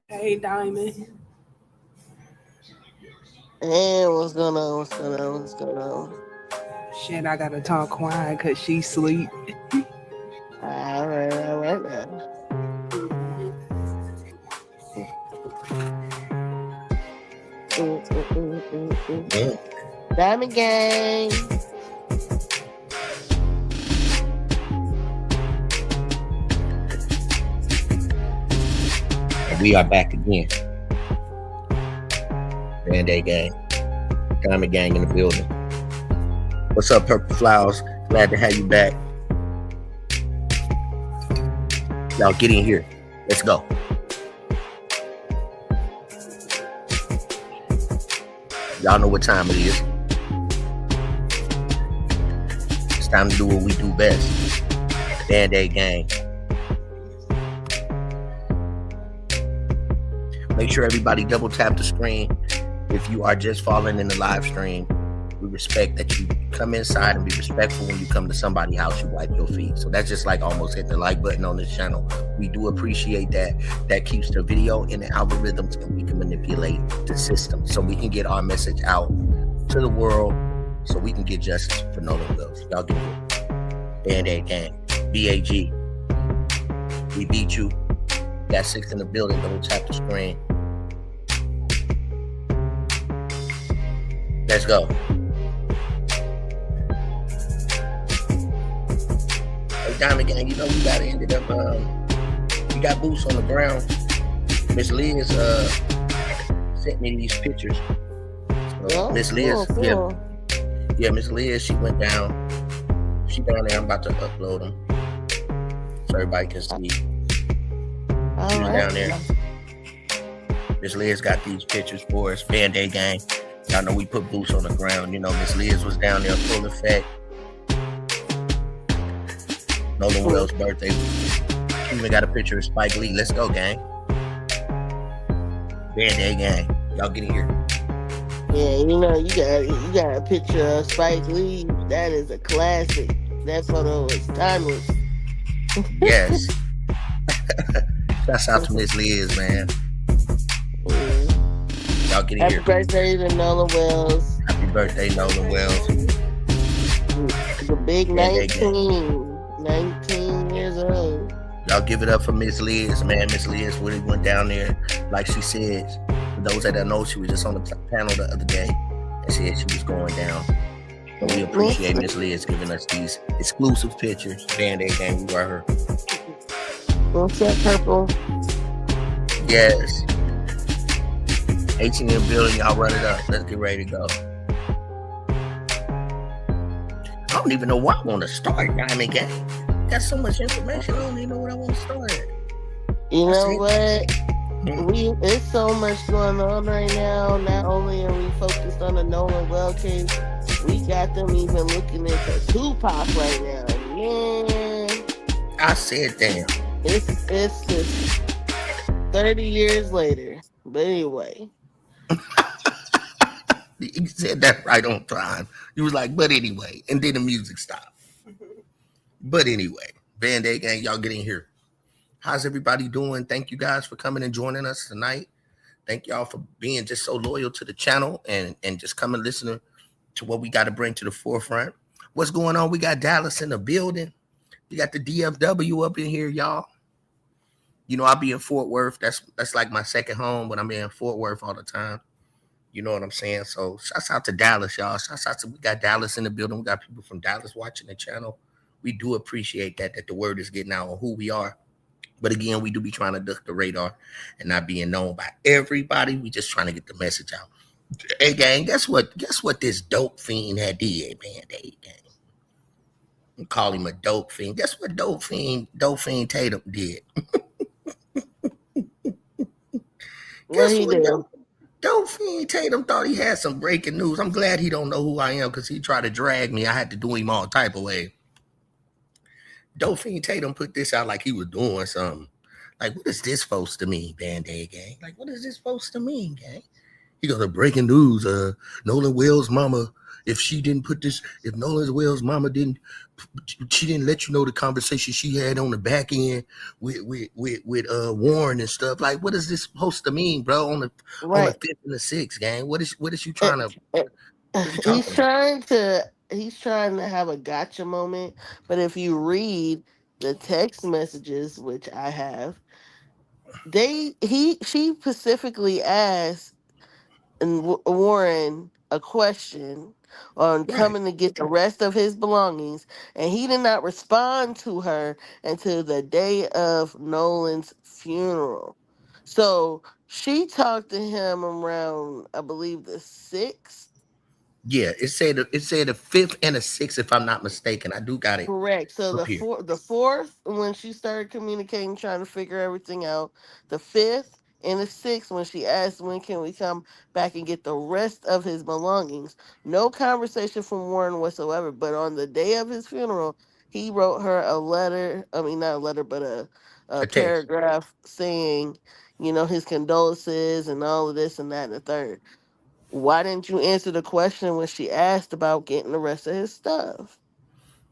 Hey, Diamond. Hey, what's going on? What's going on? What's going on? Shit, I gotta talk quiet because she sleep. All right now. Yeah. Diamond Gang. And we are back again. Band-Aid Gang. Diamond Gang in the building. What's up, Purple Flowers? Glad to have you back. Y'all get in here. Let's go. Y'all know what time it is. It's time to do what we do best. Band-Aid Gang. Make sure everybody double tap the screen. If you are just following in the live stream, we respect that you come inside and be respectful when you come to somebody's house, you wipe your feet. So that's just like almost hitting the like button on this channel. We do appreciate that. That keeps the video in the algorithms and we can manipulate the system so we can get our message out to the world so we can get justice for Nolan Wills. Y'all get it. Band-Aid Gang. BAG. We beat you. Got 6 in the building. Double tap the screen. Let's go. Hey, Diamond Gang, you know we got ended up. We got boots on the ground. Miss Liz sent me these pictures. So Miss Liz, cool. yeah, Miss Liz, she went down. She down there. I'm about to upload them so everybody can see. She was down there. Miss Liz got these pictures for us. Band-Aid Gang. Y'all know we put boots on the ground. You know, Miss Liz was down there full effect. Nolan Will's birthday. She even got a picture of Spike Lee. Let's go, gang. Band-Aid Gang. Y'all get in here. Yeah, you know, you got a picture of Spike Lee. That is a classic. That photo is timeless. Yes. Shouts out to Miss Liz, man. Y'all get in Happy here. birthday to Nolan Wells. Happy birthday, Nolan Wells. The big 19 years old. Y'all give it up for Miss Liz, man. Miss Liz really went down there, like she said. For those that don't know, she was just on the panel the other day and said she was going down. So we appreciate Miss Liz giving us these exclusive pictures. Band-Aid Gang, we were her. What's up, Purple? Yes. 18 in the building, y'all run it up. Let's get ready to go. I don't even know where I want to start, Diamond Gang. Got so much information, I don't even know what I want to start at. You know what? It's so much going on right now. Not only are we focused on the Nolan Well case, we got them even looking into Tupac right now. Man, I said, damn. It's just 30 years later. But anyway. You said that right on time. You was like, but anyway. And then the music stopped. But anyway, Band-Aid Gang, y'all get in here. How's everybody doing? Thank you guys for coming and joining us tonight. Thank y'all for being just so loyal to the channel and just coming listening to what we got to bring to the forefront. What's going on? We got Dallas in the building. We got the DFW up in here, y'all. You know, I'll be in Fort Worth. That's like my second home, but I'm in Fort Worth all the time. You know what I'm saying? So shouts out to Dallas, y'all. Shouts out to, we got Dallas in the building. We got people from Dallas watching the channel. We do appreciate that the word is getting out on who we are. But again, we do be trying to duck the radar and not being known by everybody. We just trying to get the message out. Hey, gang, guess what this dope fiend had did, Band-Aid Gang? We call him a dope fiend. Guess what dope fiend Tatum did? What he did? Dope fiend Tatum thought he had some breaking news. I'm glad he don't know who I am because he tried to drag me. I had to do him all type of way. Dope fiend Tatum put this out like he was doing something. Like, what is this supposed to mean, Band-Aid Gang? Like, what is this supposed to mean, gang? He goes, breaking news. Nolan Wells' mama, if Nolan Wells' mama she didn't let you know the conversation she had on the back end with Warren and stuff. Like, what is this supposed to mean, bro? On the Right. fifth and the sixth, gang. What is you Eh, trying to? eh, What are you talking about? he's trying to have a gotcha moment, but if you read the text messages, which I have, she specifically asked and Warren a question on Right. coming to get the rest of his belongings, and he did not respond to her until the day of Nolan's funeral. So she talked to him around, I believe, the 6th. Yeah, it said a fifth and a sixth, if I'm not mistaken. I do got it Correct. So up here. the fourth, when she started communicating, trying to figure everything out. The fifth and the sixth, when she asked when can we come back and get the rest of his belongings. No conversation from Warren whatsoever. But on the day of his funeral, he wrote her a letter. I mean, not a letter, but a A text. paragraph saying, his condolences and all of this and that and the third. Why didn't you answer the question when she asked about getting the rest of his stuff?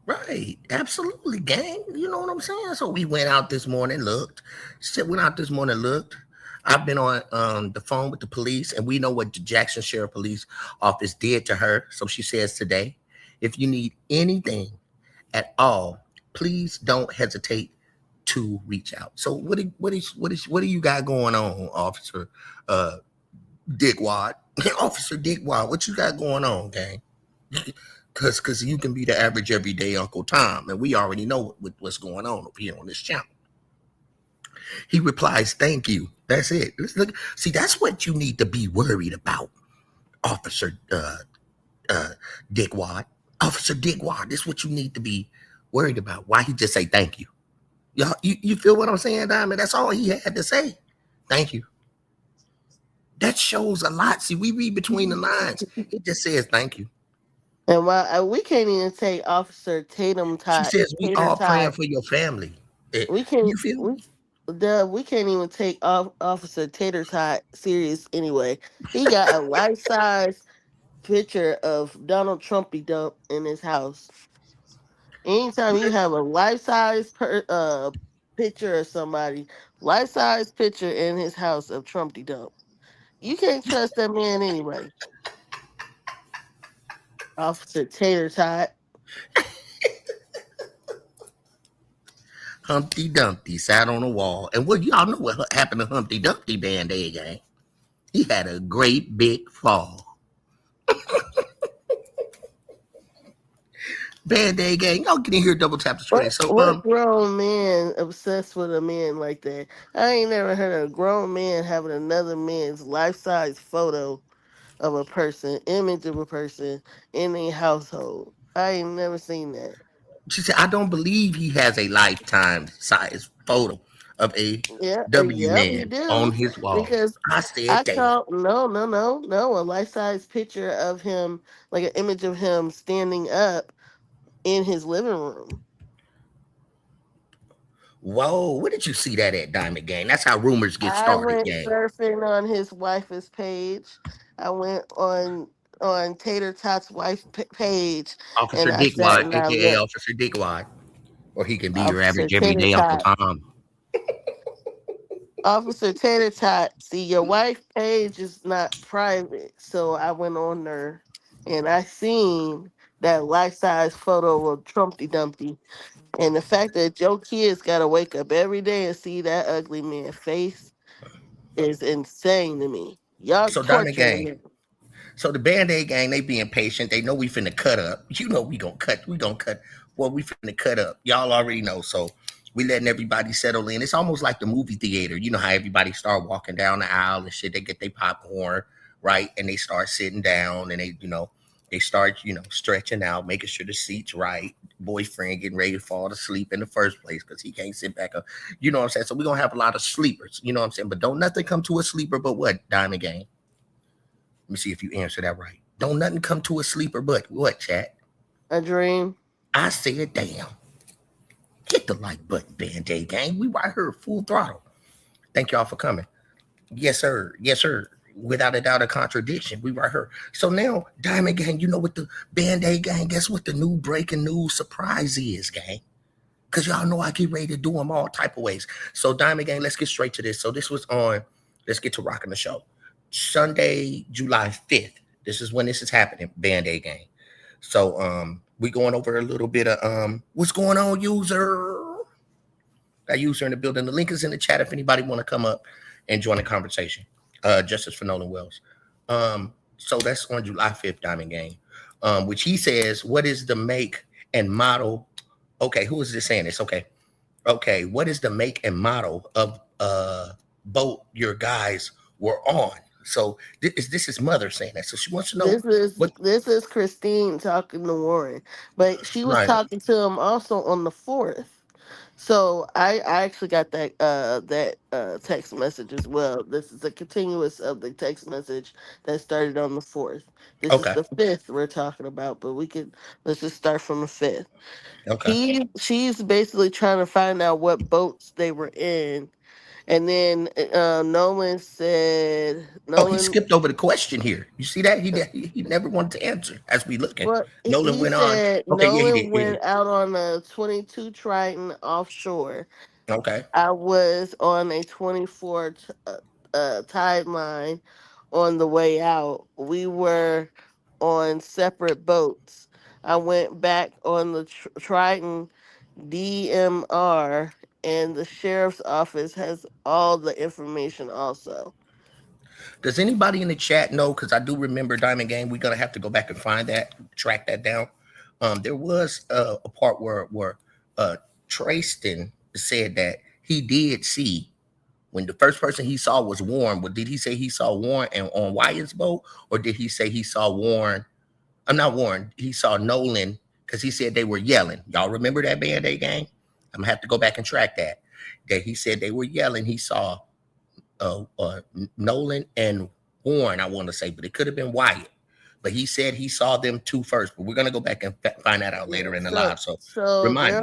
Right, absolutely, gang. You know what I'm saying? So we went out this morning, looked. Said went out this morning, looked. I've been on the phone with the police, and we know what the Jackson Sheriff Police Office did to her. So she says today, if you need anything at all, please don't hesitate to reach out. So what do you got going on, Officer Dick Wad? Officer Dick Wad, what you got going on, gang? Because you can be the average everyday Uncle Tom, and we already know what's going on over here on this channel. He replies, "Thank you." That's it. Look, see, that's what you need to be worried about, Officer Dick Wad. Officer Dick Wad. This is what you need to be worried about. Why he just say thank you? Y'all, you feel what I'm saying, Diamond? That's all he had to say. Thank you. That shows a lot. See, we read between the lines. It just says thank you. And while we can't even take Officer She says we Tater all praying Tot, for your family. we can't You feel we me? we can't even take Officer Tater Tot serious anyway. He got a life size picture of Donald Trumpy Dump in his house. Anytime you have a life size picture of somebody, life size picture in his house of Trumpy Dump, you can't trust that man anyway. Officer Tater Tot. Humpty Dumpty sat on a wall. And what y'all know what happened to Humpty Dumpty Band Aid gang? He had a great big fall. Band Aid gang, y'all get in here, double tap the screen. So What grown man obsessed with a man like that? I ain't never heard of a grown man having another man's life size photo of a person, image of a person in a household. I ain't never seen that. she said, I don't believe he has a lifetime size photo of a Yeah, W yep, he man on do. his wall. Because I said, I damn. saw no, a life size picture of him, like an image of him standing up in his living room. Whoa, where did you see that at, Diamond Gang? That's how rumors get I started, went gang. surfing on his wife's page. I went on Tater Tot's page, and Officer I sat Dickwad, and I aka looked. Officer Dickwad. Or he can be your Officer average Tater everyday Uncle Tot, Tom. Officer Tater Tot. See, your wife page is not private, so I went on there, and I seen that life size photo of Trumpty Dumpty, and the fact that your kids gotta wake up every day and see that ugly man face is insane to me. Y'all So Diamond torturing Gang. him. So the Band-Aid gang, they being patient. They know we finna cut up. You know we gonna cut. We gonna cut. Well, we finna cut up. Y'all already know. So we letting everybody settle in. It's almost like the movie theater. You know how everybody start walking down the aisle and shit. They get their popcorn, right? And they start sitting down and they start, stretching out, making sure the seat's right. Boyfriend getting ready to fall asleep in the first place because he can't sit back up. You know what I'm saying? So we're gonna have a lot of sleepers, you know what I'm saying? But don't nothing come to a sleeper but what, Diamond Gang? Let me see if you answer that right. Don't nothing come to a sleeper but what, chat? A dream. I said, damn. Hit the like button, Band-Aid gang. We right here full throttle. Thank y'all for coming. Yes, sir. Yes, sir. without a doubt a contradiction. We right here. So now, Diamond Gang, you know what the Band-Aid Gang, guess what the new breaking news surprise is, gang? Because y'all know I get ready to do them all type of ways. So Diamond Gang, let's get straight to this. So this was on, let's get to rocking the show. Sunday, July 5th. This is when this is happening, Band-Aid Gang. So we going over a little bit of what's going on, user? That user in the building. The link is in the chat if anybody want to come up and join the conversation. Justice for Nolan Wells. So that's on July 5th, Diamond Gang. Which he says, what is the make and model? Okay, who is this saying this? Okay, what is the make and model of boat your guys were on? So this is mother saying that. So she wants to know what. This is Christine talking to Warren, but she was Right. talking to him also on the 4th. So I actually got that text message as well. This is a continuous of the text message that started on the 4th. This is Okay. the 5th we're talking about, but let's just start from the 5th. Okay. She's basically trying to find out what boats they were in, and then Oh, he Nolan. skipped over the question here. You see that? He never wanted to answer as we looking. Well, Nolan he went on. said Okay, yeah, he Nolan did. went out on a 22 Triton offshore. Okay. I was on a 24 tide line on the way out. We were on separate boats. I went back on the Triton DMR, and the sheriff's office has all the information also. Does anybody in the chat know? Because I do remember Diamond Game. We're gonna have to go back and find that, track that down. There was a part where Trayston said that he did see when the first person he saw was Warren. But did he say he saw Warren and on Wyatt's boat, or did he say he saw Warren? I'm not Warren. He saw Nolan because he said they were yelling. Y'all remember that Band-Aid Gang? I'm gonna have to go back and track that. That he said they were yelling. He saw Nolan and Warren, I want to say, but it could have been Wyatt. But he said he saw them two first. But we're gonna go back and find that out later in the live. So remind me.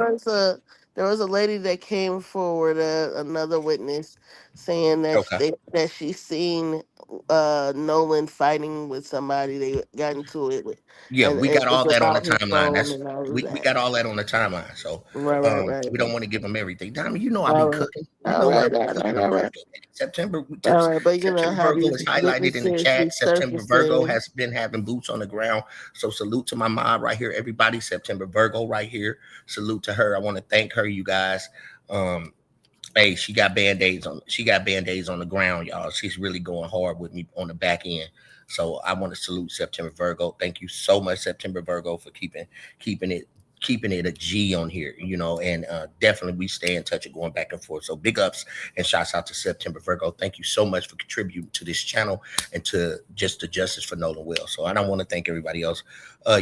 There was a lady that came forward, another witness, saying Okay. that she seen Nolan fighting with somebody. They got into it with, Yeah, and we got it was all that on the about his timeline. phone That's and all of we that. got all that on the timeline. So Right. we don't want to give them everything. Diamond, you know I be All right, cooking. You know I be cooking. I'm working. September all right. But you know September how Virgo these is highlighted in the witnesses be chat. September Virgo surfacing. has been having boots on the ground. So salute to my mom right here, everybody. September Virgo right here. Salute to her. I want to thank her, you guys. Hey, she got band-aids on. She got band-aids on the ground, y'all. She's really going hard with me on the back end. So I want to salute September Virgo. Thank you so much, September Virgo, for keeping it a G on here, you know, and definitely we stay in touch and going back and forth. So big ups and shouts out to September Virgo. Thank you so much for contributing to this channel and to just the Justice for Nolan Will. So I don't want to thank everybody else.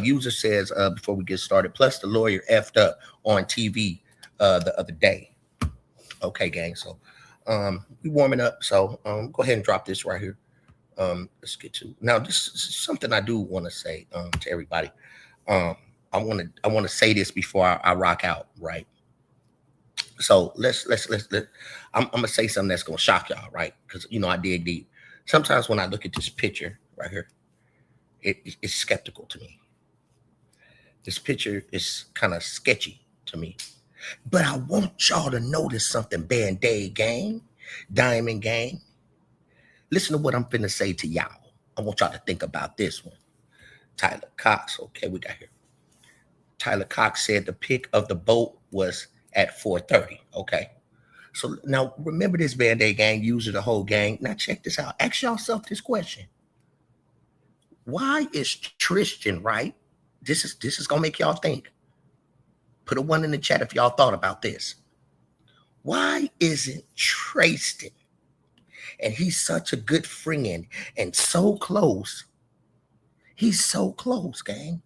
User says before we get started, plus the lawyer effed up on TV the other day. Okay, gang. So we warming up. So go ahead and drop this right here. Let's get to now. This is something I do want to say to everybody. I want to say this before I rock out, right? So let's I'm gonna say something that's gonna shock y'all, right? Because you know I dig deep. Sometimes when I look at this picture right here, it's skeptical to me. This picture is kind of sketchy to me. But I want y'all to notice something, Band-Aid Gang, Diamond Gang. Listen to what I'm finna say to y'all. I want y'all to think about this one. Tyler Cox, okay, we got here. Tyler Cox said the pick of the boat was at 4:30. Okay. So now remember this, Band-Aid Gang, user the whole gang. Now check this out. Ask yourself this question. Why is Tristan, right? This is gonna make y'all think. Put a 1 in the chat if y'all thought about this. Why isn't Tristan? And he's such a good friend and so close. He's so close, gang.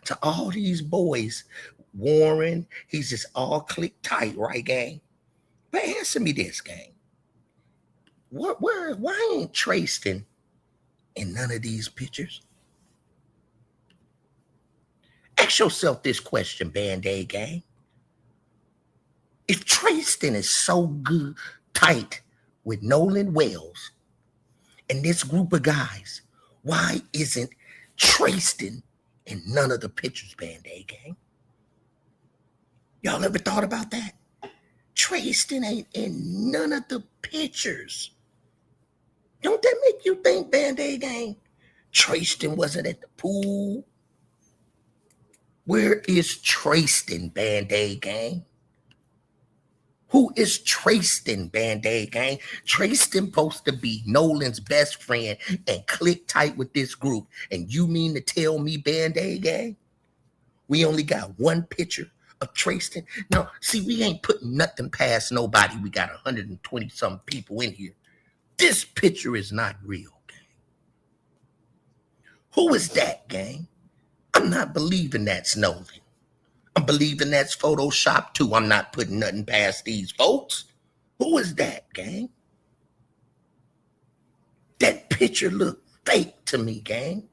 To all these boys, Warren, he's just all click tight, right, gang? But answer me this, gang. Why ain't Tristan in none of these pictures? Ask yourself this question, Band-Aid Gang. If Tristan is so good, tight with Nolan Wells, And this group of guys, why isn't Trayston in none of the pictures, Band-Aid gang? Y'all ever thought about that? Trayston ain't in none of the pictures. Don't that make you think, Band-Aid gang? Trayston wasn't at the pool. Where is Trayston, Band-Aid gang? Who is Trayston, Band-Aid gang? Trayston supposed to be Nolan's best friend and click tight with this group. And you mean to tell me, Band-Aid gang, we only got one picture of Trayston? No, see, we ain't putting nothing past nobody. We got 120 some people in here. This picture is not real, gang. Who is that, gang? I'm not believing that's Nolan. I'm believing that's Photoshop too. I'm not putting nothing past these folks. Who is that, gang? That picture look fake to me, gang.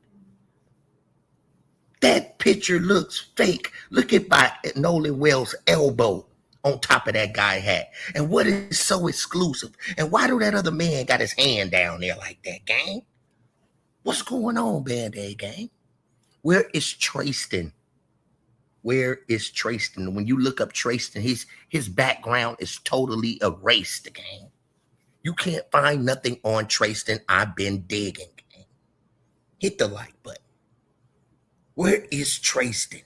That picture looks fake. Look at Nolan Wells' elbow on top of that guy hat. And what is so exclusive? And why do that other man got his hand down there like that, gang? What's going on, Band-Aid gang? Where is Trayston? Where is Trayston? When you look up Trayston, his background is totally erased, gang. You can't find nothing on Trayston. I've been digging, gang. Hit the like button. Where is Trayston?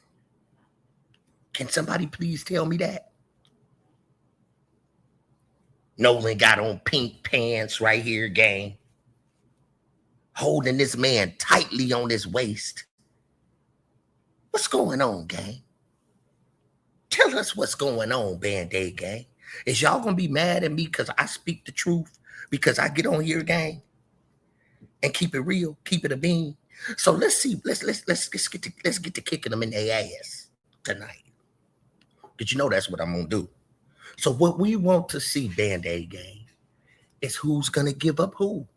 Can somebody please tell me that? Nolan got on pink pants right here, gang. Holding this man tightly on his waist. What's going on, gang? Tell us what's going on, Band-Aid gang. Is y'all gonna be mad at me because I speak the truth? Because I get on here, gang, and keep it real, keep it a bean. So let's see. Let's get to kicking them in their ass tonight. Did you know that's what I'm gonna do? So what we want to see, Band-Aid gang, is who's gonna give up who.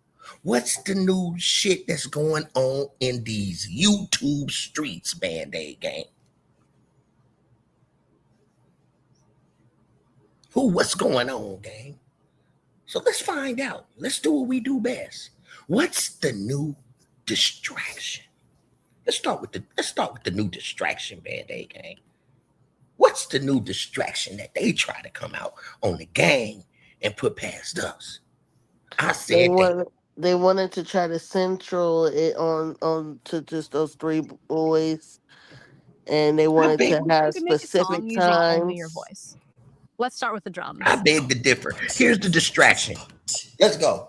What's the new shit that's going on in these YouTube streets, Band-Aid gang? What's going on, gang? So let's find out. Let's do what we do best. What's the new distraction? Let's start with the new distraction, Band-Aid gang. What's the new distraction that they try to come out on the gang and put past us? I said they wanted to try to central it on to just those three boys, and they wanted to have specific times. Only your voice. Let's start with the drums. I beg to differ. Here's the distraction. Let's go.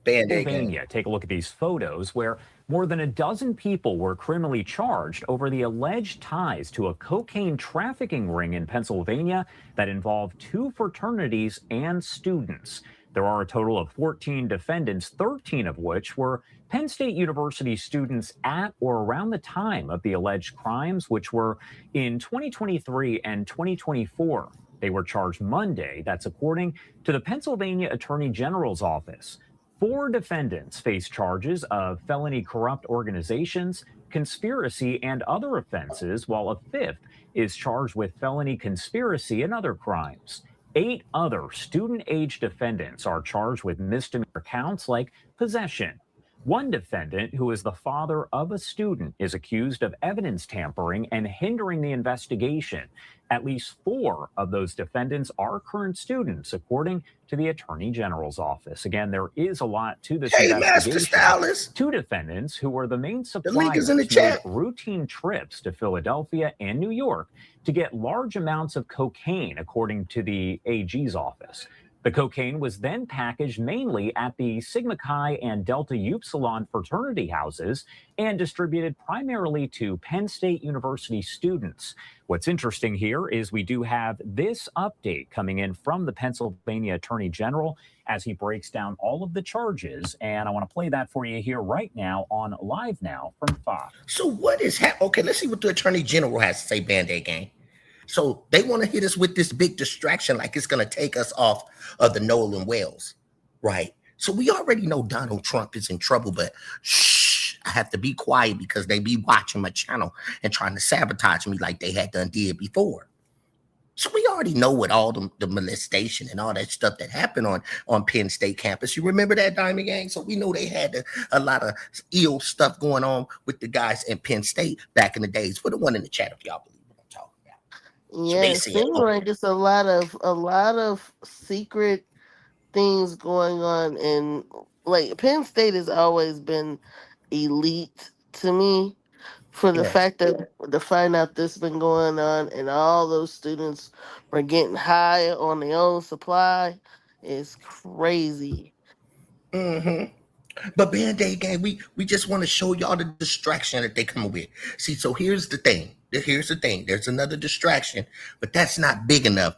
Pennsylvania. Take a look at these photos where more than a dozen people were criminally charged over the alleged ties to a cocaine trafficking ring in Pennsylvania that involved two fraternities and students. There are a total of 14 defendants, 13 of which were Penn State University students at or around the time of the alleged crimes, which were in 2023 and 2024. They were charged Monday. That's according to the Pennsylvania Attorney General's office. 4 defendants face charges of felony corrupt organizations, conspiracy, and other offenses, while a 5th is charged with felony conspiracy and other crimes. 8 other student-age defendants are charged with misdemeanor counts like possession. One defendant, who is the father of a student, is accused of evidence tampering and hindering the investigation. At least 4 of those defendants are current students, according to the Attorney General's office. Again, there is a lot to this investigation. Master Stylist. 2 defendants, who were the main suppliers, link is in the chat, made routine trips to Philadelphia and New York to get large amounts of cocaine, according to the AG's office. The cocaine was then packaged mainly at the Sigma Chi and Delta Upsilon fraternity houses and distributed primarily to Penn State University students. What's interesting here is we do have this update coming in from the Pennsylvania Attorney General as he breaks down all of the charges. And I want to play that for you here right now on Live Now from Fox. So what is happening? Okay, let's see what the Attorney General has to say, Band-Aid gang. So they want to hit us with this big distraction like it's going to take us off of the Nolan Wells, right? So we already know Donald Trump is in trouble, but shh, I have to be quiet because they be watching my channel and trying to sabotage me like they had done did before. So we already know what all the molestation and all that stuff that happened on Penn State campus. You remember that, Diamond Gang? So we know they had a lot of ill stuff going on with the guys in Penn State back in the days. Put the one in the chat if y'all believe what I'm talking about. So Yeah, they it see it. seems like it's a lot of secret things going on, and like Penn State has always been elite to me. For the Yes. fact that to find out this been going on and all those students were getting high on their own supply is crazy. Mm-hmm. But Band-Aid Gang, we just want to show y'all the distraction that they come with. See, so here's the thing. Here's the thing. There's another distraction, but that's not big enough.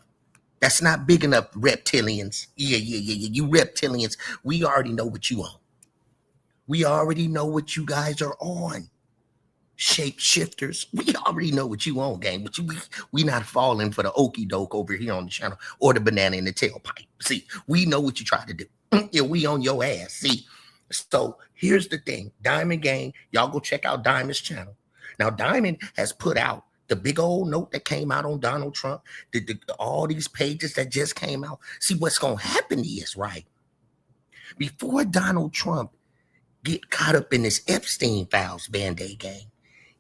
That's not big enough, reptilians. Yeah. You reptilians, we already know what you on. We already know what you guys are on. Shapeshifters, we already know what you on, gang. But we not falling for the okie doke over here on the channel or the banana in the tailpipe. See, we know what you try to do. Yeah, we on your ass. See, so here's the thing, Diamond Gang, y'all go check out Diamond's channel. Now, Diamond has put out the big old note that came out on Donald Trump, all these pages that just came out. See, what's gonna happen is, right, before Donald Trump get caught up in this Epstein files, Band-Aid Gang,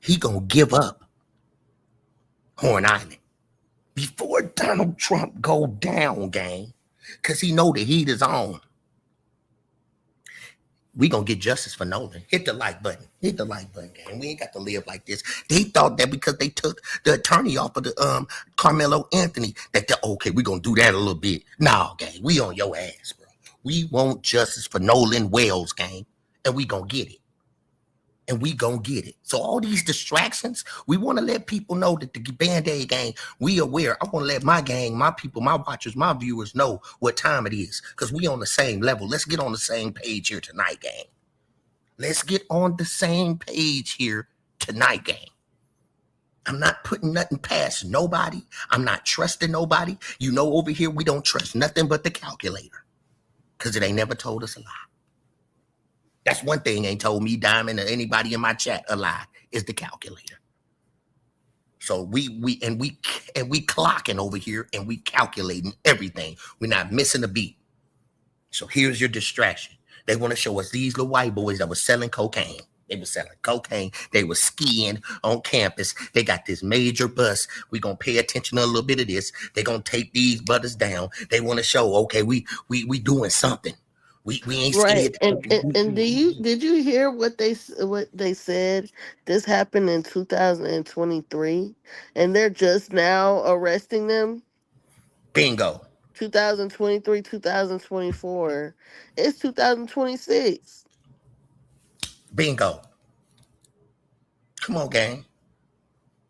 he gonna give up Horn Island before Donald Trump go down, gang, because he know the heat is on. We gonna get justice for Nolan. Hit the like button. Hit the like button, gang. We ain't got to live like this. They thought that because they took the attorney off of the Carmelo Anthony, that okay, we gonna do that a little bit. Nah, gang, we on your ass, bro. We want justice for Nolan Wells, gang, and we gonna get it. And we gonna get it. So all these distractions, we want to let people know that the Band-Aid Gang, we aware. I want to let my gang, my people, my watchers, my viewers know what time it is, because we on the same level. Let's get on the same page here tonight, gang. Let's get on the same page here tonight, gang. I'm not putting nothing past nobody. I'm not trusting nobody. You know, over here, we don't trust nothing but the calculator, because it ain't never told us a lie. That's one thing ain't told me, Diamond, or anybody in my chat a lie, is the calculator. So we clocking over here and we calculating everything. We're not missing a beat. So here's your distraction. They want to show us these little white boys that were selling cocaine. They were selling cocaine. They were skiing on campus. They got this major bus. We're going to pay attention to a little bit of this. They're going to take these brothers down. They want to show, okay, we doing something. We ain't Right. scared. And did you hear what they said? This happened in 2023 and they're just now arresting them. Bingo. 2023, 2024. It's 2026. Bingo. Come on, gang.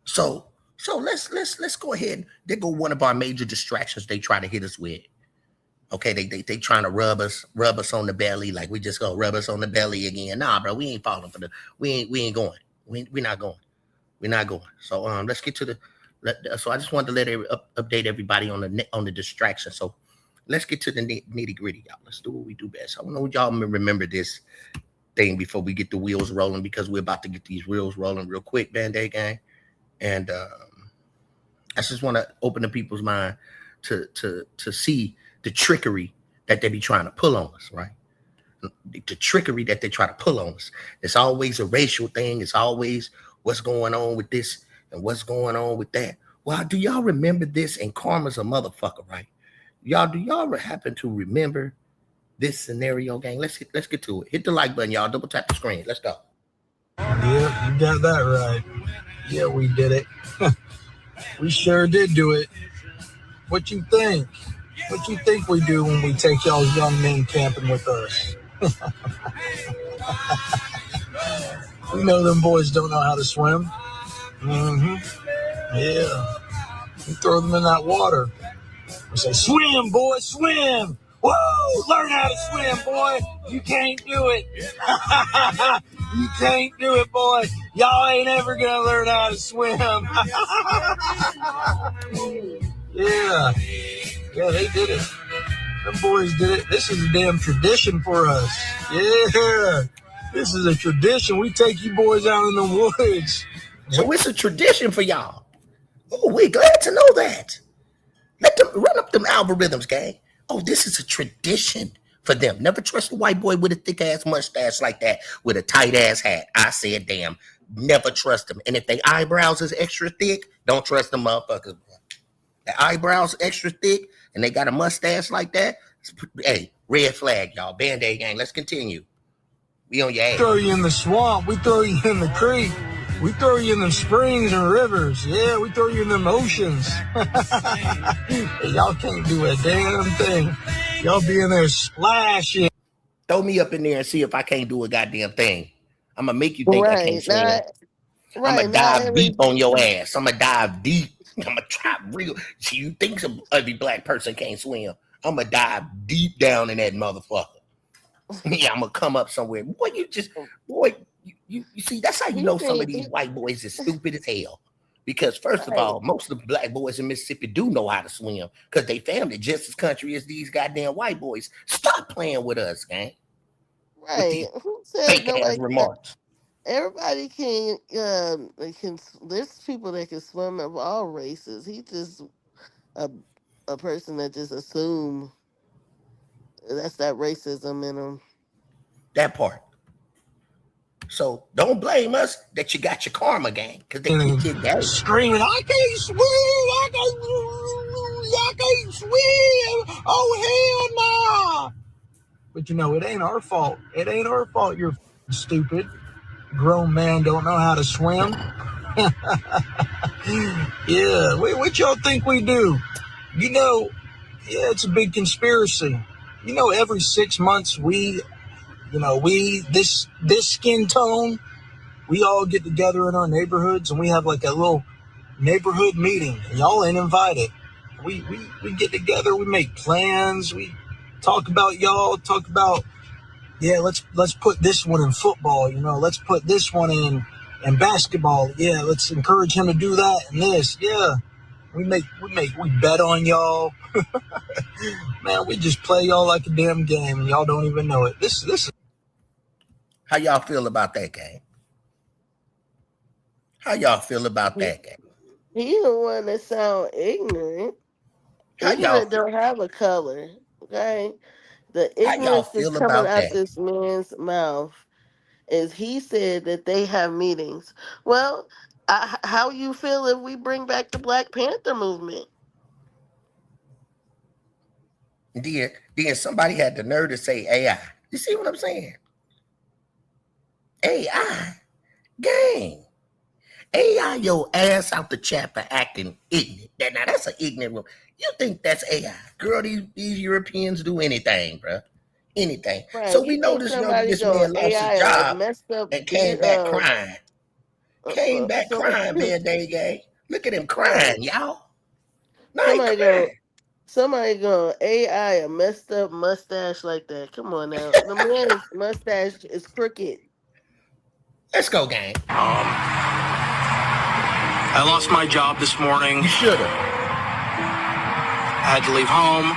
So let's go ahead. There go one of our major distractions they try to hit us with. Okay, they trying to rub us on the belly, like we just gonna rub us on the belly again. Nah, bro, we ain't falling for we ain't going. We're not going. We're not going. So let's get to so I just wanted to update everybody on the distraction. So let's get to the nitty gritty, y'all. Let's do what we do best. I don't know if y'all remember this thing before we get the wheels rolling, because we're about to get these wheels rolling real quick, Band-Aid Gang. And I just want to open the people's mind to see the trickery that they be trying to pull on us, right? The trickery that they try to pull on us. It's always a racial thing. It's always what's going on with this and what's going on with that. Well, do y'all remember this? And karma's a motherfucker, right? Do y'all happen to remember this scenario, gang? Let's get to it. Hit the like button, y'all. Double tap the screen. Let's go. Yeah, you got that right. Yeah, we did it. We sure did do it. What you think? What you think we do when we take y'all's young men camping with us? We know them boys don't know how to swim. Yeah. We throw them in that water. We say, swim, boy, swim. Whoa, learn how to swim, boy. You can't do it. You can't do it, boy. Y'all ain't ever going to learn how to swim. Yeah. Yeah, they did it. Them boys did it. This is a damn tradition for us. Yeah. This is a tradition. We take you boys out in the woods. So it's a tradition for y'all. Oh, we're glad to know that. them algorithms, gang. Oh, this is a tradition for them. Never trust a white boy with a thick ass mustache like that with a tight ass hat. I said, damn, never trust them. And if they eyebrows is extra thick, don't trust them motherfuckers. The eyebrows extra thick and they got a mustache like that. Hey, red flag, y'all. Band-Aid gang. Let's continue. We on your ass. Throw you in the swamp. We throw you in the creek. We throw you in the springs and rivers. Yeah, we throw you in them oceans. Y'all can't do a damn thing. Y'all be in there splashing. Throw me up in there and see if I can't do a goddamn thing. I'm going to make you think I can't swim. I'm going to dive deep on your ass. I'm going to dive deep. I'm going to try real. See, you think some every black person can't swim. I'm going to dive deep down in that motherfucker. Yeah, I'm going to come up somewhere. Boy, you see, that's how you know some of these white boys is stupid as hell. Because first of all, most of the black boys in Mississippi do know how to swim because they family just as country as these goddamn white boys. Stop playing with us, gang. Right. Who said Fake nobody ass remarks. Everybody can there's people that can swim of all races. He just a person that just assume that's that racism in him. That part. So don't blame us that you got your karma, gang, because they did that. Screaming, I can't swim, I can't swim. Oh, hell nah. But you know, it ain't our fault. It ain't our fault you're stupid. Grown man don't know how to swim. Yeah, what y'all think we do? You know, yeah, it's a big conspiracy. You know, every 6 months this skin tone, we all get together in our neighborhoods and we have like a little neighborhood meeting. And y'all ain't invited. We get together, we make plans, we talk about y'all, talk about, yeah, let's put this one in football, you know, let's put this one in basketball. Yeah, let's encourage him to do that and this. Yeah. We bet on y'all. Man, we just play y'all like a damn game and y'all don't even know it. This is how y'all feel about that game? How y'all feel about that game? He the one that sound ignorant. How Ignorant don't have a color. Okay? The ignorance that's coming out this man's mouth is he said that they have meetings. Well, how you feel if we bring back the Black Panther movement? Then somebody had the nerve to say AI. You see what I'm saying? AI, gang. AI your ass out the chat for acting ignorant. Now that's an ignorant one. You think that's AI? Girl, these Europeans do anything, bro. Anything. Right. So we know this man lost his job and came back crying. Came back crying, Band-Aid gang. Look at him crying, y'all. No, somebody go AI a messed up mustache like that. Come on now. The man's mustache is crooked. Let's go, gang. I lost my job this morning. You should have. I had to leave home.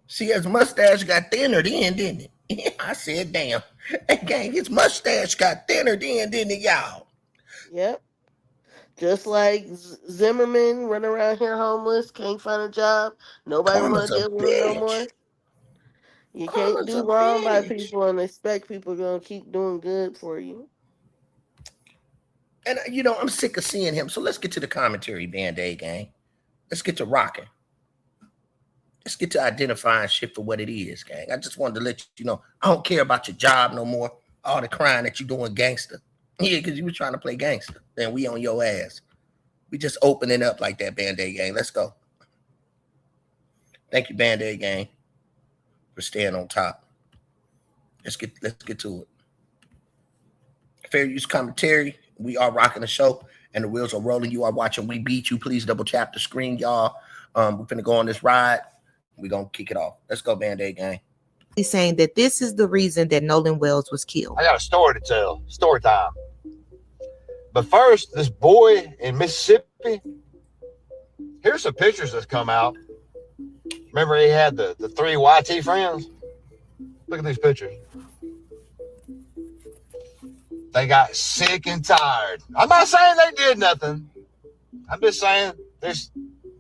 See, his mustache got thinner then, didn't it? I said, damn. Hey, gang, his mustache got thinner then, didn't it, y'all? Yep. Just like Zimmerman running around here homeless, can't find a job. Nobody want to deal with him no more. You can't do wrong by people and expect people going to keep doing good for you. And, you know, I'm sick of seeing him. So let's get to the commentary, Band-Aid gang. Let's get to rocking. Let's get to identifying shit for what it is, gang. I just wanted to let you know, I don't care about your job no more. All the crying that you doing gangster. Yeah, because you were trying to play gangster. Then we on your ass. We just opening up like that, Band-Aid gang. Let's go. Thank you, Band-Aid gang, for staying on top. Let's get to it. Fair use commentary. We are rocking the show and the wheels are rolling. You are watching We Beat You. Please double tap the screen, y'all. We're finna go on this ride. We're gonna kick it off. Let's go, Band-Aid gang. He's saying that this is the reason that Nolan Wells was killed. I got a story to tell. Story time. But first, this boy in Mississippi. Here's some pictures that's come out. Remember he had the 3 YT friends? Look at these pictures. They got sick and tired. I'm not saying they did nothing. I'm just saying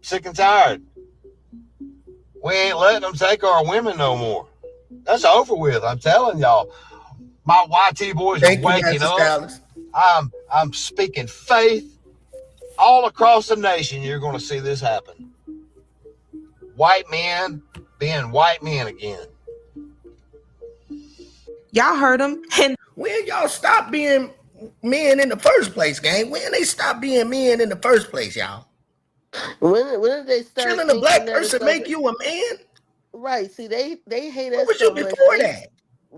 Sick and tired. We ain't letting them take our women no more. That's over with. I'm telling y'all. My YT boys are Thank you, waking Master up. Stylist. I'm speaking faith all across the nation. You're going to see this happen. White men being white men again. Y'all heard him. And When y'all stop being men in the first place, gang? When they stop being men in the first place, y'all? When did they start Killing a thinking black that it's person okay? make you a man? Right. See, they hate What us was so you much. before that?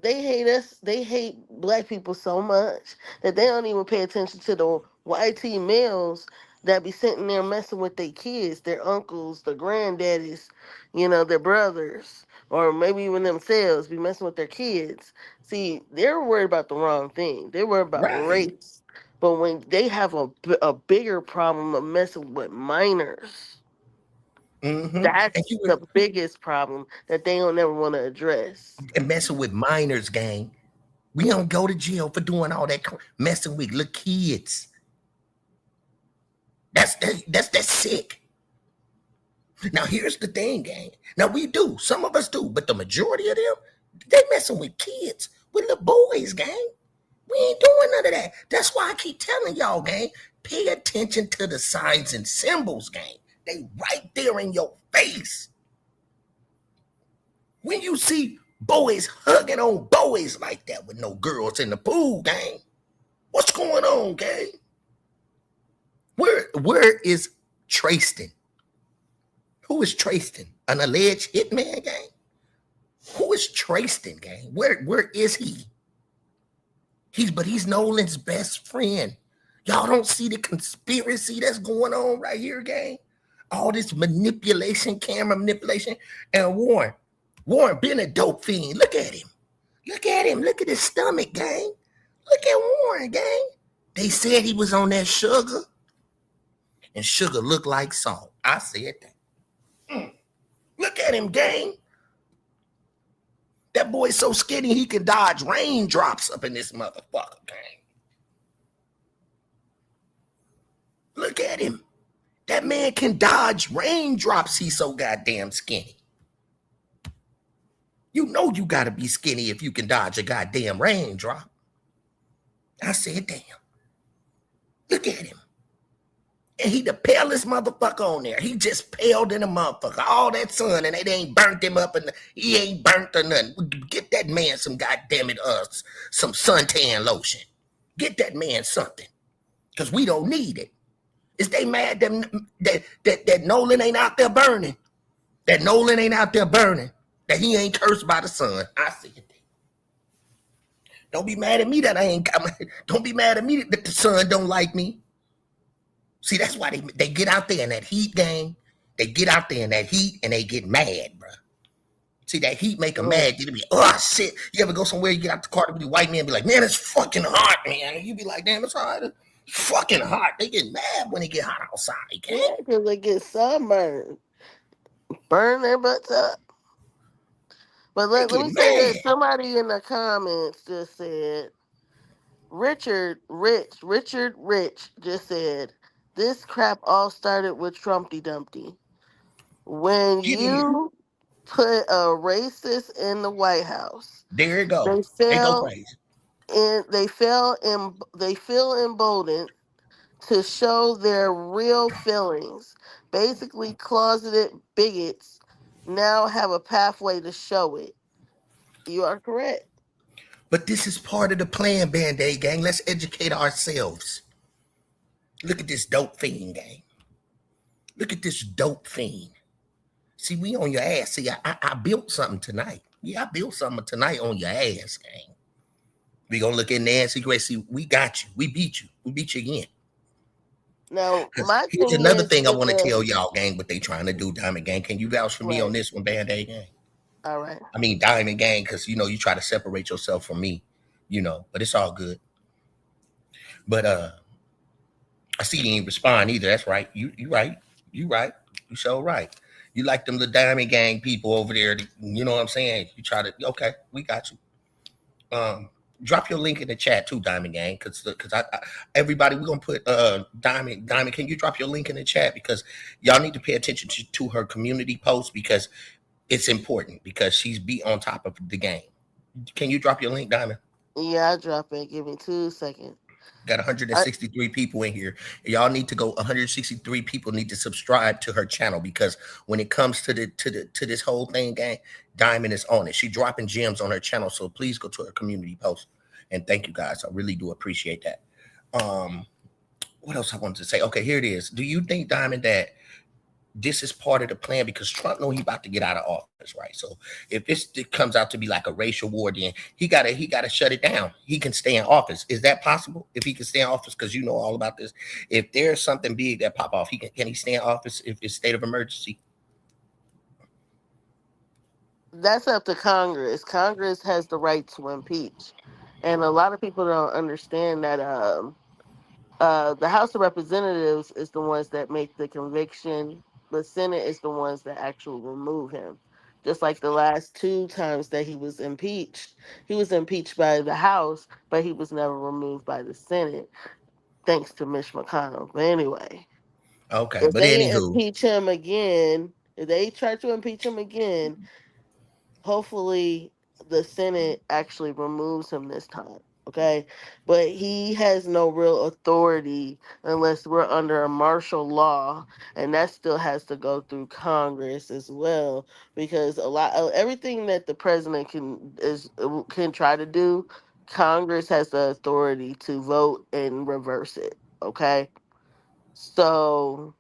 They hate us. They hate black people so much that they don't even pay attention to the YT males that be sitting there messing with their kids, their uncles, their granddaddies, their brothers, or maybe even themselves be messing with their kids. See, they're worried about the wrong thing. They're worried about Right. race. But when they have a bigger problem of messing with minors, Mm-hmm. And that's you the biggest problem that they don't ever want to address. were messing with minors, gang. We don't go to jail for doing all that messing with little kids. That's sick. Now here's the thing, gang. Now we do. Some of us do, but the majority of them, they messing with kids, with little boys, gang. We ain't doing none of that. That's why I keep telling y'all, gang, pay attention to the signs and symbols, gang. They right there in your face. When you see boys hugging on boys like that with no girls in the pool, gang, what's going on, gang? Where is Traston? Who is Traston? An alleged hitman, gang? Who is Traston, gang? Where is he? He's Nolan's best friend. Y'all don't see the conspiracy that's going on right here, gang? All this manipulation, camera manipulation. And Warren being a dope fiend. Look at him. Look at him. Look at his stomach, gang. Look at Warren, gang. They said he was on that sugar. And sugar looked like salt. I said that. Look at him, gang. That boy's so skinny he can dodge raindrops up in this motherfucker, gang. Look at him. That man can dodge raindrops. He's so goddamn skinny. You know you gotta be skinny if you can dodge a goddamn raindrop. I said, damn. Look at him. And he the palest motherfucker on there. He just paled in a motherfucker. All that sun, and it ain't burnt him up, and he ain't burnt or nothing. Get that man some goddamn it, some suntan lotion. Get that man something, cause we don't need it. Is they mad that Nolan ain't out there burning? That Nolan ain't out there burning? That he ain't cursed by the sun? I see it. Don't be mad at me that I ain't. Don't be mad at me that the sun don't like me. See, that's why they get out there in that heat, gang. They get out there in that heat and they get mad, bro. See, that heat make them mad. They be, oh, shit. You ever go somewhere, you get out the car with the white man, be like, man, it's fucking hot, man. And you be like, damn, it's hot. It's fucking hot. They get mad when they get hot outside, gang. Yeah, because they get sunburned. Burn their butts up. But let me say this. Somebody in the comments just said, Richard Rich just said, this crap all started with Trumpty Dumpty. When you put a racist in the White House, there it go. They go crazy. And they feel emboldened to show their real feelings. Basically, closeted bigots now have a pathway to show it. You are correct. But this is part of the plan, Band-Aid gang. Let's educate ourselves. Look at this dope fiend, gang. Look at this dope fiend. See, we on your ass. See, I built something tonight. Yeah, I built something tonight on your ass, gang. We gonna look at Nancy Grace. See, we got you. We beat you. We beat you again. Now, here's another thing I want to tell y'all, gang, what they trying to do, Diamond Gang. Can you vouch for me on this one, Band-Aid gang? All right. I mean, Diamond Gang, because, you try to separate yourself from me, but it's all good. But I see you ain't respond either. That's right. You right. You right. You so right. You like them, the Diamond Gang people over there. You know what I'm saying? You try to, okay, we got you. Drop your link in the chat too, Diamond Gang, because everybody, we're gonna put Diamond. Can you drop your link in the chat, because y'all need to pay attention to her community post, because it's important, because she's be on top of the game. Can you drop your link, Diamond? Yeah, I drop it. Give me 2 seconds. Got 163 people in here. Y'all need to go. 163 people need to subscribe to her channel, because when it comes to this whole thing, gang, Diamond is on it. She dropping gems on her channel, so please go to her community post. And thank you guys. I really do appreciate that. What else I wanted to say? Okay, here it is. Do you think, Diamond, that this is part of the plan? Because Trump know he about to get out of office, right? So if it comes out to be like a racial war, then he gotta shut it down. He can stay in office. Is that possible? If he can stay in office, because you know all about this. If there's something big that pop off, can he stay in office if it's state of emergency? That's up to Congress. Congress has the right to impeach, and a lot of people don't understand that. The House of Representatives is the ones that make the conviction. The Senate is the ones that actually remove him. Just like the last 2 times that he was impeached by the House, but he was never removed by the Senate, thanks to Mitch McConnell. But anyway, Okay, if but they anywho, impeach him again, if they try to impeach him again, hopefully the Senate actually removes him this time. Okay, but he has no real authority unless we're under a martial law, and that still has to go through Congress as well. Because a lot of everything that the president can try to do, Congress has the authority to vote and reverse it. Okay, so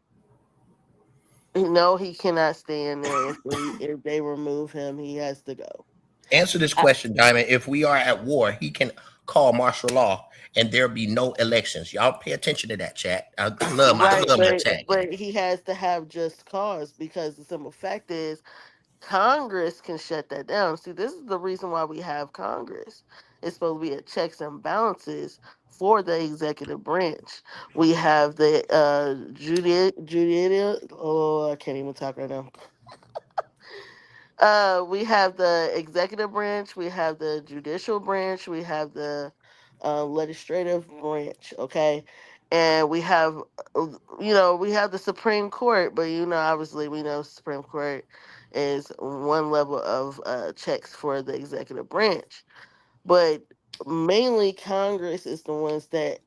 no, he cannot stay in there if they remove him. He has to go. answer this question, Diamond. If we are at war, he can call martial law and there'll be no elections. Y'all pay attention to that, chat. I love Right, my chat. but he has to have just cause, because the simple fact is Congress can shut that down. See, this is the reason why we have Congress. It's supposed to be a checks and balances for the executive branch. We have the judicial. Oh, I can't even talk right now. We have the executive branch, we have the judicial branch, we have the legislative branch. Okay, and we have, we have the Supreme Court, but obviously, we know Supreme Court is one level of checks for the executive branch, but mainly Congress is the ones that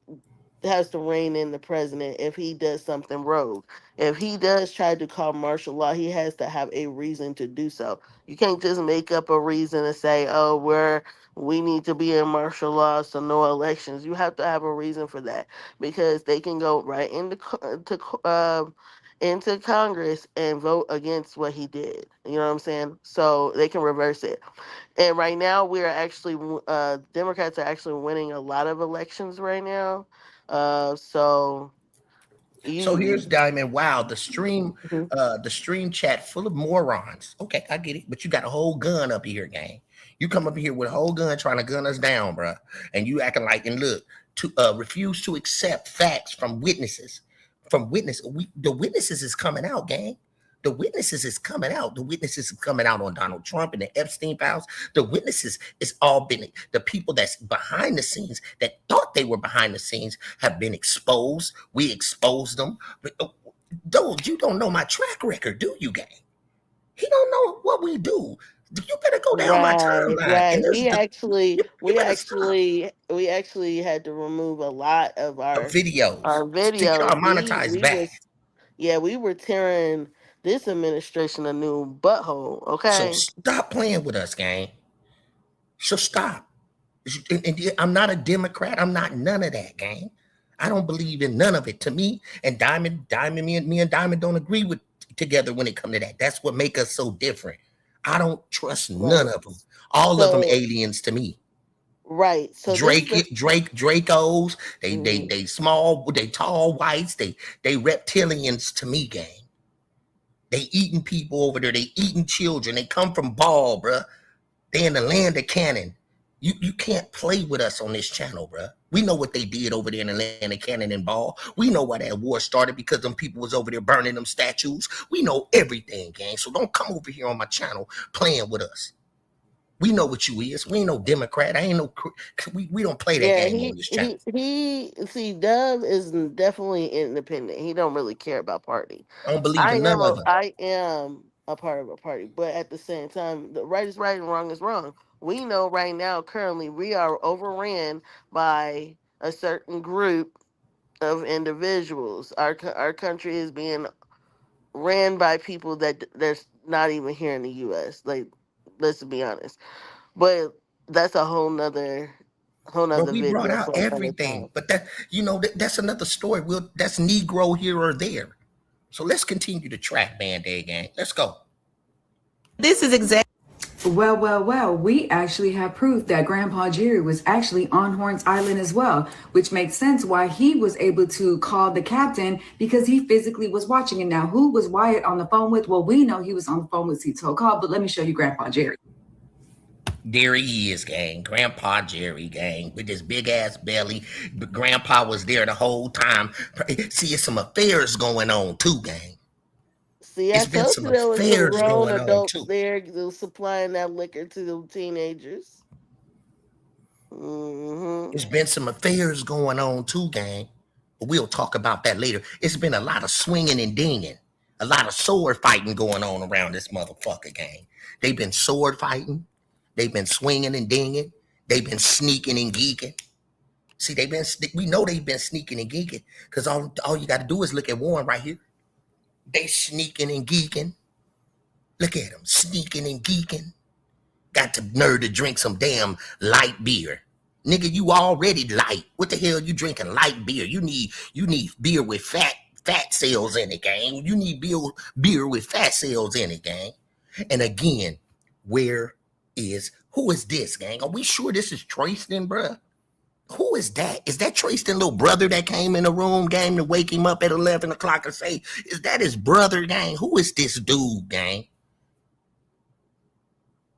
has to rein in the president if he does something rogue. If he does try to call martial law, he has to have a reason to do so. You can't just make up a reason to say, "Oh, we need to be in martial law, so no elections." You have to have a reason for that, because they can go right into Congress and vote against what he did. You know what I'm saying? So they can reverse it. And right now, we are actually Democrats are actually winning a lot of elections right now. So So here's you, Diamond. Wow, the Mhm. stream chat full of morons. Okay, I get it, but you got a whole gun up here, gang. You come up here with a whole gun trying to gun us down, bro, and you acting like, and look, to refuse to accept facts from witnesses. The witnesses is coming out, gang. The witnesses is coming out. The witnesses is coming out on Donald Trump and the Epstein files. The witnesses is all been the people that's behind the scenes that thought they were behind the scenes have been exposed. We exposed them. But you don't know my track record, do you, gang? He don't know what we do. You better go down my Right, timeline. And right. there's you better stop We actually had to remove a lot of the our videos to get our videos. monetized back. We were tearing this administration a new butthole. So Okay. stop playing with us, gang. So stop. And I'm not a Democrat. I'm not none of that, gang. I don't believe in none of it. To me, and me and Diamond don't agree with together when it come to that. That's what make us so different. I don't trust none Right. of them. All of them So aliens to me. right. So this is Dracos. mhm. They small. They tall whites. They reptilians to me, gang. They eating people over there. They eating children. They come from Ball, bruh. They in the land of Cannon. You can't play with us on this channel, bruh. We know what they did over there in the land of Cannon and Ball. We know why that war started, because them people was over there burning them statues. We know everything, gang. So don't come over here on my channel playing with us. We know what you is. We ain't no Democrat. I ain't no. We don't play that game on this channel. See, Dub is definitely independent. He don't really care about party. I don't believe in none of them. I am a part of a party, but at the same time, the right is right and wrong is wrong. We know right now, currently, we are overran by a certain group of individuals. Our country is being ran by people that there's not even here in the U.S. Like, let's be honest. But that's a whole nother But we brought video out for another everything. time. But that's another story. That's Negro here or there. So let's continue to track Band-Aid Gang. Let's go. This is exactly. Well, we actually have proof that Grandpa Jerry was actually on Horns Island as well, which makes sense why he was able to call the captain, because he physically was watching it. Now, who was Wyatt on the phone with? Well, we know he was on the phone with Cito Call, but let me show you Grandpa Jerry. There he is, gang. Grandpa Jerry, gang, with his big ass belly. But Grandpa was there the whole time. See, it's some affairs going on too, gang. See, I told you there was some grown adults there supplying that liquor to the teenagers. There's been some affairs going on too, gang. But we'll talk about that later. It's been a lot of swinging and dinging. A lot of sword fighting going on around this motherfucker, gang. They've been sword fighting. They've been swinging and dinging. They've been sneaking and geeking. See, we know they've been sneaking and geeking because all you got to do is look at Warren right here. They sneaking and geeking. Look at them, sneaking and geeking. Got the nerve to drink some damn light beer. Nigga, you already light. What the hell you drinking light beer? You need beer with fat cells in it, gang. You need beer with fat cells in it, gang. And again, who is this, gang? Are we sure this is Trayston, bruh? Who is that? Is that Trayston little brother that came in the room, gang, to wake him up at 11 o'clock and say, is that his brother, gang? Who is this dude, gang?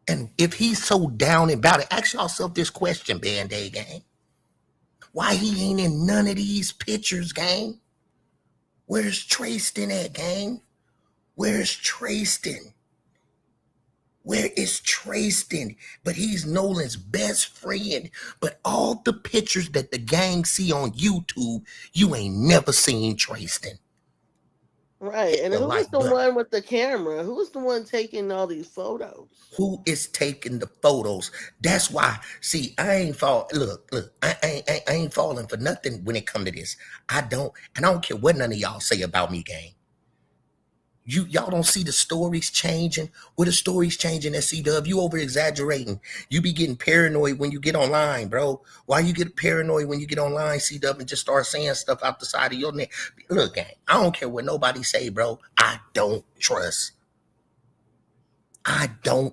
And if he's so down about it, ask yourself this question, Band-Aid gang. Why he ain't in none of these pictures, gang? Where's Trayston at, gang? Where's Trayston? Where is Trayston? But he's Nolan's best friend. But all the pictures that the gang see on YouTube, you ain't never seen Trayston. Right. And who was the one with the camera? Who was the one taking all these photos? Who is taking the photos? That's why. See, I ain't I ain't falling for nothing when it come to this. I don't care what none of y'all say about me, gang. Y'all don't see the stories changing. What the stories changing at C-Dub? You over exaggerating. You be getting paranoid when you get online, bro. Why you get paranoid when you get online, C-Dub, and just start saying stuff out the side of your neck? Look, gang, I don't care what nobody say, bro. I don't trust Javon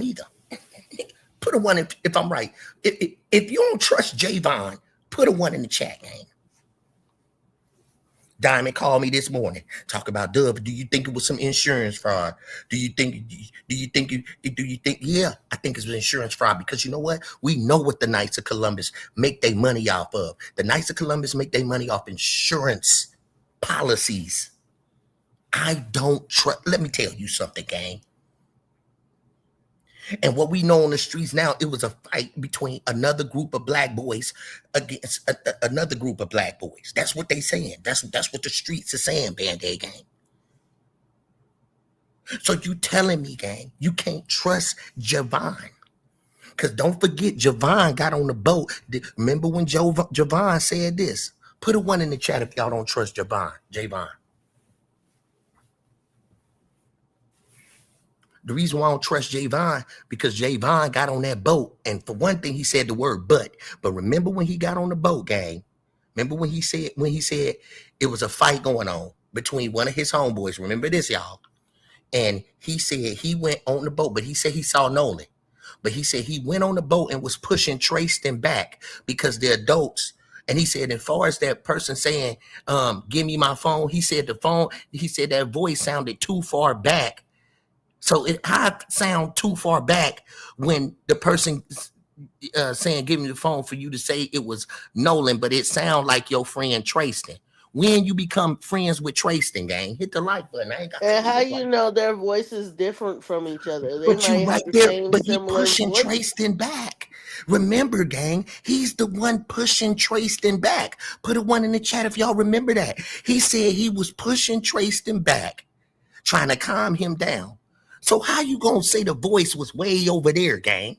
either. Put a one if I'm right. If you don't trust Javon, put a one in the chat, gang. Diamond called me this morning. Talk about Dub. Do you think it was some insurance fraud? Do you think? Yeah, I think it's insurance fraud because you know what? We know what the Knights of Columbus make their money off of. The Knights of Columbus make their money off insurance policies. I don't trust. Let me tell you something, gang. And what we know on the streets now, it was a fight between another group of black boys against another group of black boys. That's what they saying. That's what the streets are saying, Band-Aid gang. So you telling me, gang, you can't trust Javon. Because don't forget, Javon got on the boat. Remember when Javon said this? Put a one in the chat if y'all don't trust Javon. The reason why I don't trust Javon, because Javon got on that boat, and for one thing, he said the word but remember when he got on the boat, gang? Remember when he said it was a fight going on between one of his homeboys? Remember this, y'all? And he said he went on the boat, but he said he saw Nolan. But he said he went on the boat and was pushing Trayston back because they're adults. And he said, as far as that person saying, give me my phone, he said that voice sounded too far back. So I sound too far back when the person saying, give me the phone for you to say it was Nolan, but it sound like your friend Trayston. when you become friends with Trayston, gang. Hit the like button. I ain't got And to how you know their voices different from each other? They But you might right have the there, same but he similar pushing voice. Trayston back. Remember, gang, he's the one pushing Trayston back. Put a one in the chat if y'all remember that. He said he was pushing Trayston back, trying to calm him down. So how you gonna say the voice was way over there, gang?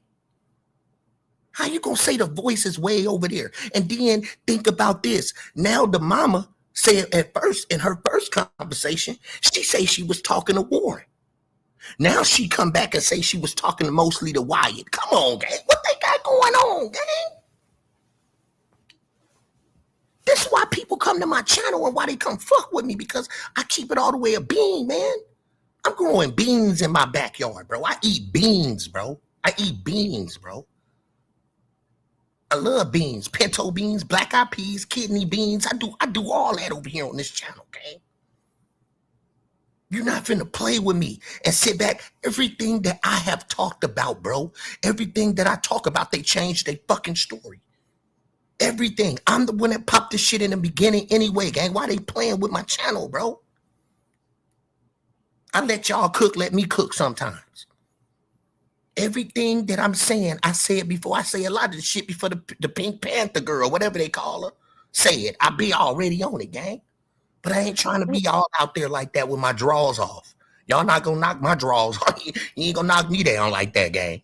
How you gonna say the voice is way over there? And then think about this. Now the mama said at first, in her first conversation, she say she was talking to Warren. Now she come back and say she was talking mostly to Wyatt. Come on, gang. What they got going on, gang? This is why people come to my channel and why they come fuck with me, because I keep it all the way a bean, man. I'm growing beans in my backyard, bro. I eat beans, bro. I eat beans, bro. I love beans, pinto beans, black eyed peas, kidney beans. I do all that over here on this channel, gang. You're not finna play with me and sit back. Everything that I have talked about, bro, everything that I talk about, they changed their fucking story. Everything. I'm the one that popped this shit in the beginning anyway, gang. Why they playing with my channel, bro? I let y'all cook, let me cook sometimes. Everything that I'm saying, I said before. I say a lot of the shit before the Pink Panther girl, whatever they call her, say it. I be already on it, gang. But I ain't trying to be all out there like that with my drawers off. Y'all not gonna knock my drawers off. You ain't gonna knock me down like that, gang.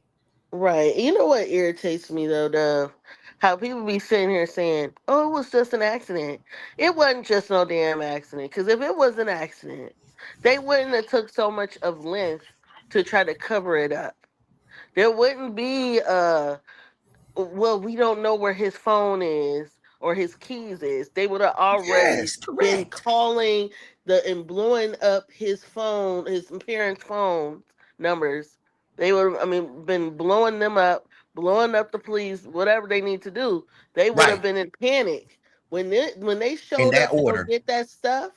Right. You know what irritates me though, Dove? How people be sitting here saying, "Oh, it was just an accident." It wasn't just no damn accident. Because if it was an accident, they wouldn't have took so much of length to try to cover it up. There wouldn't be well, we don't know where his phone is or his keys is. They would have already Yes, been correct. calling and blowing up his phone, his parents' phone numbers. They would, I mean, been blowing them up, blowing up the police, whatever they need to do. They would have Right. been in panic when they In showed that up to go order. get that stuff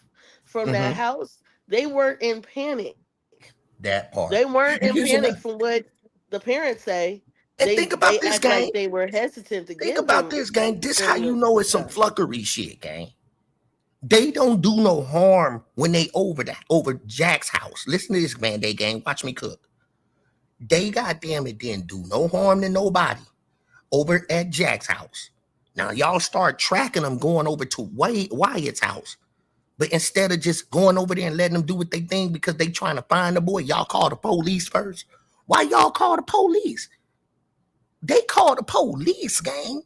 from that Mm-hmm. house. They weren't in panic. That part. They weren't And in here's panic another. from what the parents say. And They think about they this, act like gang. they were hesitant to Think give about them this, gang. This how you the know it's some stuff. flunkery shit, gang. They don't do no harm when they over Jack's house. Listen to this, man. They gang. Watch me cook. They goddamn it didn't do no harm to nobody over at Jack's house. Now y'all start tracking them going over to Wyatt's house. But instead of just going over there and letting them do what they think because they trying to find the boy, y'all call the police first. Why y'all call the police? They call the police, gang.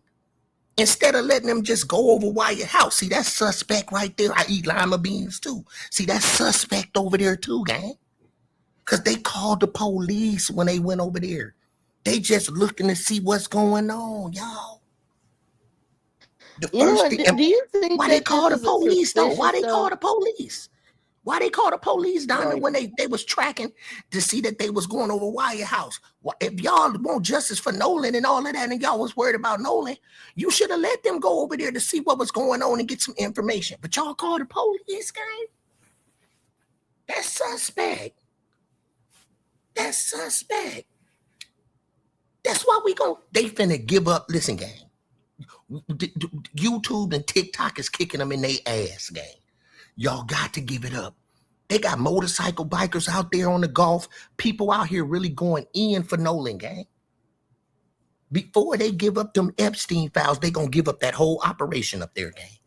Instead of letting them just go over Wyatt's house. See, that's suspect right there. I eat lima beans too. See, that's suspect over there too, gang. Because they called the police when they went over there. They just looking to see what's going on, y'all. The You know first what? thing, Do you think why they that this call the is a police though? Why suspicious they call though? the police? Why they call the police down there Right. when they was tracking to see that they was going over Wyatt house? If y'all want justice for Nolan and all of that, and y'all was worried about Nolan, you should have let them go over there to see what was going on and get some information. But y'all called the police, gang? That's suspect. That's suspect. That's why they finna give up. Listen, gang. YouTube and TikTok is kicking them in their ass, gang. Y'all got to give it up. They got motorcycle bikers out there on the golf. People out here really going in for Nolan, gang. Before they give up them Epstein files, they gonna give up that whole operation up there, gang.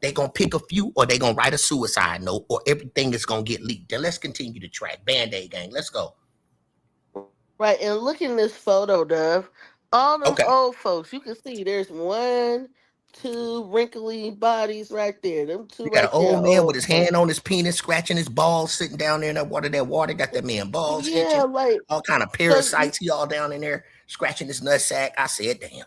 They gonna pick a few, or they gonna write a suicide note, or everything is gonna get leaked. Then let's continue to track. Band-Aid gang, let's go. Right. And look in this photo, Dove. All them Okay. old folks, you can see there's 1, 2 wrinkly bodies right there. Them two You got an right there, old man with old his folks. hand on his penis, scratching his balls, sitting down there in that water. That water got that man balls Yeah, itching. like All kind of so. parasites. He all down in there scratching his nutsack. I said, damn.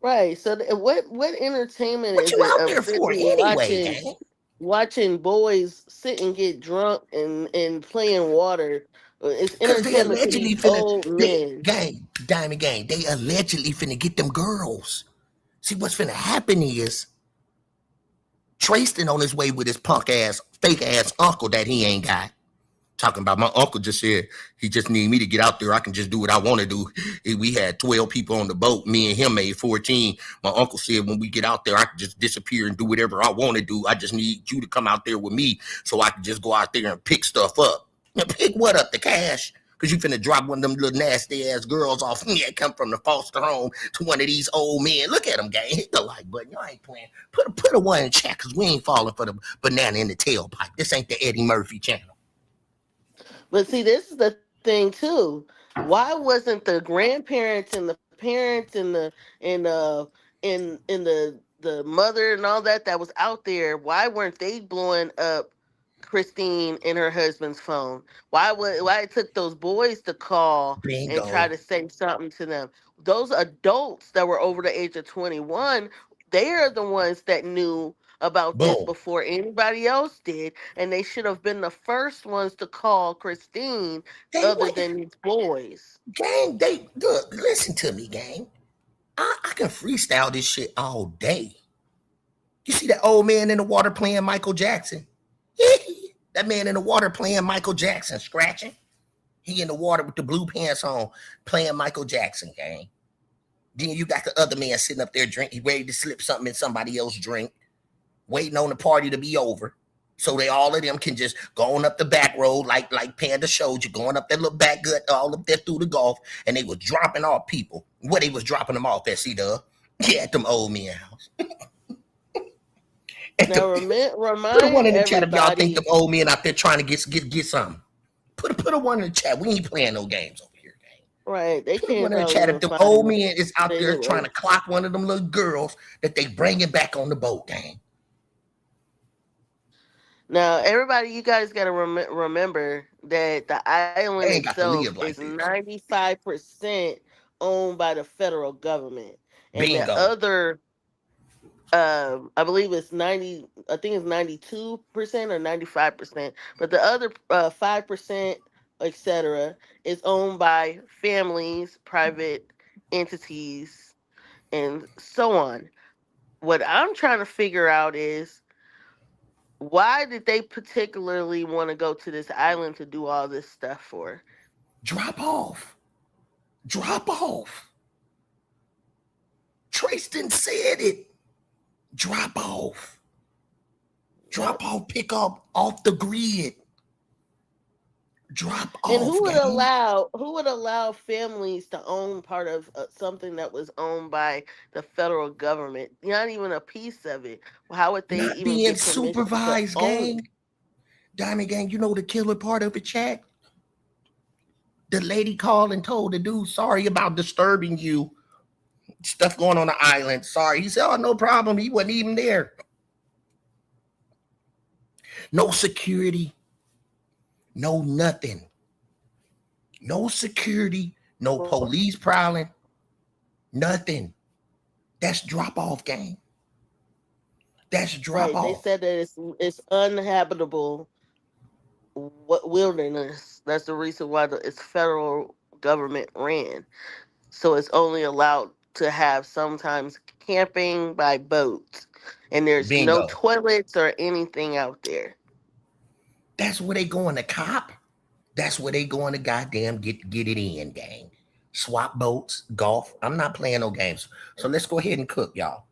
Right. So what entertainment What is you it out of there for sitting anyway, gang? watching boys sit and get drunk and playing water? It's Because they entertainment to allegedly these finna, old men. Diamond Gang, they allegedly finna get them girls. See, what's finna happen is Trayston on his way with his punk ass, fake ass uncle that he ain't got. Talking about my uncle just said he just need me to get out there. I can just do what I want to do. we had 12 people on the boat. Me and him made 14. My uncle said when we get out there, I could just disappear and do whatever I want to do. I just need you to come out there with me so I can just go out there and pick stuff up. Now, pick what up? The cash? Because you finna drop one of them little nasty ass girls off. Yeah, come from the foster home to one of these old men. Look at them, gang. Hit the like button. Y'all ain't playing. Put a one in the chat because we ain't falling for the banana in the tailpipe. This ain't the Eddie Murphy channel. But see, this is the thing too. Why wasn't the grandparents and the parents and the mother and all that was out there? Why weren't they blowing up Christine and her husband's phone? Why it took those boys to call and try to say something to them? Those adults that were over the age of 21, they are the ones that knew about this before anybody else did, and they should have been the first ones to call Christine other than these boys. Gang, look, listen to me, gang. I can freestyle this shit all day. You see that old man in the water playing Michael Jackson? That man in the water playing Michael Jackson, scratching. He in the water with the blue pants on, playing Michael Jackson, gang. Then you got the other man sitting up there drinking, ready to slip something in somebody else's drink, waiting on the party to be over. So they all of them can just go on up the back road like Panda showed you, going up that little back gut, all up there through the Gulf, and they was dropping off people. Where they was dropping them off at, C-Dub? Yeah, at them old men house. Now remind put one in the chat if y'all think everybody. them old men out there trying to get something. Put a one in the chat. We ain't playing no games over here, gang. Right, they Put one can't in the probably chat even if them find old them. men is out there trying to clock one of them little girls that they bringing back on the boat, gang. Now, everybody, you guys got to remember that the island They ain't got to itself live like is this. 95% owned by the federal government, and the Bingo. other, I believe it's 90. I think it's 92% or 95%, but the other 5%, etc., is owned by families, private entities, and so on. What I'm trying to figure out is, why did they particularly want to go to this island to do all this stuff for? Drop off. Tristan said it. Drop off. Pick up off the grid. Drop off. And who would allow families to own part of something that was owned by the federal government? Not even a piece of it. How would they Not even being get permission supervised, to own gang. it? Diamond Gang, you know the killer part of the chat? The lady called and told the dude, sorry about disturbing you. Stuff going on the island. Sorry. He said, oh, no problem. He wasn't even there. No security. No nothing. No security. No police prowling. Nothing. That's drop off, gang. That's drop off. They said that it's uninhabitable wilderness. That's the reason why it's federal government ran. So it's only allowed to have sometimes camping by boat, and there's no Bingo. toilets or anything out there. That's where they going to cop. That's where they going to goddamn get it in, gang. Swap boats, golf. I'm not playing no games. So let's go ahead and cook, y'all.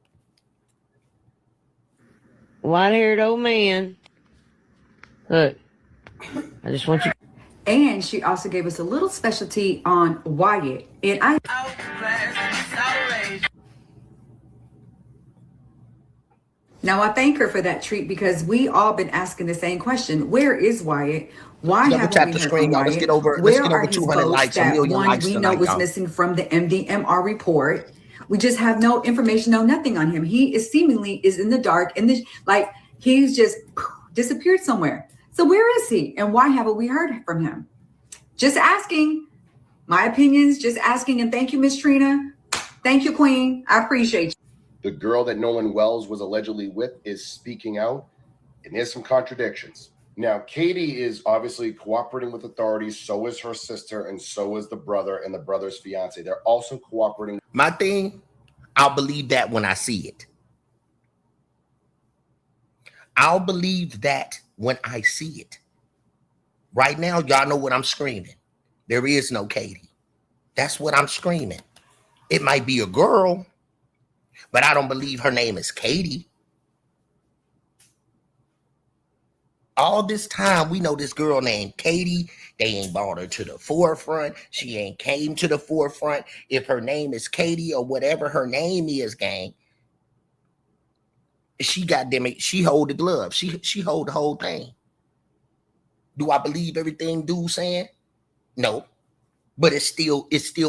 White-haired old man. Look, I just want you. And she also gave us a little specialty on Wyatt. And now I thank her for that treat, because we all been asking the same question: where is Wyatt? Why haven't we heard from Wyatt? Let's get over Where are 200 his votes likes, a that million one likes we tonight, know was y'all. missing from the MDMR report? We just have no information, no nothing on him. He is seemingly in the dark, and like he's just disappeared somewhere. So where is he, and why haven't we heard from him? Just asking. My opinions, just asking. And thank you, Miss Trina. Thank you, Queen. I appreciate you. The girl that Nolan Wells was allegedly with is speaking out, and there's some contradictions. Now, Katie is obviously cooperating with authorities. So is her sister, and so is the brother and the brother's fiance. They're also cooperating. My thing, I'll believe that when I see it. I'll believe that when I see it. Right now, y'all know what I'm screaming. There is no Katie. That's what I'm screaming. It might be a girl, but I don't believe her name is Katie. All this time, we know this girl named Katie. They ain't brought her to the forefront. She ain't came to the forefront. If her name is Katie or whatever her name is, gang, she goddamn it, she hold the glove. She hold the whole thing. Do I believe everything dude saying? No, but it's still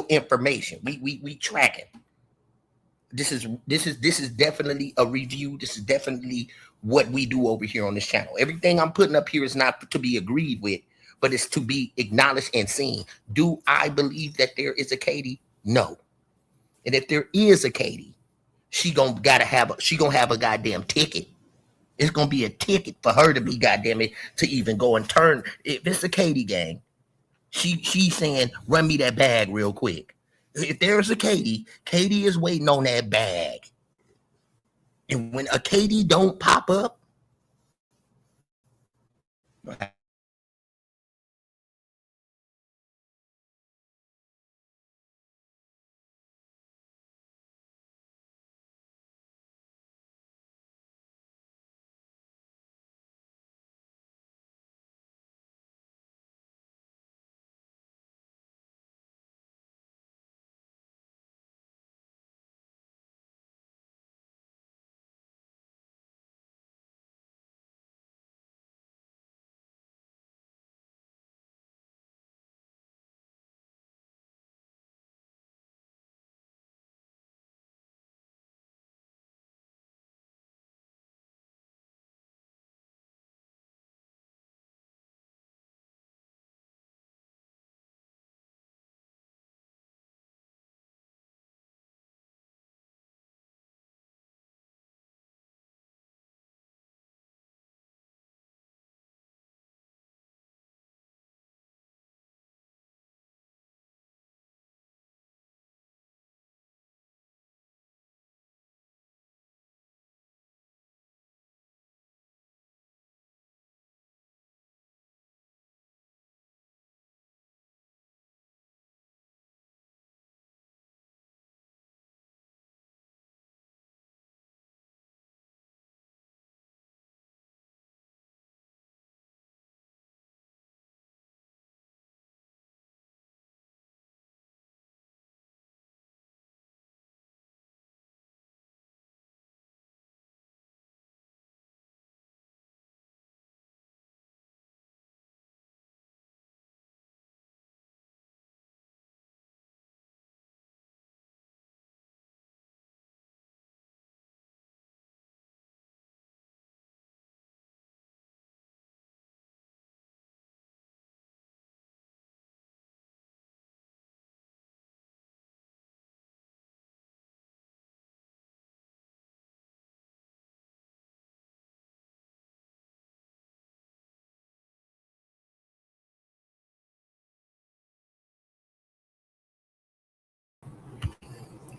information. We tracking. This is definitely a review. This is definitely what we do over here on this channel. Everything I'm putting up here is not to be agreed with, but it's to be acknowledged and seen. Do I believe that there is a Katie? No. And if there is a Katie, she gonna have a goddamn ticket. It's gonna be a ticket for her to be goddamn it to even go and turn. If it's a Katie gang, she's saying, run me that bag real quick. If there's a Katie is waiting on that bag. And when a Katie don't pop up,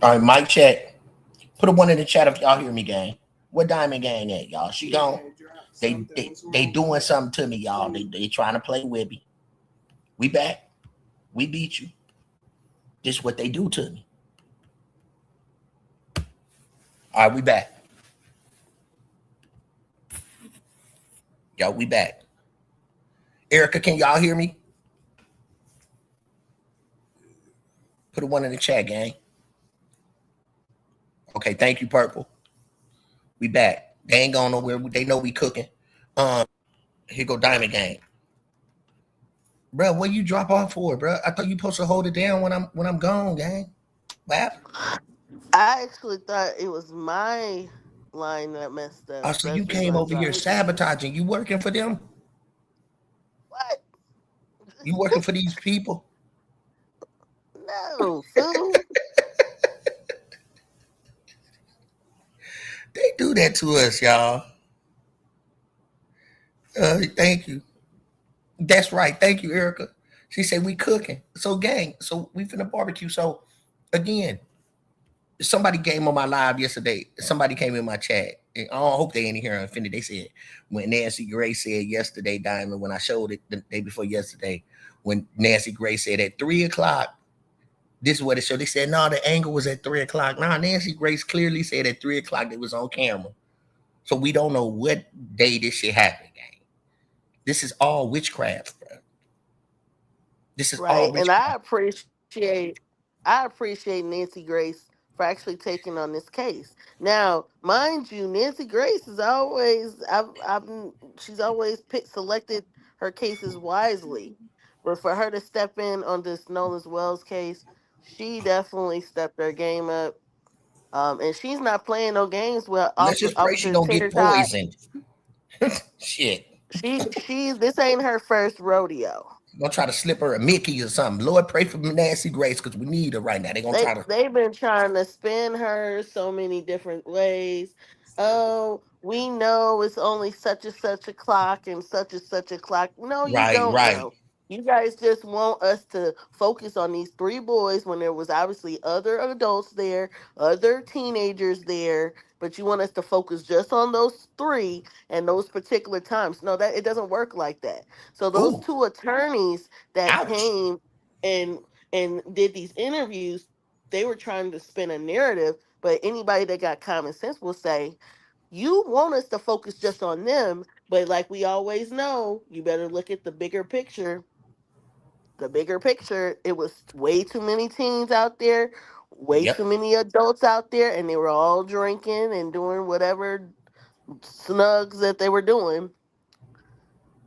all right, mic check. Put a one in the chat if y'all hear me, gang. What Diamond Gang at, y'all? She gone. They doing something to me, y'all. They trying to play with me. We back. We beat you. This is what they do to me. All right, we back. Y'all, we back. Erica, can y'all hear me? Put a one in the chat, gang. Okay, thank you, Purple. We back. They ain't going nowhere. They know we cooking. Here go Diamond Gang. Bro, what you drop off for, bro? I thought you supposed to hold it down when I'm gone, gang. What happened? I actually thought it was my line that messed up. Oh, so you came over here sabotaging. You working for them? What? You working for these people? No, fool. They do that to us, y'all. Thank you. That's right. Thank you, Erica. She said we cooking. So, gang, so we finna barbecue. So, again, somebody came on my live yesterday. Somebody came in my chat. And I don't hope they ain't here offended. They said when Nancy Gray said yesterday, Diamond, when I showed it the day before yesterday, when Nancy Gray said at 3 o'clock, This is what it showed. They said, no, the angle was at 3 o'clock. Nah, Nancy Grace clearly said at 3 o'clock it was on camera. So we don't know what day this shit happened, gang. This is all witchcraft, bro. This is all Right. And witchcraft. I appreciate Nancy Grace for actually taking on this case. Now, mind you, Nancy Grace is always she's always selected her cases wisely. But for her to step in on this Nolan Wells case, she definitely stepped her game up. And she's not playing no games with Let's just pray she Officer don't get Tater Tot. poisoned. Shit. She this ain't her first rodeo. Gonna try to slip her a Mickey or something. Lord, pray for Nancy Grace because we need her right now. They're gonna try to. They've been trying to spin her so many different ways. Oh, we know it's only such and such a clock and such a clock. No, you Right, don't right. know. You guys just want us to focus on these three boys when there was obviously other adults there, other teenagers there, but you want us to focus just on those three and those particular times. No, that it doesn't work like that. So those Ooh, two attorneys that ouch. came and did these interviews, they were trying to spin a narrative, but anybody that got common sense will say, you want us to focus just on them, but like we always know, you better look at the bigger picture. The bigger picture, it was way too many teens out there, way Yep. too many adults out there, and they were all drinking and doing whatever snugs that they were doing.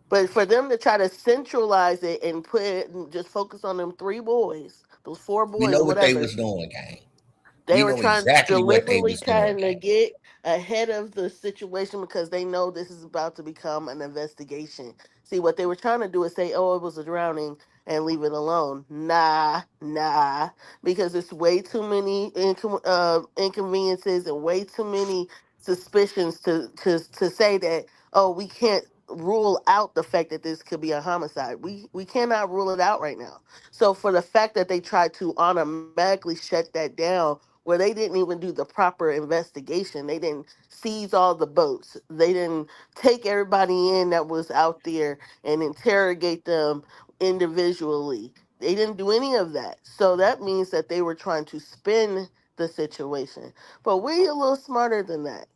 But for them to try to centralize it and put it and just focus on them three boys, those four We boys know or what they whatever, was doing, gang. they We were know trying exactly what they deliberately was doing, trying to gang. get ahead of the situation because they know this is about to become an investigation. See, what they were trying to do is say, "Oh, it was a drowning," and leave it alone. Nah, because it's way too many inconveniences and way too many suspicions to say that. Oh, we can't rule out the fact that this could be a homicide. We cannot rule it out right now. So for the fact that they tried to automatically shut that down where they didn't even do the proper investigation. They didn't seize all the boats. They didn't take everybody in that was out there and interrogate them individually. They didn't do any of that. So that means that they were trying to spin the situation. But we're a little smarter than that.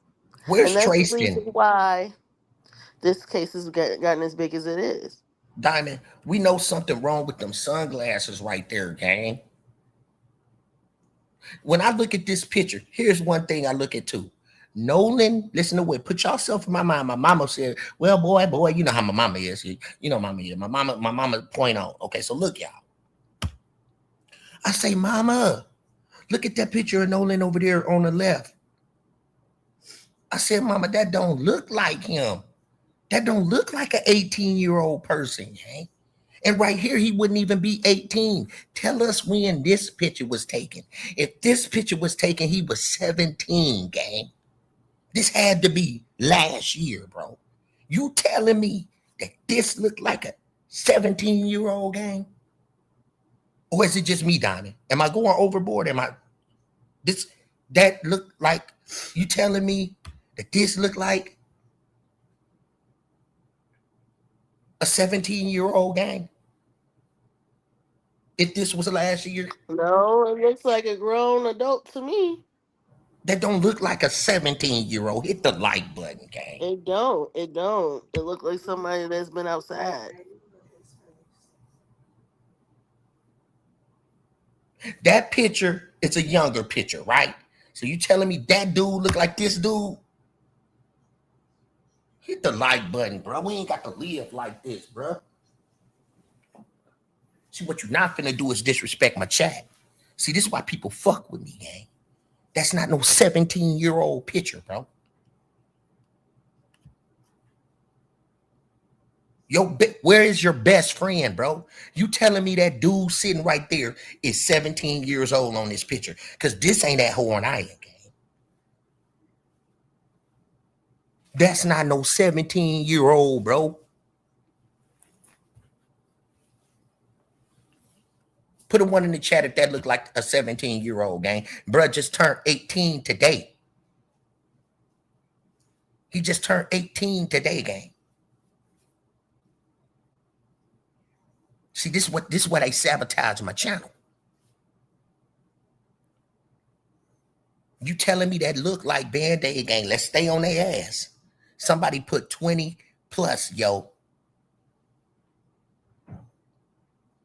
And Where's that's the reason Trayston? why this case has gotten as big as it is. Diamond, we know something wrong with them sunglasses right there, gang. When I look at this picture, here's one thing I look at too. Nolan, listen to what, put yourself in my mind. My mama said, well, boy, you know how my mama is. You know mama is. My mama point on. Okay, so look, y'all. I say, mama, look at that picture of Nolan over there on the left. I said, mama, that don't look like him. That don't look like an 18-year-old person, gang. And right here, he wouldn't even be 18. Tell us when this picture was taken. If this picture was taken, he was 17, gang. This had to be last year, bro. You telling me that this looked like a 17-year-old, gang? Or is it just me, Donnie? Am I going overboard? That looked like, you telling me that this looked like a 17-year-old, gang? If this was last year? No, it looks like a grown adult to me. That don't look like a 17-year-old. Hit the like button, gang. It don't. It don't. It look like somebody that's been outside. That picture, it's a younger picture, right? So you telling me that dude look like this dude? Hit the like button, bro. We ain't got to live like this, bro. See, what you're not finna do is disrespect my chat. See, this is why people fuck with me, gang. That's not no 17-year-old picture, bro. Where is your best friend, bro? You telling me that dude sitting right there is 17 years old on this picture? Because this ain't that Horn Island, gang. That's not no 17-year-old, bro. Put a one in the chat if that looked like a 17-year-old, gang. Bruh just turned 18 today. He just turned 18 today, gang. See, this is what they sabotage my channel. You telling me that look like Band-Aid gang? Let's stay on their ass. Somebody put 20 plus, yo.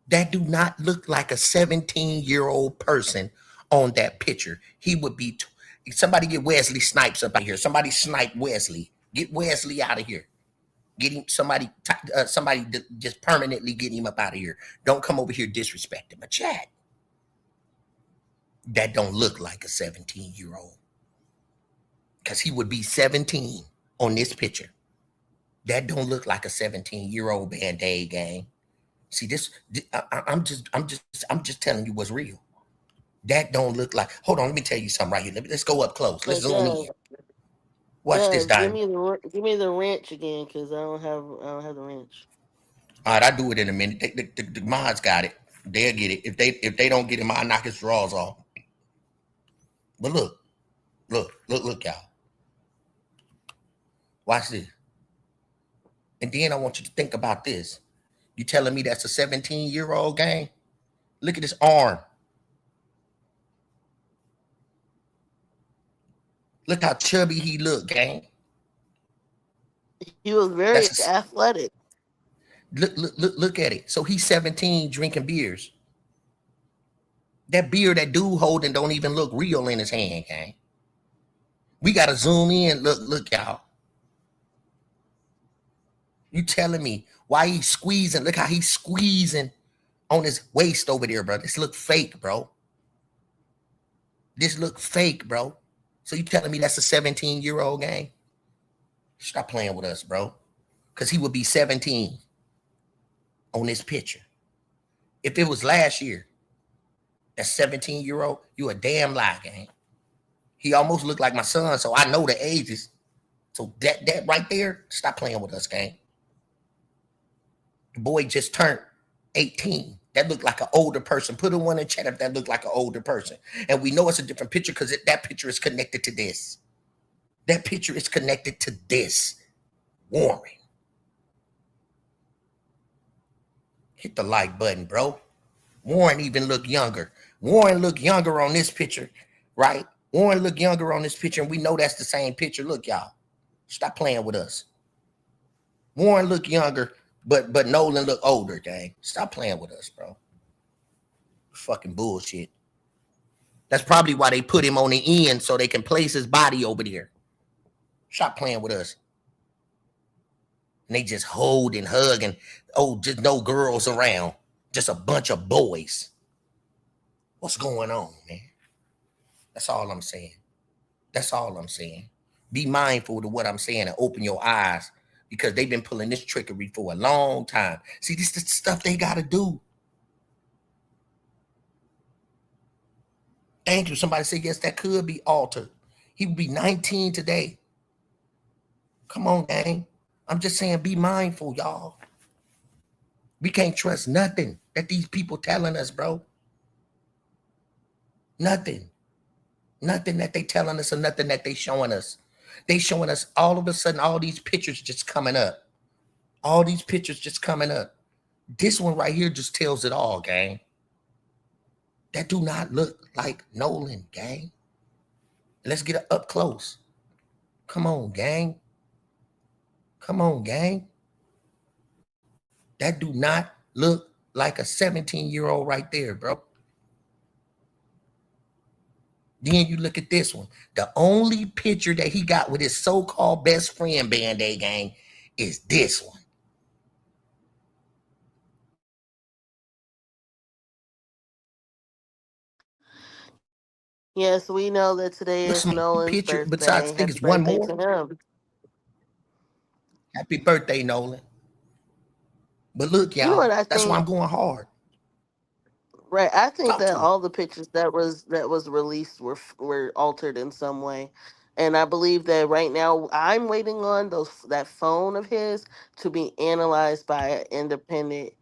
That do not look like a 17-year-old person on that picture. He would be. Somebody get Wesley Snipes up out of here. Somebody snipe Wesley. Get Wesley out of here. Get him. Somebody just permanently get him up out of here. Don't come over here disrespecting my chat. That don't look like a 17-year-old. Because he would be 17 on this picture. That don't look like a 17-year-old Band-Aid gang. See this? I'm just telling you what's real. That don't look like. Hold on, let me tell you something right here. Let's go up close. Let's zoom in. Watch this, Give Diamond. me the wrench again, because I don't have the wrench. All right, I'll do it in a minute. The mods got it. They'll get it. If they don't get him, I'll knock his drawers off. But look, y'all. Watch this. And then I want you to think about this. You telling me that's a 17-year-old gang? Look at his arm. Look how chubby he look, gang. He was very athletic. Look at it. So he's 17 drinking beers. That beer that dude holding don't even look real in his hand, gang. We gotta zoom in. Look, y'all. You telling me why he's squeezing? Look how he's squeezing on his waist over there, bro. This look fake, bro. This look fake, bro. So you telling me that's a 17-year-old gang? Stop playing with us, bro. Because he would be 17 on this picture. If it was last year, that 17-year-old, you a damn lie, gang. He almost looked like my son, so I know the ages. So that right there, stop playing with us, gang. The boy just turned 18. That looked like an older person. Put a one in chat if that looked like an older person. And we know it's a different picture because that picture is connected to this. That picture is connected to this. Warren. Hit the like button, bro. Warren even look younger. Warren look younger on this picture, right? Warren look younger on this picture, and we know that's the same picture. Look, y'all. Stop playing with us. Warren look younger, but Nolan look older, gang. Stop playing with us, bro. Fucking bullshit. That's probably why they put him on the end so they can place his body over there. Stop playing with us. And they just hold and hug and, just no girls around. Just a bunch of boys. What's going on, man? That's all I'm saying. That's all I'm saying. Be mindful of what I'm saying and open your eyes because they've been pulling this trickery for a long time. See, this is the stuff they got to do. Thank you. Somebody said, yes, that could be altered. He would be 19 today. Come on, gang. I'm just saying, be mindful, y'all. We can't trust nothing that these people telling us, bro. Nothing. Nothing that they telling us or nothing that they showing us. They showing us all of a sudden all these pictures just coming up. All these pictures just coming up. This one right here just tells it all, gang. That do not look like Nolan, gang. Let's get up close. Come on, gang. Come on, gang. That do not look like a 17-year-old right there, bro. Then you look at this one. The only picture that he got with his so-called best friend, Band-Aid gang, is this one. Yes, we know that today is Nolan's picture, birthday. besides, I think Happy it's one birthday more. to him. Happy birthday, Nolan. But look, y'all, You know what I that's why I'm think? going hard. Right, I think Talk that to me. all the pictures that was released were altered in some way, and I believe that right now I'm waiting on that phone of his to be analyzed by an independent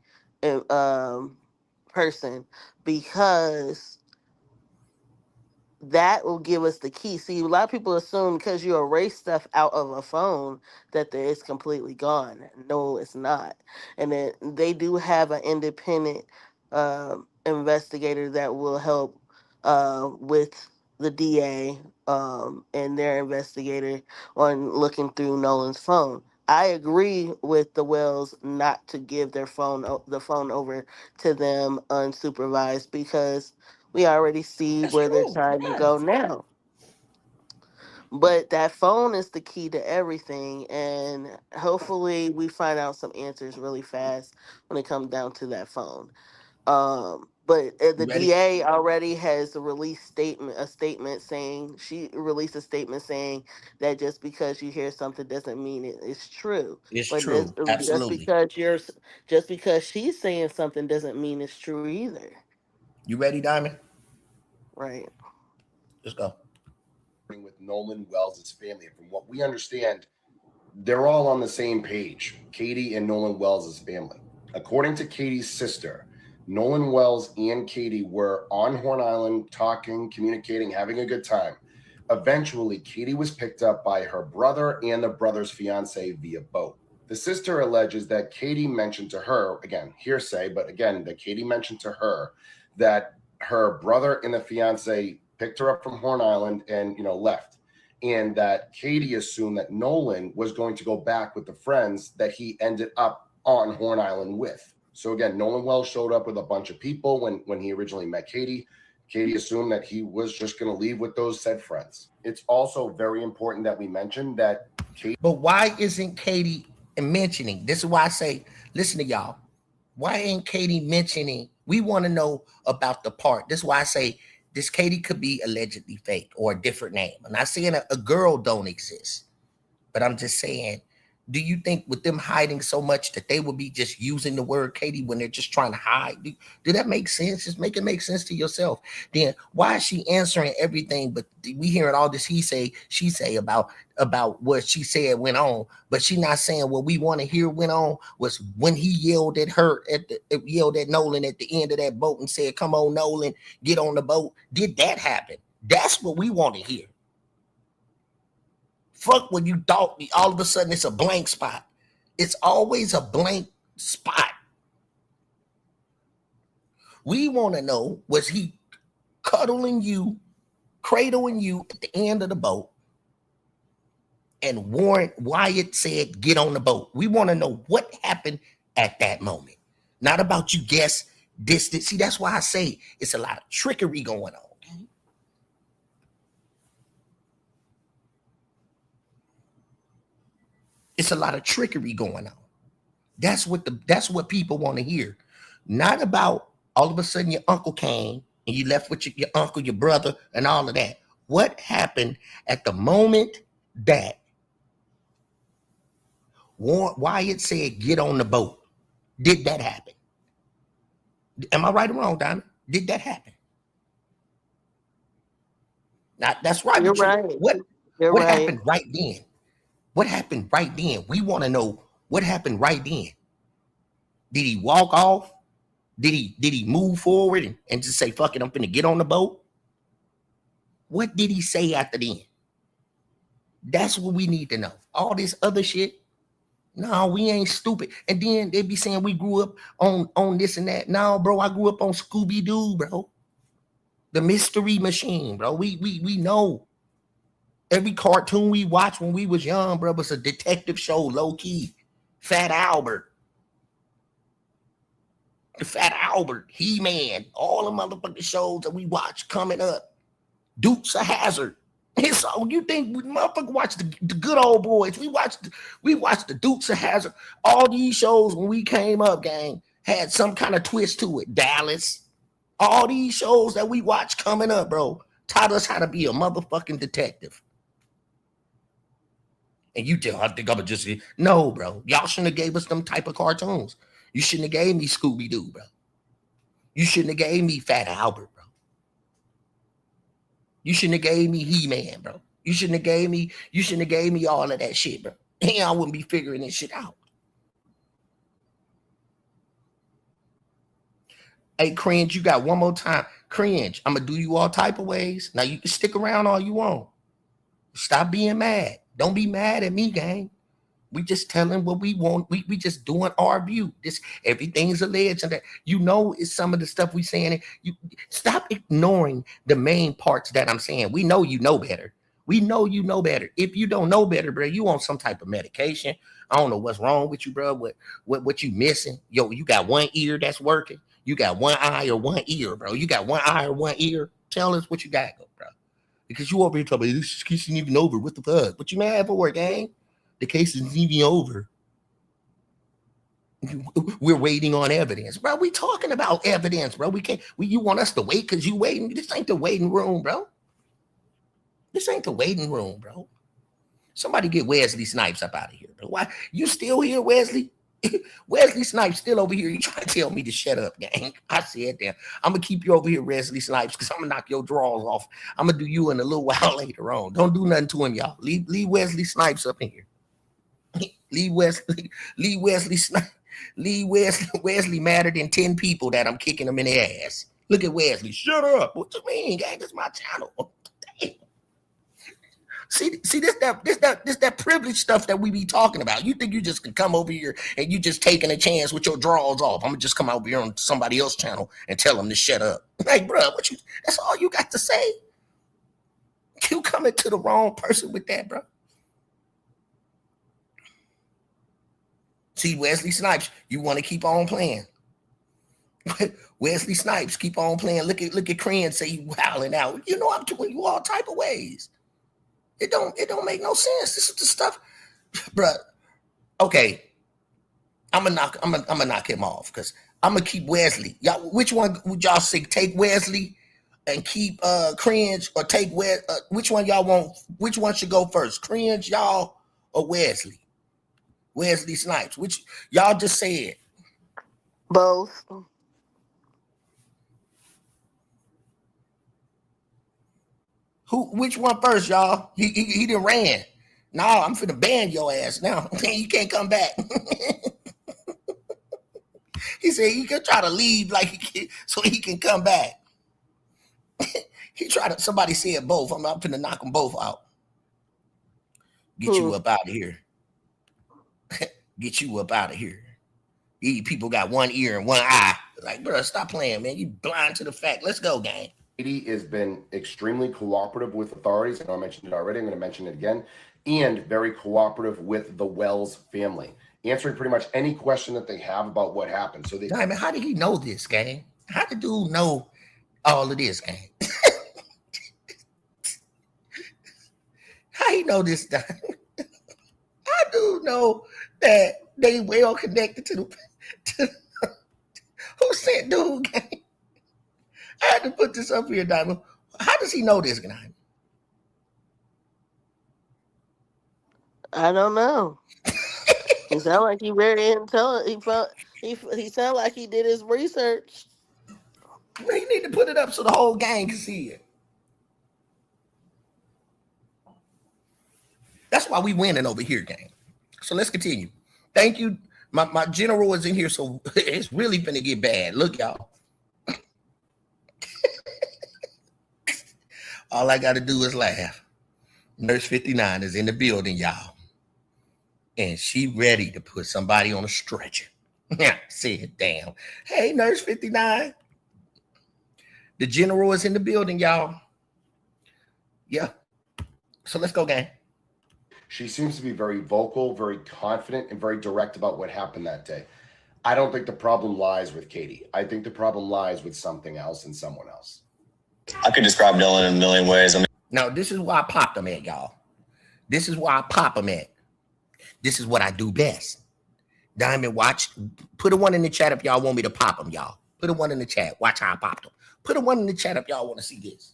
person because that will give us the key. See, a lot of people assume because you erase stuff out of a phone that it's completely gone. No, it's not. And then they do have an independent investigator that will help with the DA and their investigator on looking through Nolan's phone. I agree with the Wells not to give the phone over to them unsupervised because we already see That's where they're true. trying to go Yes. now. But that phone is the key to everything, and hopefully we find out some answers really fast when it comes down to that phone. But the You ready? DA already has a statement saying she released a statement saying that just because you hear something doesn't mean it's true. It's But true. just Absolutely. because just because she's saying something doesn't mean it's true either. You ready, Diamond? Right. Let's go. With Nolan Wells' family. And from what we understand, they're all on the same page, Katie and Nolan Wells' family. According to Katie's sister, Nolan Wells and Katie were on Horn Island talking, communicating, having a good time. Eventually, Katie was picked up by her brother and the brother's fiance via boat. The sister alleges that Katie mentioned to her, again, hearsay, but again, that Katie mentioned to her that her brother and the fiance picked her up from Horn Island and, left. And that Katie assumed that Nolan was going to go back with the friends that he ended up on Horn Island with. So again, Nolan Wells showed up with a bunch of people when he originally met Katie. Katie assumed that he was just going to leave with those said friends. It's also very important that we mention that Katie. But why isn't Katie mentioning? This is why I say, listen to y'all. Why ain't Katie mentioning? We want to know about the part. This is why I say this Katie could be allegedly fake or a different name. I'm not saying a girl don't exist, but I'm just saying, do you think with them hiding so much that they would be just using the word Katie when they're just trying to hide? Do that make sense? Just make it make sense to yourself. Then why is she answering everything? But we hearing all this he say, she say about what she said went on, but she not saying what we want to hear went on was when he yelled at her yelled at Nolan at the end of that boat and said, "Come on, Nolan, get on the boat." Did that happen? That's what we want to hear. Fuck when you thought all of a sudden it's a blank spot. It's always a blank spot. We want to know, was he cuddling you, cradling you at the end of the boat? And Wyatt said, "Get on the boat." We want to know what happened at that moment. Not about you guess distance. See, that's why I say it's a lot of trickery going on. It's a lot of trickery going on. That's what people want to hear. Not about all of a sudden your uncle came and you left with your uncle, your brother, and all of that. What happened at the moment that Wyatt said, "Get on the boat"? Did that happen? Am I right or wrong, Diamond? Did that happen? Now, that's right. You're right. You're what right. happened right then? What happened right then? We want to know what happened right then. Did he walk off? Did he move forward and just say, "Fuck it, I'm finna get on the boat"? What did he say after then? That's what we need to know. All this other shit, no, we ain't stupid. And then they be saying we grew up on this and that. No, bro, I grew up on Scooby-Doo, bro. The Mystery Machine, bro. We know. Every cartoon we watched when we was young, bro, was a detective show, low key. Fat Albert. The Fat Albert, He-Man, all the motherfucking shows that we watched coming up. Dukes of Hazzard. So you think we motherfucker watch the good old boys? We watched the Dukes of Hazzard. All these shows when we came up, gang, had some kind of twist to it. Dallas. All these shows that we watched coming up, bro, taught us how to be a motherfucking detective. And you tell, I think I'm just no, bro. Y'all shouldn't have gave us them type of cartoons. You shouldn't have gave me Scooby-Doo, bro. You shouldn't have gave me Fat Albert, bro. You shouldn't have gave me He-Man, bro. You shouldn't have gave me all of that shit, bro. And I wouldn't be figuring this shit out. Hey, Cringe, you got one more time. Cringe, I'm gonna do you all type of ways. Now you can stick around all you want. Stop being mad. Don't be mad at me, gang. We just telling what we want. We just doing our view. This everything's alleged, and that it's some of the stuff we saying. You stop ignoring the main parts that I'm saying. We know you know better. We know you know better. If you don't know better, bro, you on some type of medication. I don't know what's wrong with you, bro. What you missing? Yo, you got one ear that's working. You got one eye or one ear, bro. You got one eye or one ear. Tell us what you got, bro. Because you over here talking about this case isn't even over. What the fuck? What you mad for, gang? The case isn't even over. We're waiting on evidence, bro. We talking about evidence, bro. We can't. You want us to wait because you waiting? This ain't the waiting room, bro. This ain't the waiting room, bro. Somebody get Wesley Snipes up out of here, bro. Why you still here, Wesley? Wesley Snipes still over here. You trying to tell me to shut up, gang? I said that. I'm gonna keep you over here, Wesley Snipes, because I'm gonna knock your drawers off. I'm gonna do you in a little while later on. Don't do nothing to him, y'all. Leave Wesley Snipes up in here. Leave Wesley Snipes. Wesley madder than 10 people that I'm kicking him in the ass. Look at Wesley. Shut up. What you mean, gang? This is my channel. Damn. See, this that privilege stuff that we be talking about. You think you just can come over here and you just taking a chance with your drawers off? I'm gonna just come over here on somebody else's channel and tell them to shut up. Like, bro, that's all you got to say? You coming to the wrong person with that, bro. See, Wesley Snipes, you want to keep on playing. Wesley Snipes, keep on playing. Look at Cran say you wilding out. You know I'm doing you all type of ways. It don't make no sense. This is the stuff, bro. Okay, I'm gonna knock him off because I'm gonna keep Wesley. Y'all, which one would y'all say? Take Wesley and keep Cringe, or take which one y'all want? Which one should go first? Cringe, y'all, or Wesley? Wesley Snipes. Which y'all just said? Both. Which one first, y'all? He done ran. No, I'm finna ban your ass now. You can't come back. He said he could try to leave so he can come back. He tried to. Somebody said both. I'm finna knock them both out. Get you up out of here. Get you up out of here. These people got one ear and one eye. Like, bro, stop playing, man. You blind to the fact. Let's go, gang. Katie has been extremely cooperative with authorities. I know I mentioned it already. I'm going to mention it again. And very cooperative with the Wells family, answering pretty much any question that they have about what happened. So I mean, how did he know this, gang? How did dude know all of this, gang? How he know this stuff? I do know that they well connected to who sent dude, gang? I had to put this up here, Diamond. How does he know this, guy? I don't know. He sound like he very intelligent. He sound like he did his research. Well, you need to put it up so the whole gang can see it. That's why we winning over here, gang. So let's continue. Thank you. My general is in here, so it's really finna get bad. Look, y'all. All I got to do is laugh. Nurse 59 is in the building, y'all. And she ready to put somebody on a stretcher. Said, damn. Hey, Nurse 59. The general is in the building, y'all. Yeah. So let's go, gang. She seems to be very vocal, very confident, and very direct about what happened that day. I don't think the problem lies with Katie. I think the problem lies with something else and someone else. I could describe Dylan in a million ways. Now, this is why I popped him at, y'all. This is why I pop him at. This is what I do best. Diamond, watch. Put a one in the chat if y'all want me to pop him, y'all. Put a one in the chat. Watch how I popped him. Put a one in the chat if y'all want to see this.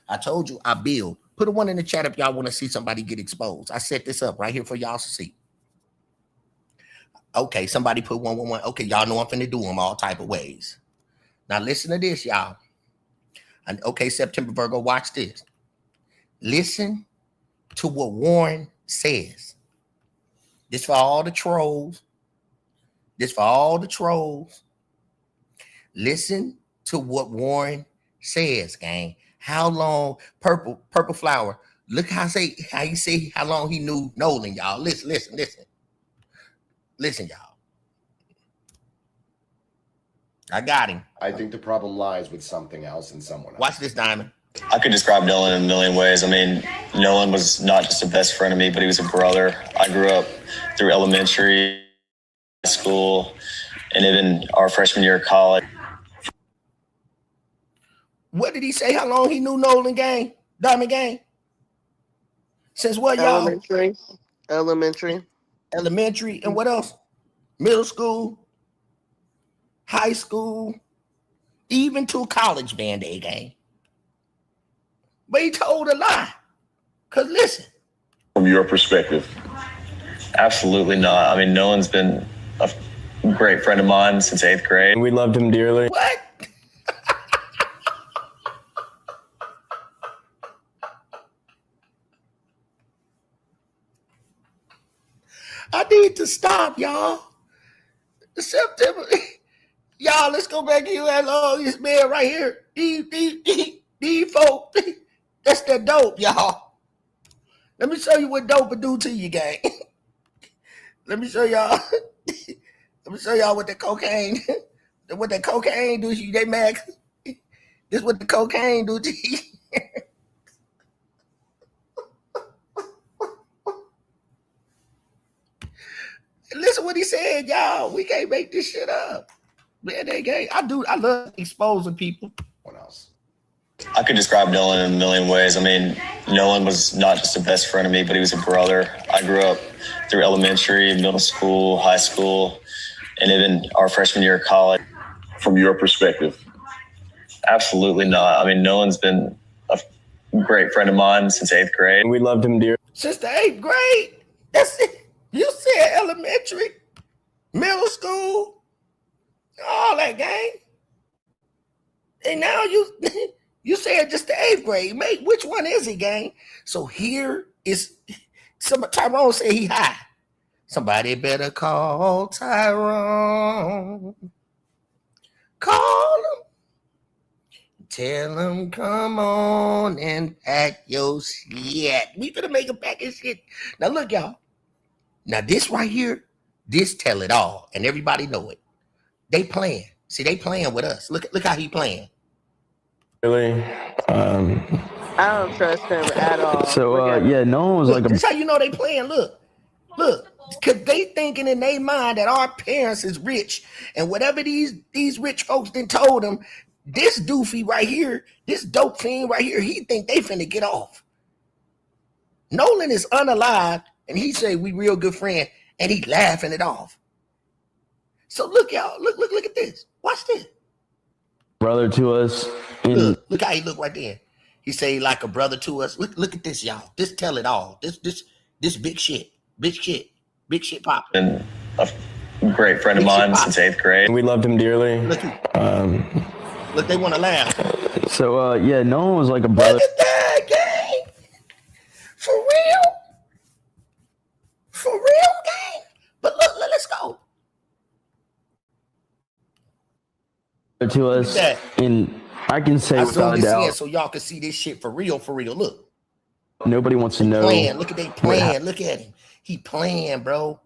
I told you I build. Put a one in the chat if y'all want to see somebody get exposed. I set this up right here for y'all to see. Okay, somebody put 111. Okay, y'all know I'm finna do them all type of ways. Now listen to this, y'all. And okay, September Virgo, watch this. Listen to what Warren says. This for all the trolls. This for all the trolls. Listen to what Warren says, gang. How long, purple flower, Look how he say how long he knew Nolan, y'all. Listen, y'all. I got him. I think the problem lies with something else and someone else. Watch this, Diamond. I could describe Nolan in a million ways. I mean, Nolan was not just a best friend of me, but he was a brother. I grew up through elementary, school, and even our freshman year of college. What did he say? How long he knew Nolan gang? Diamond gang? Since what, y'all? Elementary. And what else? Middle school, high school, even to college, Band-Aid gang. But he told a lie. Because listen. From your perspective? Absolutely not. I mean, Nolan's been a great friend of mine since 8th grade. We loved him dearly. What? I need to stop, y'all. September. Y'all, let's go back here. This man right here. These folks. That's that dope, y'all. Let me show you what dope will do to you, gang. Let me show y'all. Let me show y'all what that cocaine. What that cocaine do to you. They mad. This what the cocaine do to you. Listen what he said, y'all. We can't make this shit up. Man, they gay. I love exposing people. What else? I could describe Nolan in a million ways. I mean, Nolan was not just a best friend of me, but he was a brother. I grew up through elementary, middle school, high school, and even our freshman year of college. From your perspective? Absolutely not. I mean, Nolan's been a great friend of mine since 8th grade. We loved him dearly. Since the 8th grade? That's it. You said elementary, middle school, all that, gang. And now you said just the 8th grade. Mate, which one is it, gang? So here is Tyrone said he high. Somebody better call Tyrone. Call him. Tell him come on and pack your shit. We finna make him pack his shit. Now look, y'all. Now this right here, this tell it all, and everybody know it. They playing. See, they playing with us. Look how he playing. Really? I don't trust him at all. So yeah, Nolan was Look, like this how you know they playing. Look, because they thinking in their mind that our parents is rich, and whatever these rich folks then told them, this doofy right here, this dope fiend right here, he think they finna get off. Nolan is unalive. And he say we real good friend, and he laughing it off. So look, y'all, look at this. Watch this. brother to us. Look how he look right there. He say like a brother to us. Look at this, y'all. This tell it all. This big shit pop. And a great friend of mine since 8th grade. We loved him dearly. Look, they want to laugh. So yeah, Nolan was like a brother. Look at that, gang. For real. For real, gang. But look, let's go. To us, and I can say without a doubt, so y'all can see this shit for real. Look, nobody wants to know. Playing. Look at they playing. Look at him. He playing, bro.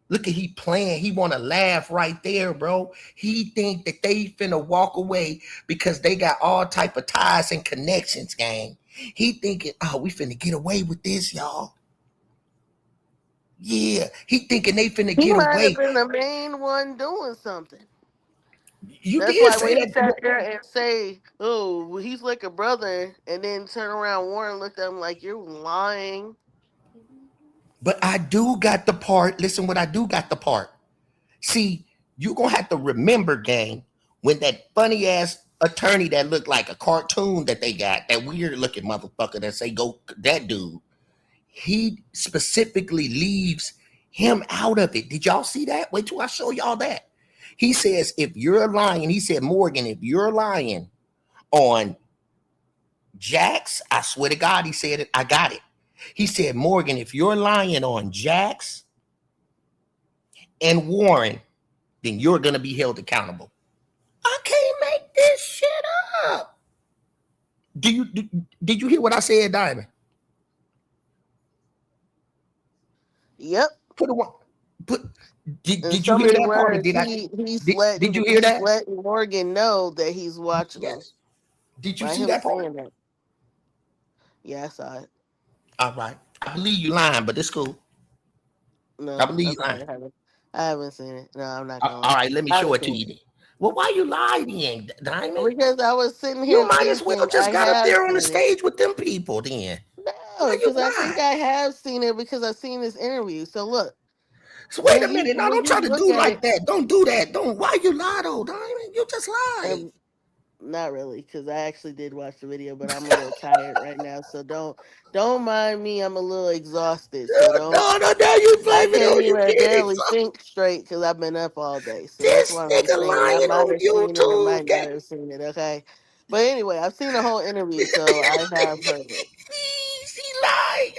Look at he playing. He want to laugh right there, bro. He think that they finna walk away because they got all type of ties and connections, gang. He thinking, oh, we finna get away with this, y'all. Yeah, he thinking they finna get away. He might have been the main one doing something. You That's did why say when that. he sat there and say, "Oh, well, he's like a brother," and then turn around, Warren looked at him like, "You're lying." But I do got the part. Listen, what I do got the part. See, you're gonna have to remember, gang, when that funny ass attorney that looked like a cartoon that they got, that weird looking motherfucker that say go that dude, he specifically leaves him out of it. Did y'all see that? Wait till I show y'all that. He says, if you're lying, he said, Morgan, if you're lying on Jax, I swear to God, he said it. I got it. He said, Morgan, if you're lying on Jax and Warren, then you're going to be held accountable. I can't make this shit up. Did you hear what I said, Diamond? Yep. Put a one. Put. In Did you so hear many that part? Or words, did I? Did you hear he's that? letting Morgan know that he's watching him. Yes. Did you By see him that part? saying that. Yeah, I saw it. All right. I believe you lying, but it's cool. No, I believe I'm you lying. sorry, I haven't seen it. No, I'm not All gonna lie. right, let me I show haven't it to seen you then. Well, why you lying, Diamond? it. Because I was sitting You here might as well thinking just I got up have there on the seen it. stage with them people then. No, Why you because I think lie? I have seen it because I've seen this interview. So look, So wait a minute. Now when don't you try to look do at like it, that. Don't do that. Don't. Why you lie though, Diamond? You just lied. not really, because I actually did watch the video, but I'm a little tired right now. So don't mind me. I'm a little exhausted. So don't. No, now you I blaming it can't on you even being barely exhausted. think straight because I've been up all day. So that's This why I'm nigga saying I lying might on have seen it or YouTube. might not have seen it. Okay, but anyway, I've seen the whole interview, so I have heard it. She lied.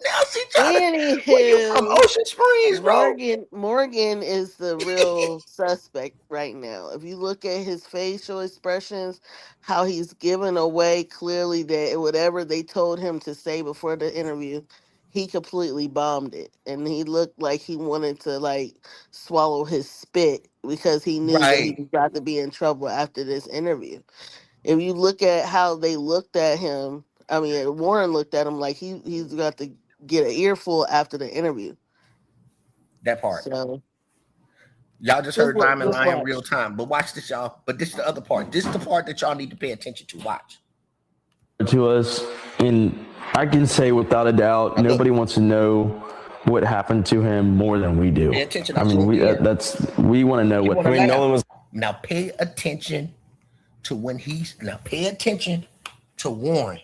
Now she trying to. Where you from? Anywho, Ocean Springs, bro. Morgan is the real suspect right now. If you look at his facial expressions, how he's given away clearly that whatever they told him to say before the interview, he completely bombed it, and he looked like he wanted to like swallow his spit because he knew that he Right. was about to be in trouble after this interview. If you look at how they looked at him, I mean Warren looked at him like he's got to get an earful after the interview. That part. So Y'all just heard Diamond just lying in watch. real time. But watch this, y'all. But this is the other part. This is the part that y'all need to pay attention to. Watch. To us, and I can say without a doubt, nobody wants to know what happened to him more than we do. Pay attention. I mean, we want to know what. I mean, Nolan was. Now pay attention to when he's. Now pay attention to Warren.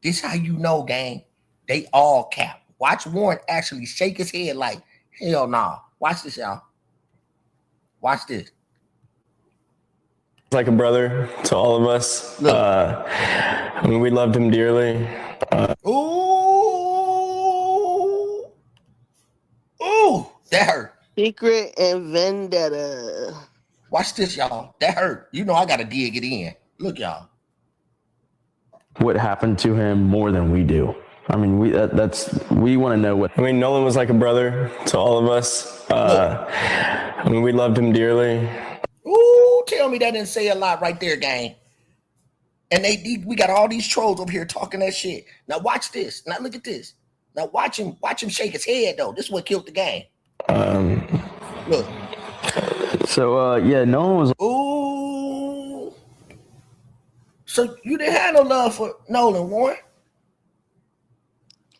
This how you know, gang. They all cap. Watch Warren actually shake his head like, hell nah. Watch this, y'all. Watch this. Like a brother to all of us. I mean, we loved him dearly. Ooh, that hurt. Secret and Vendetta. Watch this, y'all. That hurt. You know I gotta dig it in. Look, y'all. What happened to him more than we do. I mean, we want to know what. I mean, Nolan was like a brother to all of us. I mean, we loved him dearly. Ooh, tell me that didn't say a lot right there, gang. And we got all these trolls over here talking that shit. Now watch this. Now look at this. Now watch him shake his head though. This is what killed the game. Look. So yeah, Nolan was. Ooh. So you didn't have no love for Nolan, Warren?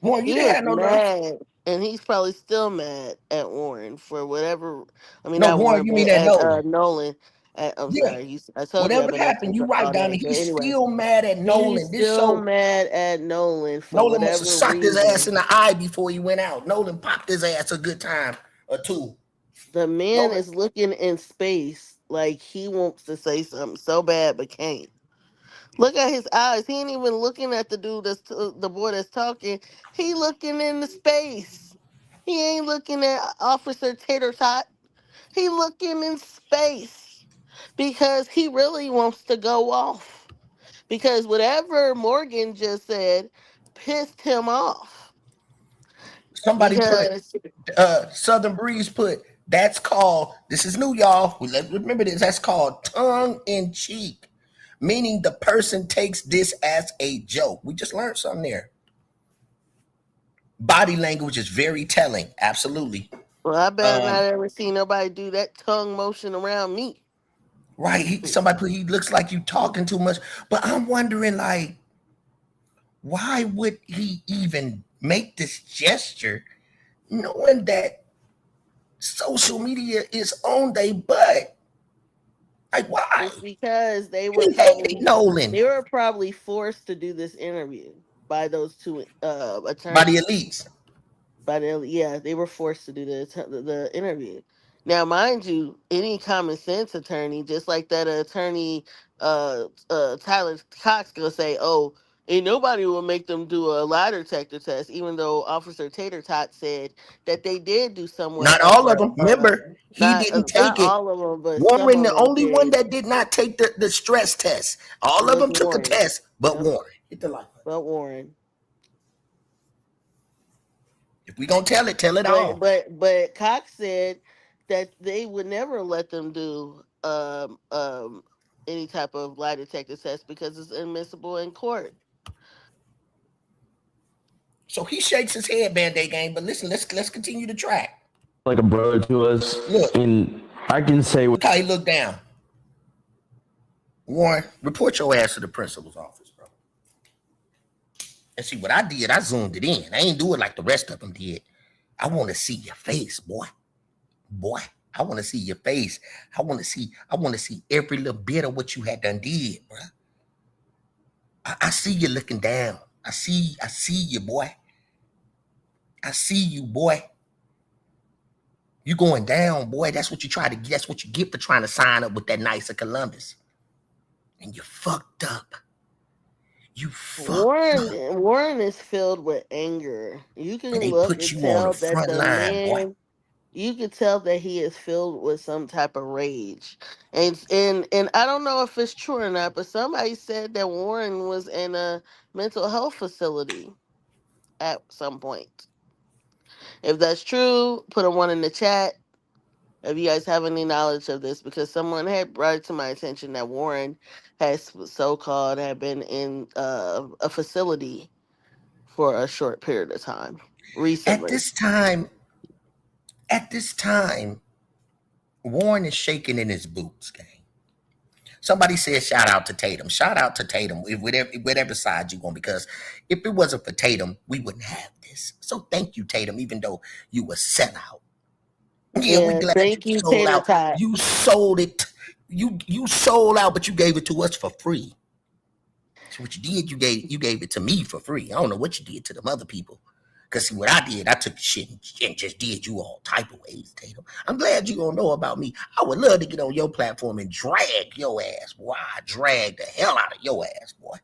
Warren, you didn't have no love. And he's probably still mad at Warren for whatever. I mean, no, not Warren, Warren, you but mean at Nolan. Nolan. I'm Yeah. sorry. I told Whatever you I've been happened, you right, all day. Diamond. But He's anyway, still mad at Nolan. He's This still show. mad at Nolan for Nolan whatever must have socked reason. his ass in the eye before he went out. Nolan popped his ass a good time or two. The man is looking in space like he wants to say something so bad but can't. Look at his eyes. He ain't even looking at the dude the boy that's talking. He looking into space. He ain't looking at Officer Tater Tot. He looking in space because he really wants to go off. Because whatever Morgan just said pissed him off. Somebody put Southern Breeze put that's called, this is new, y'all. Remember this, that's called tongue in cheek, meaning the person takes this as a joke. We just learned something there. Body language is very telling. Absolutely. Well, I better not ever see nobody do that tongue motion around me. Right. Somebody put he looks like you talking too much. But I'm wondering, like, why would he even make this gesture knowing that social media is on their butt? Like, why? It's because they were probably forced to do this interview by those two attorneys. By the elites. They were forced to do the interview. Now, mind you, any common sense attorney, just like that attorney Tyler Cox gonna say, "Oh, Ain't nobody will make them do a lie detector test, even though Officer Tater Tot said that they did do somewhat Not of all of them. Remember, he didn't not take it. all of them, but some Warren, of the them only one did. that did not take the stress test. All of Was them took a Warren. test, but Yep. Warren. Hit the light. But Warren. If we gonna tell it all. But Cox said that they would never let them do any type of lie detector test because it's admissible in court. So he shakes his head, Band-Aid Gang. But listen, let's continue to track. Like a brother to us. Look. And I can say Look how he looked down. Warren, report your ass to the principal's office, bro. And see what I did, I zoomed it in. I ain't do it like the rest of them did. I want to see your face, boy. Boy, I want to see your face. I want to see every little bit of what you had done did, bro. I see you looking down. I see you, boy. I see you, boy. You going down, boy. That's what you try to get. That's what you get for trying to sign up with that Knights of Columbus. And you fucked up. You fucked up. Warren is filled with anger. You can And they look put and you tell on the that front the line, boy. man. You can tell that he is filled with some type of rage, and I don't know if it's true or not, but somebody said that Warren was in a mental health facility at some point. If that's true, put a 1 in the chat. If you guys have any knowledge of this, because someone had brought it to my attention that Warren has so-called had been in a facility for a short period of time recently. At this time, Warren is shaking in his boots, gang. Somebody said shout out to Tatum. Shout out to Tatum, whatever side you want, because if it wasn't for Tatum, we wouldn't have this. So thank you, Tatum, even though you were sent out. Yeah, we're glad thank you you, sold Tater out. Tot. You sold it. You sold out, but you gave it to us for free. So what you did, you gave it to me for free. I don't know what you did to them other people. Because see what I did, I took shit and just did you all type of ways, Tatum. I'm glad you don't know about me. I would love to get on your platform and drag your ass, boy. I drag the hell out of your ass, boy.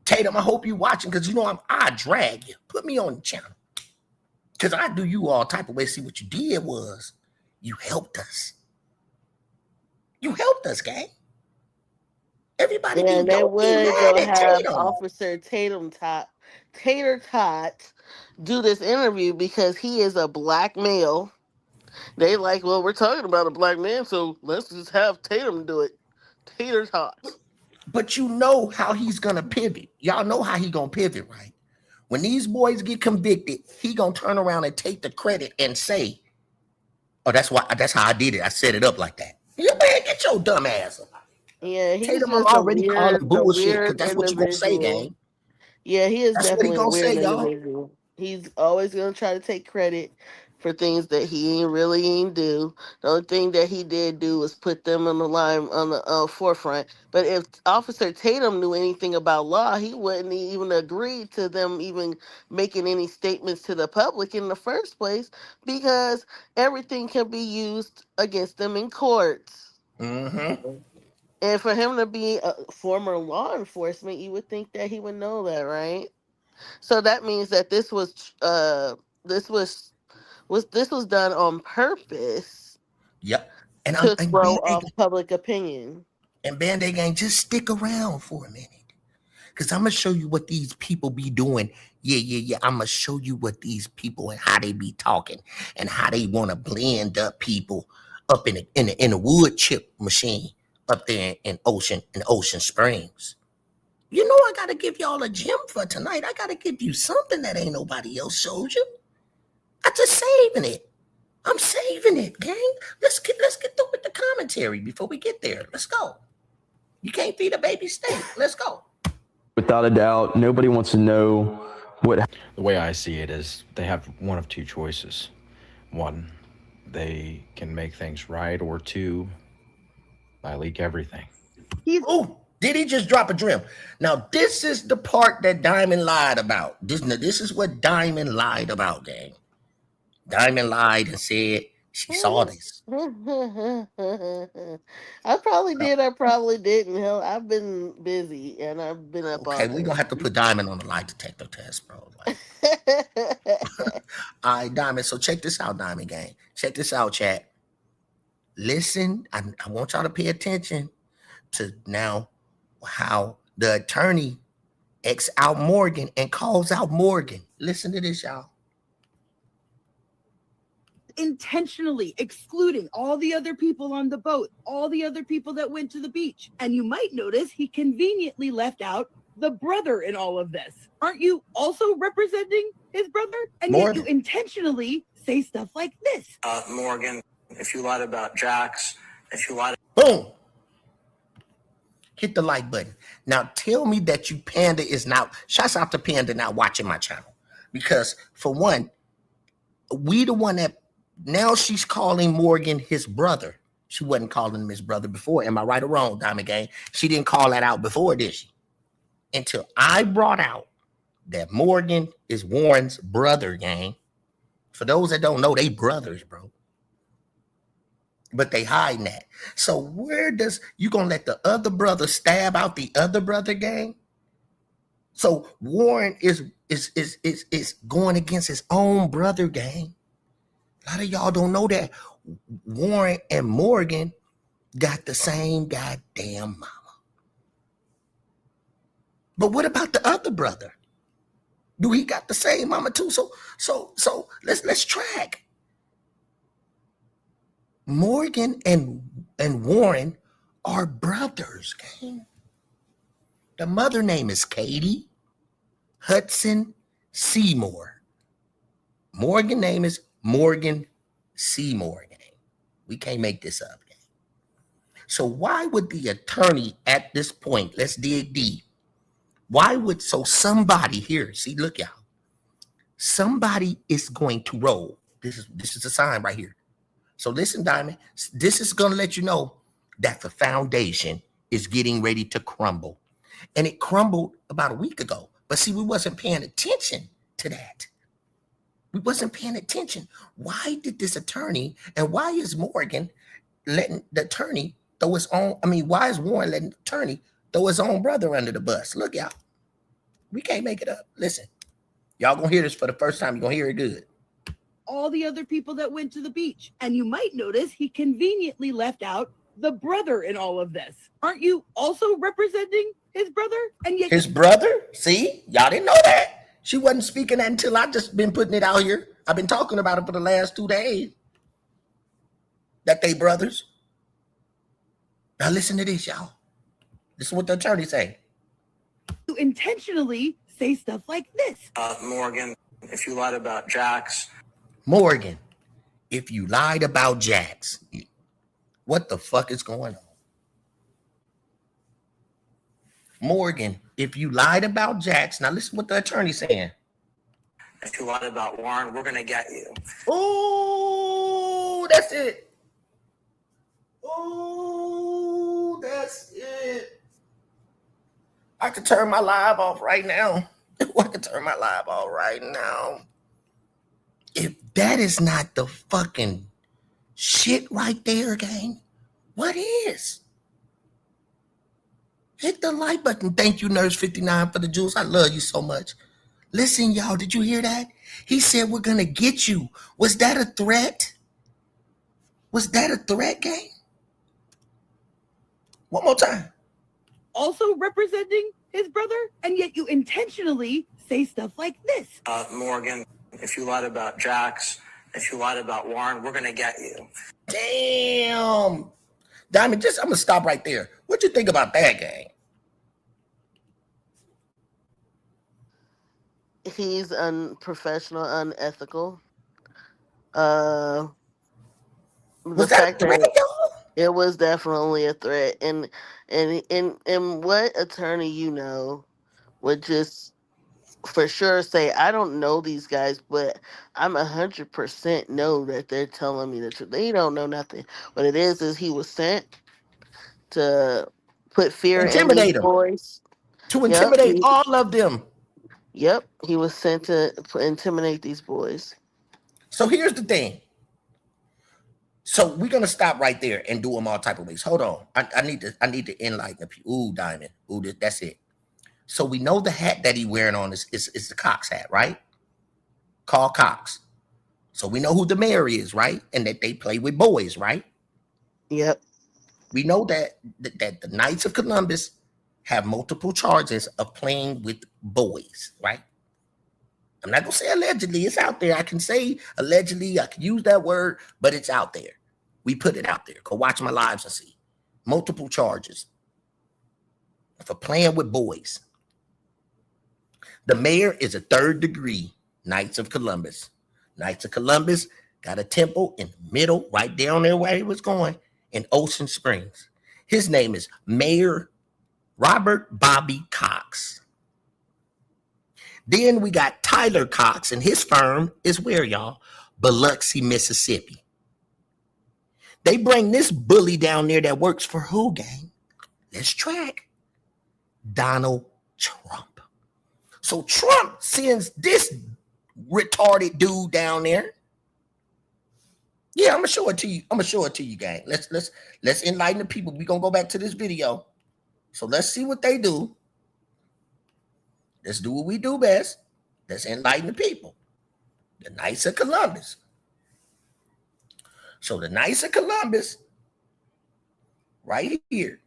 Tatum, I hope you watching, because you know I drag you. Put me on the channel. Because I do you all type of ways. See what you did was you helped us. You helped us, gang. Everybody And they would go have Tatum. Officer Tater Tot do this interview because he is a black male. They like, well, we're talking about a black man, so let's just have Tatum do it. Tater Tot. But you know how he's gonna pivot. Y'all know how he gonna pivot, right? When these boys get convicted, he gonna turn around and take the credit and say, "Oh, that's how I did it. I set it up like that." Yeah, man, get your dumb ass up. Yeah, he's Tatum, just I'm already calling bullshit because weird that's what you gonna say, individual. gang. Yeah, he is That's what he definitely a gonna weird say, y'all. individual. He's always gonna try to take credit for things that he ain't do. The only thing that he did do was put them on the line on the forefront. But if Officer Tatum knew anything about law, he wouldn't even agree to them even making any statements to the public in the first place, because everything can be used against them in courts. Mm-hmm. And for him to be a former law enforcement, you would think that he would know that, right? So that means that this was done on purpose. Yep. And to throw off public opinion. And Band-Aid Gang, just stick around for a minute. Because I'm going to show you what these people be doing. Yeah. I'm going to show you what these people and how they be talking and how they want to blend up people up in a wood chip machine up there in Ocean Springs. You know I got to give y'all a gem for tonight. I got to give you something that ain't nobody else showed you. I'm just saving it. I'm saving it, gang. Let's get through with the commentary before we get there. Let's go. You can't feed a baby steak. Let's go. Without a doubt, nobody wants to know what. The way I see it is they have one of two choices. One, they can make things right, or two, I leak everything. Oh, did he just drop a gem? Now, this is the part that Diamond lied about. This is what Diamond lied about, gang. Diamond lied and said She saw this. I probably did. I probably didn't. Hell, I've been busy and I've been up all Okay, we're day. gonna have to put Diamond on the lie detector test, bro. Like, all right, Diamond. So check this out, Diamond Gang. Check this out, chat. Listen, I want y'all to pay attention to now how the attorney X out Morgan and calls out Morgan. Listen to this, y'all. Intentionally excluding all the other people on the boat, all the other people that went to the beach. And you might notice he conveniently left out the brother in all of this. Aren't you also representing his brother? And yet you intentionally say stuff like this. Morgan, if you lied about Jax, if you lied. Boom. Hit the like button. Now tell me that you Panda is now. Shouts out to Panda now watching my channel. Because for one, we the one that now she's calling Morgan his brother. She wasn't calling him his brother before. Am I right or wrong, Diamond Gang? She didn't call that out before, did she? Until I brought out that Morgan is Warren's brother, gang. For those that don't know, they brothers, bro. But they hiding that. So where does you gonna let the other brother stab out the other brother, gang? So Warren is going against his own brother, gang. A lot of y'all don't know that Warren and Morgan got the same goddamn mama. But what about the other brother? Do he got the same mama too? So let's track. Morgan and Warren are brothers, gang. The mother name is Katie Hudson Seymour. Morgan name is Morgan Seymour, gang. We can't make this up, gang. So why would the attorney at this point, let's dig deep. Why would, so somebody here, see, look, y'all. Somebody is going to roll. This is a sign right here. So listen, Diamond, this is going to let you know that the foundation is getting ready to crumble. And it crumbled about a week ago. But see, we wasn't paying attention to that. We wasn't paying attention. Why did this attorney, and why is Morgan letting the attorney throw his own, why is Warren letting the attorney throw his own brother under the bus? Look, y'all. We can't make it up. Listen, y'all gonna hear this for the first time. You're gonna hear it good. All the other people that went to the beach. And you might notice he conveniently left out the brother in all of this. Aren't you also representing his brother? And yet his brother? See, y'all didn't know that. She wasn't speaking that until I just been putting it out here. I've been talking about it for the last 2 days. That they brothers. Now listen to this, y'all. This is what the attorney say. You intentionally say stuff like this. Morgan, if you lied about Jax. Morgan, if you lied about Jax, what the fuck is going on? Morgan, if you lied about Jax, now listen what the attorney's saying. If you lied about Warren, we're gonna get you. Oh, that's it. Oh, that's it. I could turn my live off right now. I could turn my live off right now. If that is not the fucking shit right there, gang, what is? Hit the like button. Thank you, Nurse 59, for the jewels. I love you so much. Listen, y'all, did you hear that? He said, we're going to get you. Was that a threat? Was that a threat, gang? One more time. Also representing his brother? And yet you intentionally say stuff like this. Morgan, if you lied about Jax, if you lied about Warren, we're going to get you. Damn. Diamond, I'm going to stop right there. What you think about that, gang? He's unprofessional, unethical. Was that a threat, y'all? It was definitely a threat. And what attorney you know would just for sure say, I don't know these guys, but I'm 100% know that they're telling me the truth. They don't know nothing. What it is he was sent to put fear in these boys. To intimidate all of them. Yep, he was sent to intimidate these boys. So here's the thing. So we're gonna stop right there and do them all type of ways. Hold on. I need to enlighten the people. Ooh, Diamond. Ooh, that's it. So we know the hat that he wearing on is the Cox hat, right? Carl Cox. So we know who the mayor is, right? And that they play with boys, right? Yep. We know that the Knights of Columbus have multiple charges of playing with boys, right? I'm not gonna say allegedly, it's out there. I can say allegedly, I can use that word, but it's out there. We put it out there. Go watch my lives and see. Multiple charges for playing with boys. The mayor is a 3rd degree Knights of Columbus. Knights of Columbus got a temple in the middle, right down there where he was going, in Ocean Springs. His name is Mayor Robert Bobby Cox. Then we got Tyler Cox, and his firm is where, y'all? Biloxi, Mississippi. They bring this bully down there that works for who, gang? Let's track. Donald Trump. So Trump sends this retarded dude down there. Yeah, I'm gonna show it to you. Gang. Let's enlighten the people. We're gonna go back to this video. So let's see what they do. Let's do what we do best. Let's enlighten the people. The Knights of Columbus. So the Knights of Columbus, right here.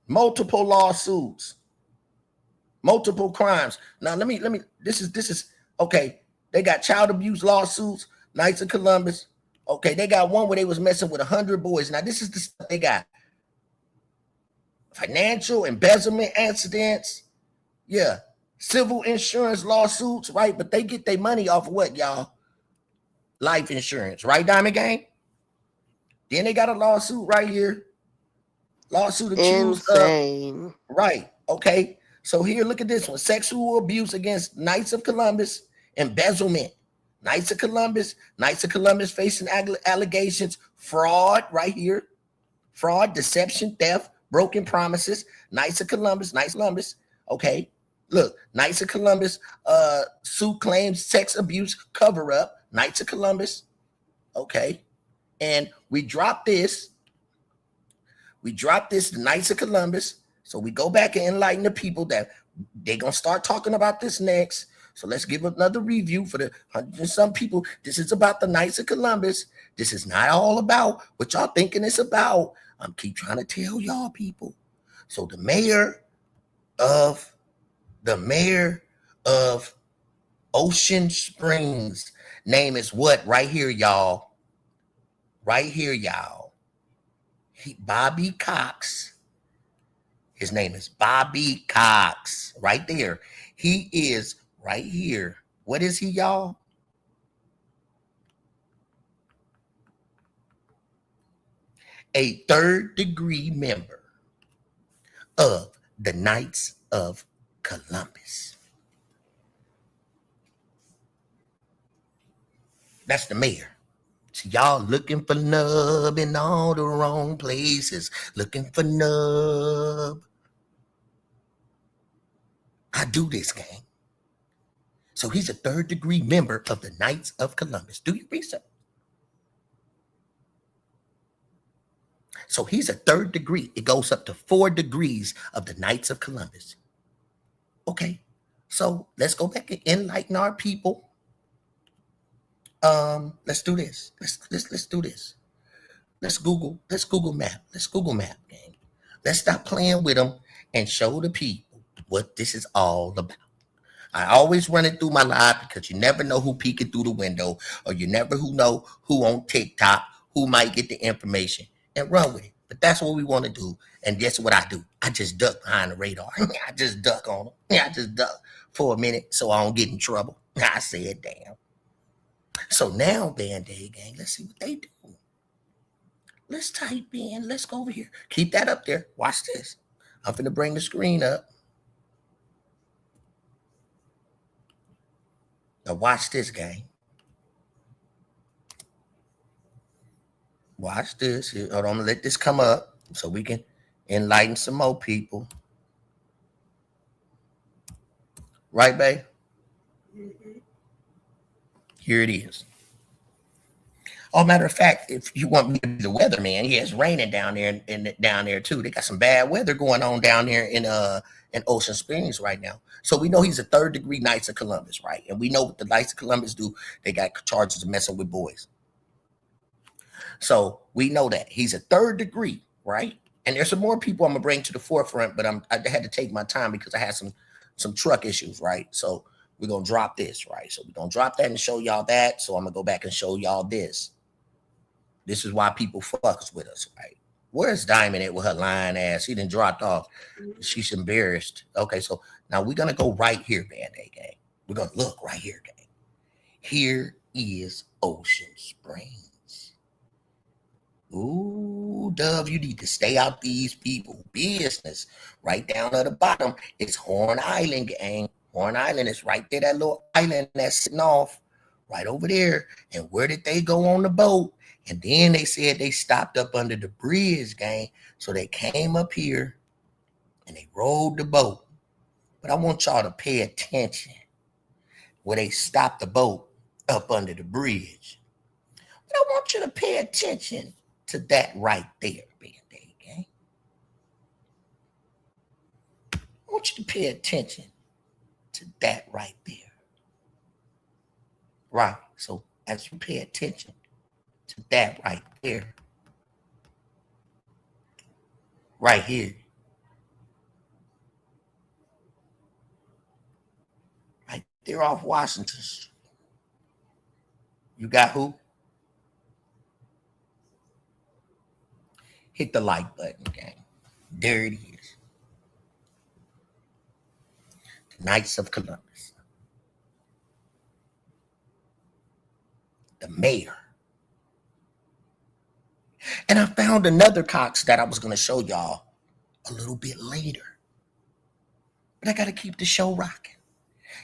Multiple lawsuits, multiple crimes. Now let me. This is okay. They got child abuse lawsuits. Knights of Columbus. Okay, they got one where they was messing with 100 boys. Now this is the stuff they got. Financial embezzlement incidents. Yeah. Civil insurance lawsuits, right? But they get their money off of what, y'all? Life insurance, right, Diamond Gang? Then they got a lawsuit right here. Lawsuit accused Insane. Right. Okay. So here, look at this one. Sexual abuse against Knights of Columbus, embezzlement. Knights of Columbus facing allegations, fraud right here. Fraud, deception, theft, broken promises. Knights of Columbus. Okay. Look, Knights of Columbus suit claims sex abuse cover up. Knights of Columbus. Okay. And we drop this. The Knights of Columbus. So we go back and enlighten the people that they're going to start talking about this next. So let's give another review for the 100 and some people. This is about the Knights of Columbus. This is not all about what y'all thinking it's about. I'm keep trying to tell y'all people. So the mayor of Ocean Springs name is what? Right here, y'all. Bobby Cox. His name is Bobby Cox. Right there. He is right here. What is he, y'all? A 3rd degree member of the Knights of Columbus. That's the mayor. So y'all looking for nub in all the wrong places. Looking for nub. I do this, gang. So he's a 3rd degree member of the Knights of Columbus. Do your research. So he's a 3rd degree. It goes up to 4 degrees of the Knights of Columbus. Okay. So let's go back and enlighten our people. Let's do this. Let's do this. Let's Google map. Let's Google map, gang. Let's stop playing with them and show the people what this is all about. I always run it through my live because you never know who peeking through the window, or you never know who on TikTok, who might get the information and run with it. But that's what we want to do. And guess what I do? I just duck behind the radar. I just duck on them. I just duck for a minute so I don't get in trouble. I said, damn. So now, Band-Aid Gang, let's see what they do. Let's type in. Let's go over here. Keep that up there. Watch this. I'm finna bring the screen up. Now watch this, gang. Watch this. Hold on, I'm gonna let this come up so we can enlighten some more people. Right, babe? Here it is. Oh, matter of fact, if you want me to be the weatherman, yeah, it's raining down there and down there too. They got some bad weather going on down there in Ocean Springs right now. So we know he's a 3rd-degree Knights of Columbus, right? And we know what the Knights of Columbus do. They got charges of messing with boys. So we know that he's a 3rd degree, right? And there's some more people I'm gonna bring to the forefront, but I had to take my time because I had some truck issues, right? So we're gonna drop this, right? So we're gonna drop that and show y'all that. So I'm gonna go back and show y'all this. This is why people fucks with us, right? Where's Diamond at with her lying ass? She done dropped off. She's embarrassed. Okay, so now we're gonna go right here, Band-Aid gang. We're gonna look right here, gang. Here is Ocean Springs. Ooh, Dove, you need to stay out these people business. Right down at the bottom, it's Horn Island, gang. Horn Island is right there, that little island that's sitting off right over there. And where did they go on the boat? And then they said they stopped up under the bridge, gang. So they came up here and they rode the boat. But I want y'all to pay attention where they stopped the boat up under the bridge. But I want you to pay attention to that right there, Band-Aid gang. I want you to pay attention to that right there. Right. So as you pay attention to that right there, right here, right there off Washington Street, you got who? Hit the like button, gang. There it is. The Knights of Columbus. The mayor. And I found another Cox that I was going to show y'all a little bit later. But I got to keep the show rocking.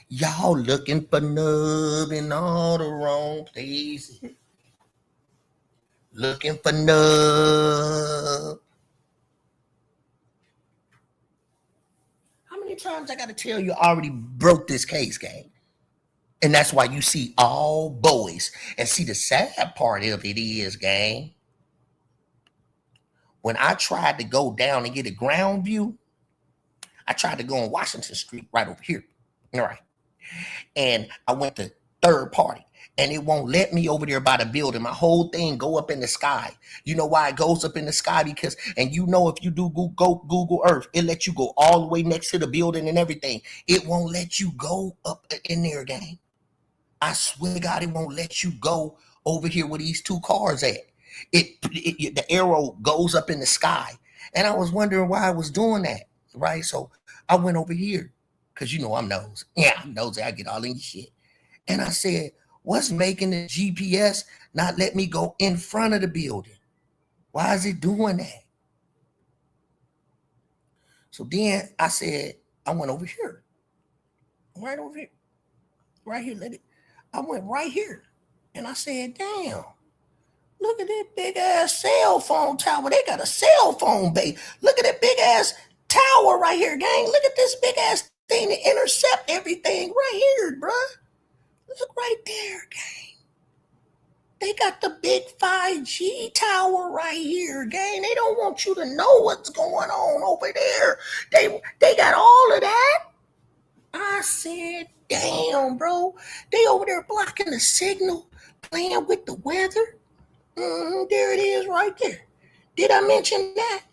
Y'all looking for nub in all the wrong places. Looking for nub. How many times I got to tell you I already broke this case, gang? And that's why you see all boys. And see, the sad part of it is, gang, when I tried to go down and get a ground view, I tried to go on Washington Street right over here. All right. And I went to third party and it won't let me over there by the building. My whole thing go up in the sky. You know why it goes up in the sky? Because, and you know, if you do go Google Earth, it lets you go all the way next to the building and everything. It won't let you go up in there, gang. I swear to God, it won't let you go over here where these two cars at. The arrow goes up in the sky. And I was wondering why I was doing that, right? So I went over here because, you know, I'm nosy. Yeah, I'm nosy. I get all in your shit. And I said, what's making the GPS not let me go in front of the building? Why is it doing that? So then I said, I went over here. Right over here. Right here. I went right here. And I said, damn. Look at that big ass cell phone tower. They got a cell phone base. Look at that big ass tower right here, gang. Look at this big ass thing to intercept everything right here, bruh. Look right there, gang. They got the big 5G tower right here, gang. They don't want you to know what's going on over there. They got all of that. I said, damn, bro. They over there blocking the signal, playing with the weather. There it is right there. Did I mention that?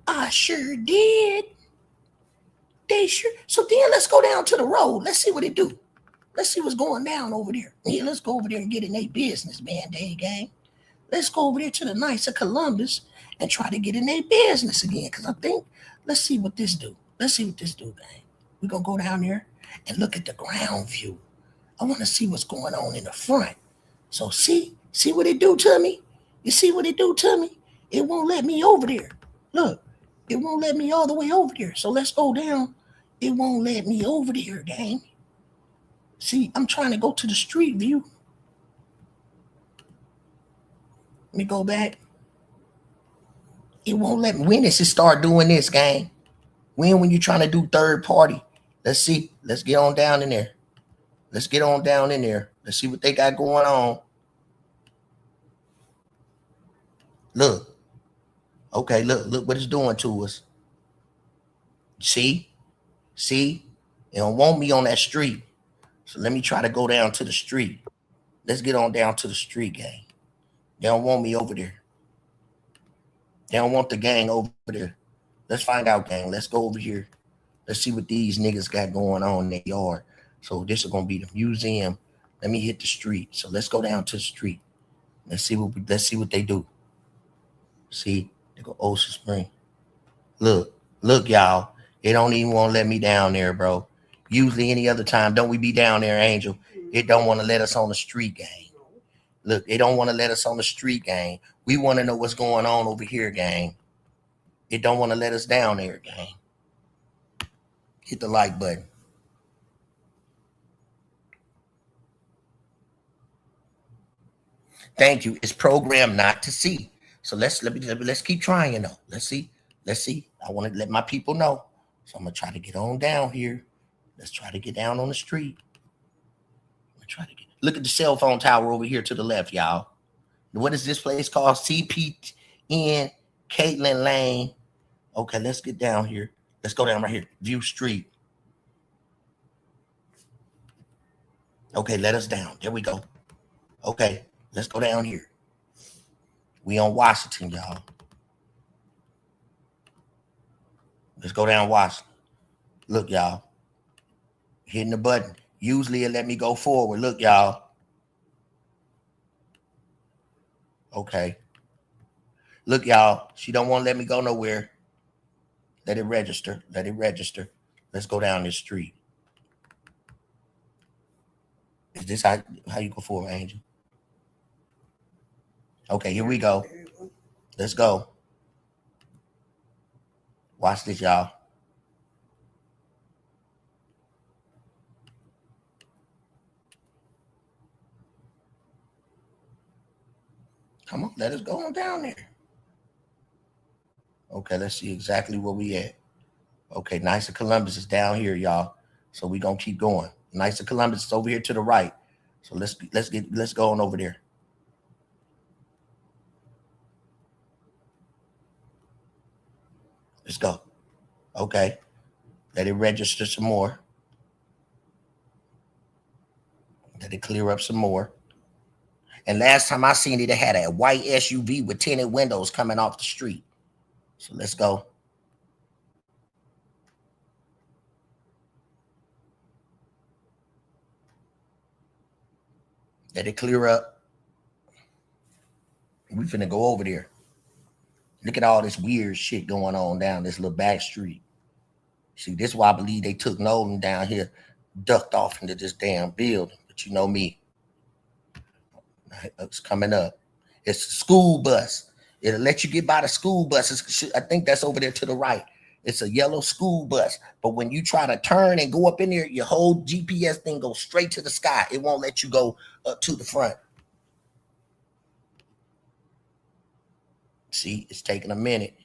I sure did. They sure. So then let's go down to the road. Let's see what it do. Let's see what's going down over there. Yeah, let's go over there and get in their business, Band-Aid gang. Let's go over there to the Knights of Columbus and try to get in their business again. Because I think, let's see what this do. Gang. We're going to go down there and look at the ground view. I want to see what's going on in the front. So see what it do to me? You see what it do to me? It won't let me over there. Look, it won't let me all the way over there. So let's go down. It won't let me over there, gang. See, I'm trying to go to the street view. Let me go back. It won't let me. When does it start doing this, gang? When you're trying to do third party? Let's see. Let's get on down in there. Let's get on down in there. Let's see what they got going on. Look. Okay, look what it's doing to us. See? See? They don't want me on that street. So let me try to go down to the street. Let's get on down to the street, gang. They don't want me over there. They don't want the gang over there. Let's find out, gang. Let's go over here. Let's see what these niggas got going on in their yard. So this is gonna be the museum. Let me hit the street. So let's go down to the street. Let's see what they do. See, they go Ocean Spring. Look, y'all. They don't even want to let me down there, bro. Usually any other time, don't we be down there, Angel? It don't want to let us on the street, gang. Look, they don't want to let us on the street, gang. We want to know what's going on over here, gang. It don't want to let us down there, gang. Hit the like button. Thank you. It's programmed not to see. So let's keep trying though. Let's see. I want to let my people know. So I'm gonna try to get on down here. Let's try to get down on the street. Look at the cell phone tower over here to the left, y'all. What is this place called? CPN Caitlin Lane. Okay, let's get down here. Let's go down right here. View Street. Okay, let us down. There we go. Okay, let's go down here. We on Washington, y'all. Let's go down Washington. Look, y'all. Hitting the button. Usually it let me go forward. Look, y'all. Okay. Look, y'all. She don't want to let me go nowhere. Let it register. Let's go down this street. Is this how you go forward, Angel? Okay, here we go. Let's go. Watch this, y'all. Come on, let us go on down there. Okay, let's see exactly where we at. Okay, Knights of Columbus is down here, y'all. So we're gonna keep going. Knights of Columbus is over here to the right. So let's go on over there. Let's go. Okay. Let it register some more. Let it clear up some more. And last time I seen it had a white SUV with tinted windows coming off the street. So let's go. Let it clear up. We finna go over there. Look at all this weird shit going on down this little back street. See, this is why I believe they took Nolan down here, ducked off into this damn building. But you know me. It's coming up. It's a school bus. It'll let you get by the school bus. I think that's over there to the right. It's a yellow school bus. But when you try to turn and go up in there, your whole GPS thing goes straight to the sky. It won't let you go up to the front. See, it's taking a minute.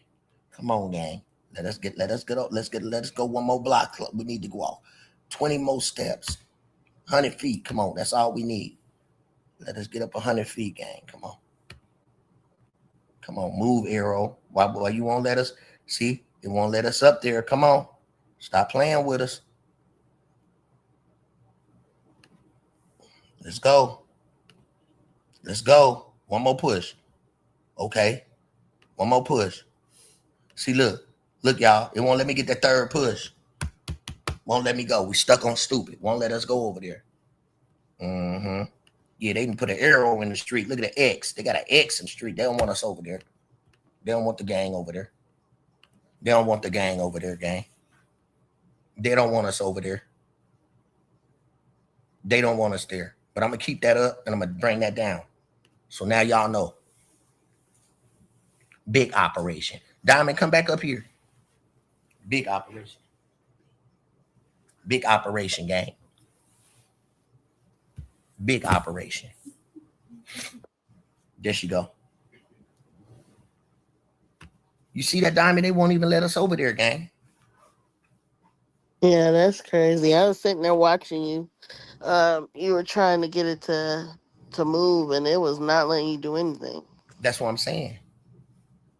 Come on, gang. Let us go one more block. We need to go off. 20 more steps. 100 feet. Come on, that's all we need. Let us get up 100 feet, gang. Come on. Come on, move, arrow. Why you won't let us? See, it won't let us up there. Come on. Stop playing with us. Let's go. Let's go. One more push. Okay. One more push. See, look, y'all. It won't let me get that third push. Won't let me go. We stuck on stupid. Won't let us go over there. Mm-hmm. Yeah, they can put an arrow in the street. Look at the X. They got an X in the street. They don't want us over there. They don't want the gang over there. They don't want the gang over there, gang. They don't want us over there. They don't want us there. But I'm going to keep that up and I'm going to bring that down. So now y'all know. Big operation. Diamond, come back up here. Big operation. Big operation, gang. Big operation. There she go. You see that, Diamond? They won't even let us over there, gang. Yeah, that's crazy. I was sitting there watching you. You were trying to get it to move, and it was not letting you do anything. That's what I'm saying.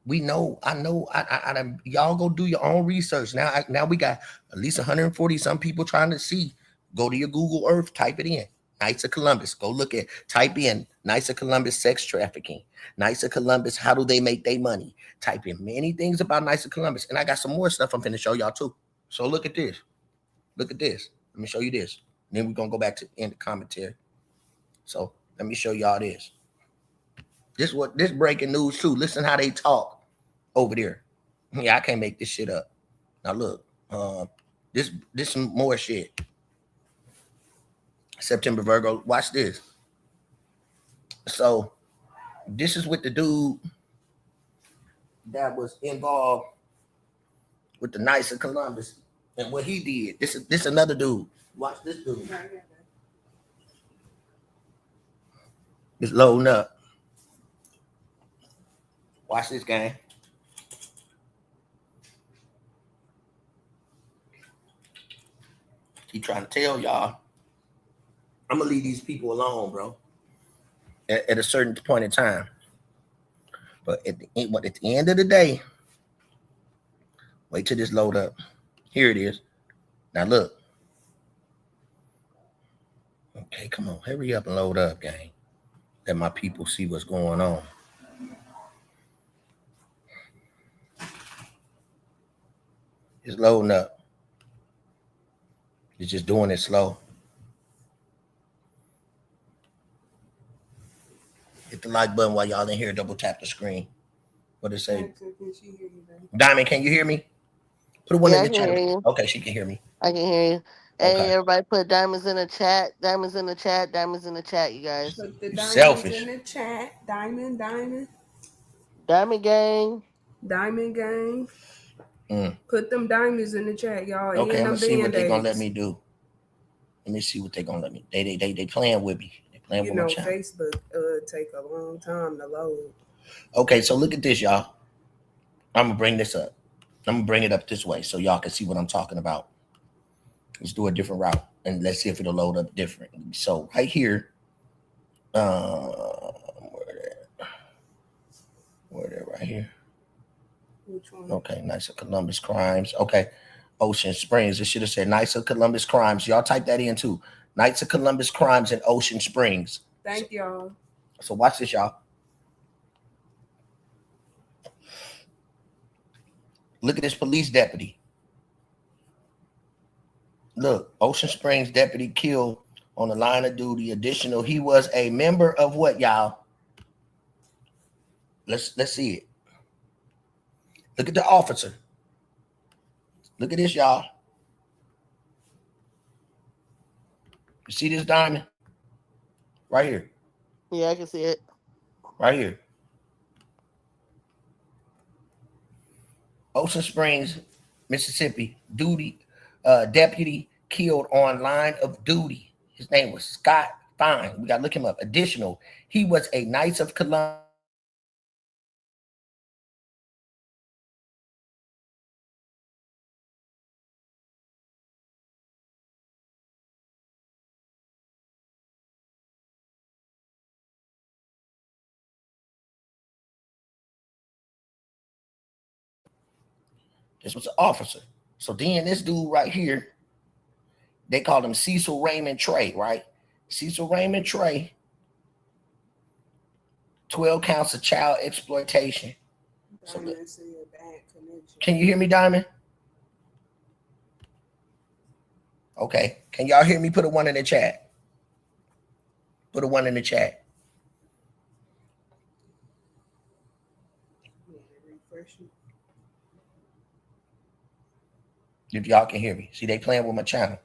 We know. I know. Y'all go do your own research. Now we got at least 140 some people trying to see. Go to your Google Earth, type it in. Knights of Columbus. Go look at. Type in Knights of Columbus sex trafficking. Knights of Columbus. How do they make their money? Type in many things about Knights of Columbus, and I got some more stuff I'm finna show y'all too. So look at this. Look at this. Let me show you this. Then we're gonna go back to end the commentary. So let me show y'all this. This breaking news too. Listen how they talk over there. Yeah, I can't make this shit up. Now look, this some more shit. September Virgo. Watch this. So this is with the dude that was involved with the Knights of Columbus and what he did. This another dude. Watch this dude. It's loading up. Watch this game. He trying to tell y'all, I'm gonna leave these people alone, bro. At a certain point in time. But at the end of the day, wait till this load up. Here it is. Now look. Okay, come on. Hurry up and load up, gang. Let my people see what's going on. It's loading up. It's just doing it slow. Hit the like button while y'all in here. Double tap the screen. What it say? Diamond, can you hear me? Put a one in the chat. Okay, she can hear me. I can hear you. Hey, Okay. everybody, put diamonds in the chat. Diamonds in the chat. Diamonds in the chat, you guys. Put the diamonds selfish. in the chat. Diamond. Diamond gang. Diamond gang. Put them diamonds in the chat, y'all. Okay, I'm gonna see what they're gonna let Band-Aids. me do. Let me see what they're gonna let me. They playing with me. They playing with my channel. Facebook take a long time to load. Okay, so look at this, y'all. I'm gonna bring this up. I'm gonna bring it up this way so y'all can see what I'm talking about. Let's do a different route and let's see if it'll load up different. So right here, where that right here. Which one? Okay, Knights of Columbus crimes. Okay, Ocean Springs. It should have said Knights of Columbus crimes. Y'all type that in too. Knights of Columbus crimes in Ocean Springs. Thank y'all. So watch this, y'all. Look at this police deputy. Look, Ocean Springs deputy killed on the line of duty. Additional, he was a member of what, y'all? Let's see it. Look at the officer. Look at this, y'all. You see this diamond? Right here. Yeah, I can see it. Right here. Ocean Springs, Mississippi, deputy killed on line of duty. His name was Scott Fine. We got to look him up. Additional, he was a Knights of Columbus. This was an officer. So then this dude right here, they called him Cecil Raymond Trey, right? Cecil Raymond Trey, 12 counts of child exploitation. So can you hear me, Diamond? Okay. Can y'all hear me? Put a one in the chat. Put a one in the chat. If y'all can hear me. See, they playing with my channel.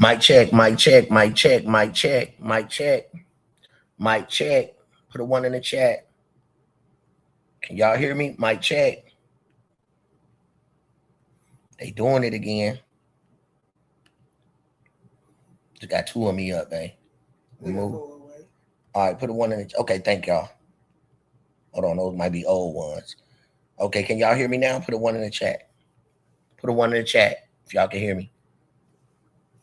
Mic check, mic check, mic check, mic check, mic check, mic check. Put a 1 in the chat. Can y'all hear me? Mic check. They doing it again. Just got 2 of me up, man. Move. All right, put a 1 in the. Okay, thank y'all. Hold on, those might be old ones. Okay, can y'all hear me now? Put a 1 in the chat. Put a 1 in the chat if y'all can hear me.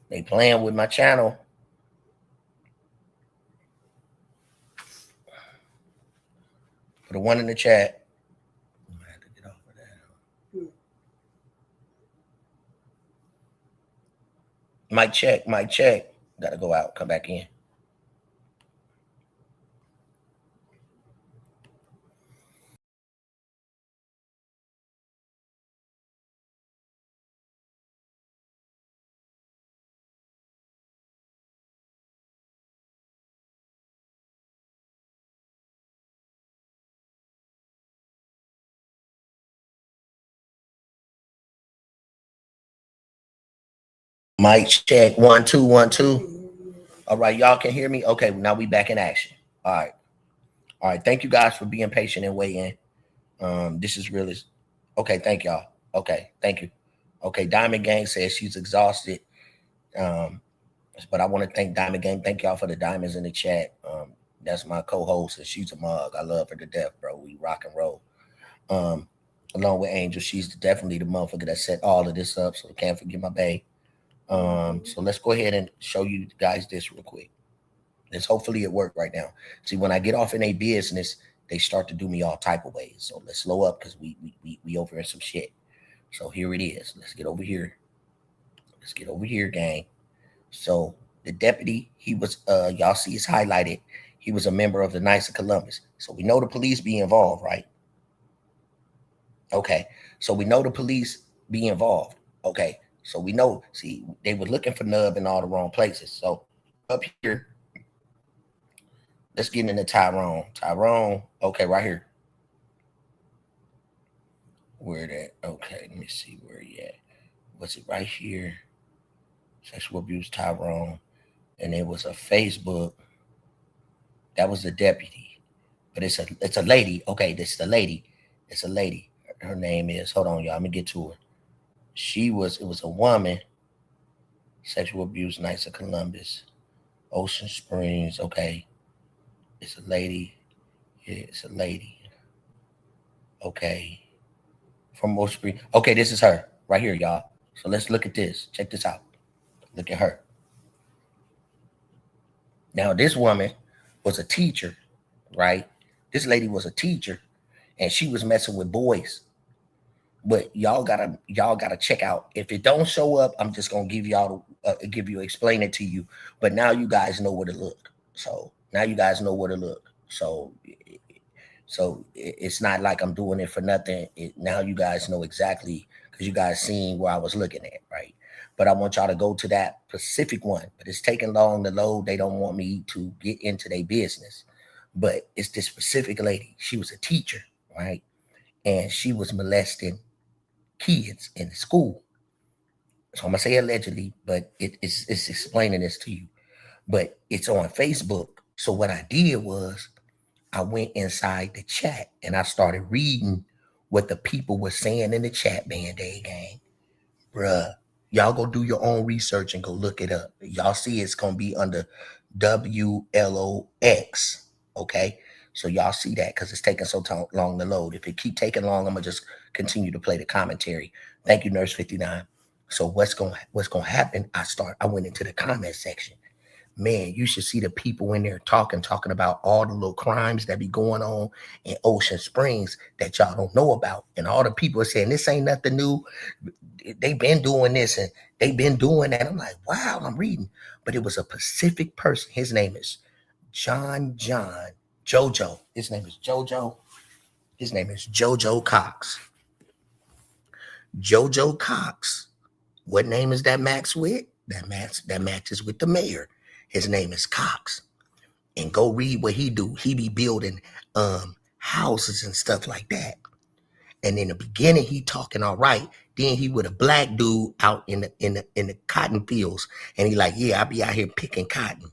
They playing with my channel. Put a 1 in the chat. I'm gonna have to get off of that. Mic check, mic check. Gotta go out, come back in. Mic check, 1 2 1 2. All right, y'all can hear me. Okay, now we back in action. All right. Thank you guys for being patient and waiting. This is really okay. Thank y'all. Okay, thank you. Okay, Diamond Gang says she's exhausted. But I want to thank Diamond Gang. Thank y'all for the diamonds in the chat. That's my co-host, and she's a mug. I love her to death, bro. We rock and roll. Along with Angel, she's definitely the motherfucker that set all of this up. So I can't forget my bae. So let's go ahead and show you guys this real quick. Let's hopefully it work right now. See, when I get off in a business, they start to do me all type of ways. So let's slow up because we over in some shit. So here it is. Let's get over here. Let's get over here, gang. So the deputy, he was y'all see it's highlighted. He was a member of the Knights of Columbus. So we know the police be involved, right? Okay. So we know the police be involved. Okay. So we know, see, they were looking for Nub in all the wrong places. So up here, let's get into Tyrone. Tyrone, okay, right here. Where that? Okay, let me see where he at. Was it right here? Sexual abuse, Tyrone. And it was a Facebook. That was the deputy. But it's a lady. Okay, this is the lady. It's a lady. Her name is, hold on, y'all. Let me get to her. It was a woman. Sexual abuse, Knights of Columbus. Ocean Springs. Okay. It's a lady. Yeah, it's a lady. Okay. From Ocean Springs. Okay, this is her right here, y'all. So let's look at this. Check this out. Look at her. Now, this woman was a teacher, right? This lady was a teacher, and she was messing with boys. But y'all gotta check out. If it don't show up, I'm just gonna explain it to you. But now you guys know where to look. So now you guys know where to look. So it's not like I'm doing it for nothing. Now you guys know exactly because you guys seen where I was looking at, right? But I want y'all to go to that specific one. But it's taking long to load. They don't want me to get into their business. But it's this specific lady. She was a teacher, right? And she was molesting kids in school. So I'm gonna say allegedly, but it's explaining this to you. But it's on Facebook. So what I did was I went inside the chat and I started reading what the people were saying in the chat, Band-Aid Gang. Bruh, y'all go do your own research and go look it up. Y'all see it's gonna be under WLOX. Okay. So y'all see that because it's taking so long to load. If it keep taking long, I'm gonna just continue to play the commentary. Thank you, Nurse 59. So what's gonna happen? I went into the comment section. Man, you should see the people in there talking about all the little crimes that be going on in Ocean Springs that y'all don't know about. And all the people are saying this ain't nothing new. They've been doing this and they've been doing that. I'm like, wow, I'm reading. But it was a Pacific person. His name is Jojo. His name is Jojo. His name is Jojo Cox. Jojo Cox. What name is that Max with? That matches with the mayor. His name is Cox. And go read what he do. He be building houses and stuff like that. And in the beginning, he talking all right. Then he with a black dude out in the cotton fields, and he like, yeah, I be out here picking cotton.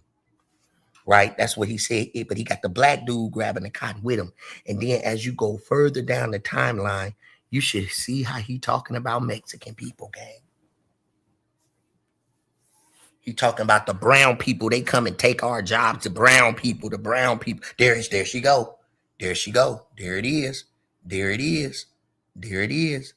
Right, that's what he said. But he got the black dude grabbing the cotton with him. And then as you go further down the timeline, you should see how he talking about Mexican people, gang. He talking about the brown people. They come and take our jobs. The brown people. There she go. There she go. There it is. There it is. There it is.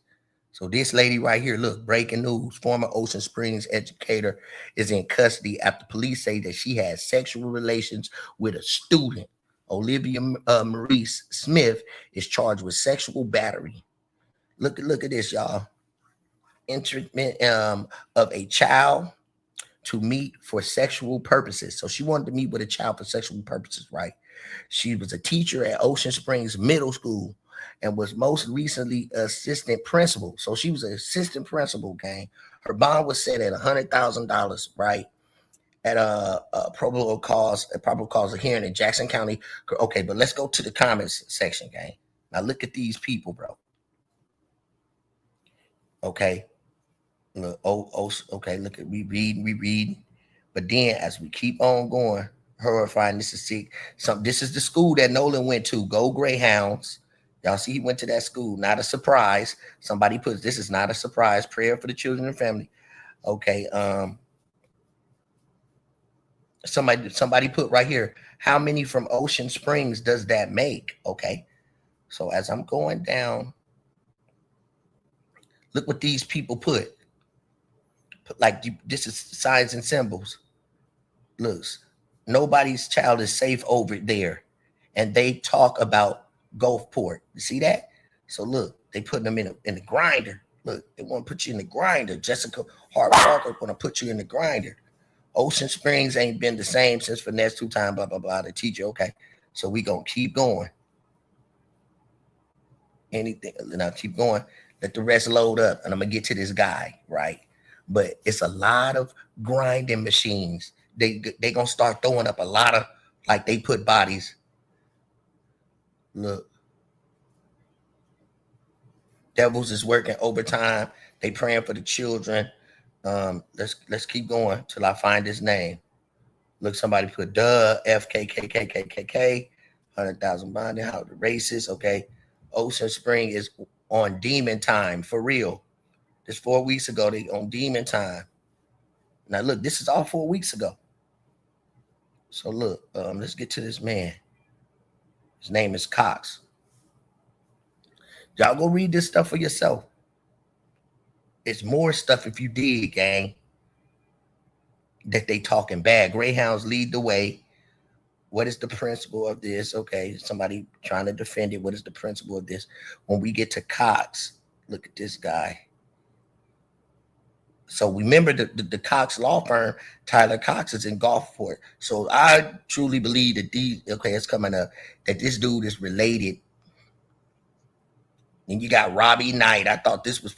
So this lady right here, look, breaking news. Former Ocean Springs educator is in custody after police say that she had sexual relations with a student. Olivia Maurice Smith is charged with sexual battery. Look at this, y'all. Entrapment of a child to meet for sexual purposes. So she wanted to meet with a child for sexual purposes, right? She was a teacher at Ocean Springs Middle School and was most recently assistant principal. So she was an assistant principal, gang. Her bond was set at $100,000, right? At a probable cause of hearing in Jackson County. Okay, but let's go to the comments section, gang. Now look at these people, bro. Okay. Look, okay, look at we read. But then as we keep on going, horrifying, this is sick. This is the school that Nolan went to. Go Greyhounds. Y'all see he went to that school. Not a surprise. Somebody puts this is not a surprise. Prayer for the children and family. Okay. Somebody put right here. How many from Ocean Springs does that make? Okay. So as I'm going down, look what these people put. Like this is signs and symbols. Looks, nobody's child is safe over there, and they talk about Gulfport. You see that? So look, they putting them in the grinder. Look, they want to put you in the grinder. Jessica Hart Parker want to put you in the grinder. Ocean Springs ain't been the same since finesse 2 times. Blah blah blah. The teacher. Okay, so we gonna keep going. Anything? Now keep going. Let the rest load up, and I'm gonna get to this guy, right? But it's a lot of grinding machines. They gonna start throwing up a lot of, like they put bodies. Look, devils is working overtime. They praying for the children. Let's keep going till I find his name. Look, somebody put FKKKKKK 100,000 bonding. How the racist? Okay, Ocean Spring is on demon time for real. This 4 weeks ago, they on demon time. Now look, this is all 4 weeks ago. So look, let's get to this man. His name is Cox. Y'all go read this stuff for yourself. It's more stuff if you dig, gang. That they talking bad. Greyhounds lead the way. What is the principle of this? Okay, somebody trying to defend it. What is the principle of this? When we get to Cox, look at this guy. So remember the Cox law firm, Tyler Cox is in Gulfport. So I truly believe that it's coming up, that this dude is related. And you got Robbie Knight. I thought this was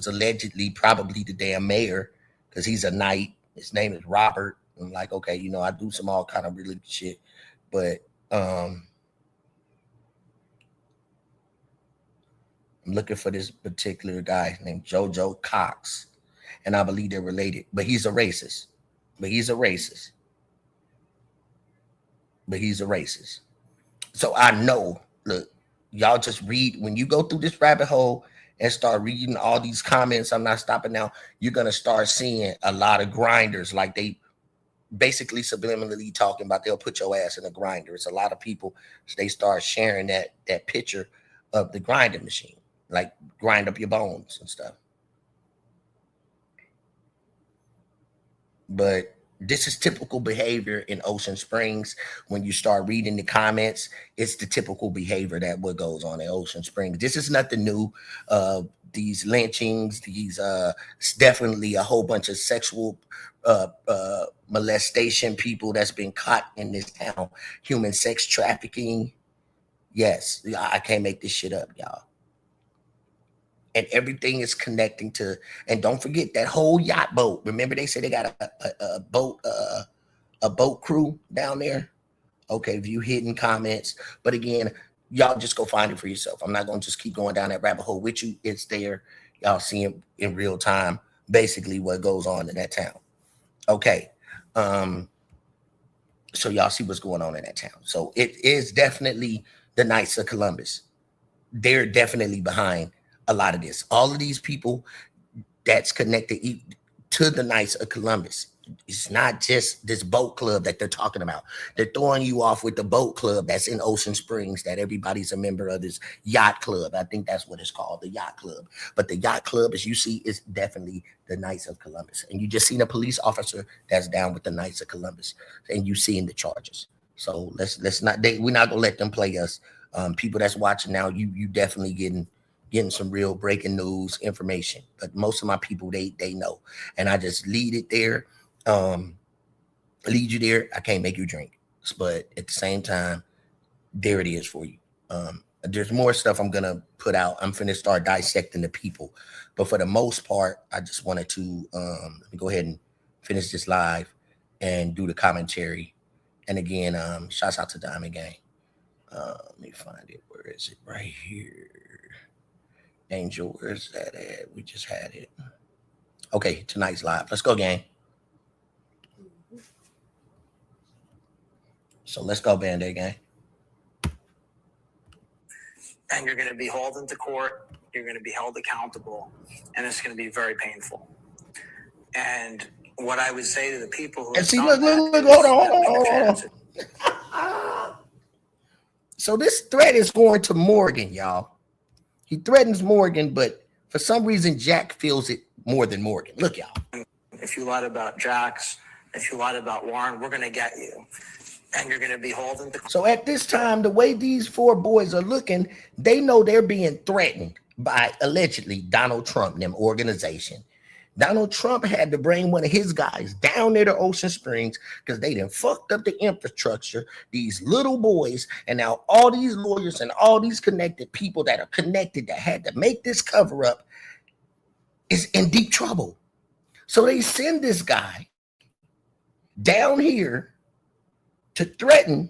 allegedly probably the damn mayor, because he's a Knight. His name is Robert. I'm like, okay, I do some all kind of religious shit. But I'm looking for this particular guy named JoJo Cox, and I believe they're related. But he's a racist. So I know, look, y'all just read. When you go through this rabbit hole and start reading all these comments, I'm not stopping now, you're going to start seeing a lot of grinders. Like they basically subliminally talking about they'll put your ass in a grinder. It's a lot of people, so they start sharing that picture of the grinding machine. Like grind up your bones and stuff. But this is typical behavior in Ocean Springs. When you start reading the comments, it's the typical behavior that what goes on in Ocean Springs. This is nothing new. These lynchings, it's definitely a whole bunch of sexual molestation people that's been caught in this town. Human sex trafficking. Yes, I can't make this shit up, y'all. And everything is connecting to, and don't forget that whole yacht boat. Remember they said they got a boat crew down there. Okay, view hidden comments. But again, y'all just go find it for yourself. I'm not going to just keep going down that rabbit hole with you. It's there. Y'all see it in real time, basically what goes on in that town. Okay. So y'all see what's going on in that town. So it is definitely the Knights of Columbus. They're definitely behind a lot of this. All of these people that's connected to the Knights of Columbus. It's not just this boat club that they're talking about. They're throwing you off with the boat club that's in Ocean Springs, that everybody's a member of, this yacht club. I think that's what it's called, the yacht club. But the yacht club, as you see, is definitely the Knights of Columbus. And you just seen a police officer that's down with the Knights of Columbus, and you seeing the charges. So let's not, we're not gonna let them play us. People that's watching now, you definitely getting some real breaking news information. But most of my people, they know, and I just lead it there. Lead you there. I can't make you drink, but at the same time, there it is for you. There's more stuff I'm gonna put out. I'm finna start dissecting the people, but for the most part, I just wanted to let me go ahead and finish this live and do the commentary. And again, shouts out to Diamond Gang. Let me find it. Where is it? Right here. Angel, where's that at? We just had it. Okay, tonight's live. Let's go, gang. So let's go, Band-Aid gang. And you're going to be hauled into court. You're going to be held accountable. And it's going to be very painful. And what I would say to the people who... And see, look, hold on. So this threat is going to Morgan, y'all. He threatens Morgan, but for some reason, Jack feels it more than Morgan. Look, y'all. If you lied about Jax, if you lied about Warren, we're going to get you. And you're going to be hauled into... So at this time, the way these four boys are looking, they know they're being threatened by, allegedly, Donald Trump and them organization. Donald Trump had to bring one of his guys down there to Ocean Springs because they done fucked up the infrastructure, these little boys, and now all these lawyers and all these connected people that are connected that had to make this cover up is in deep trouble. So they send this guy down here to threaten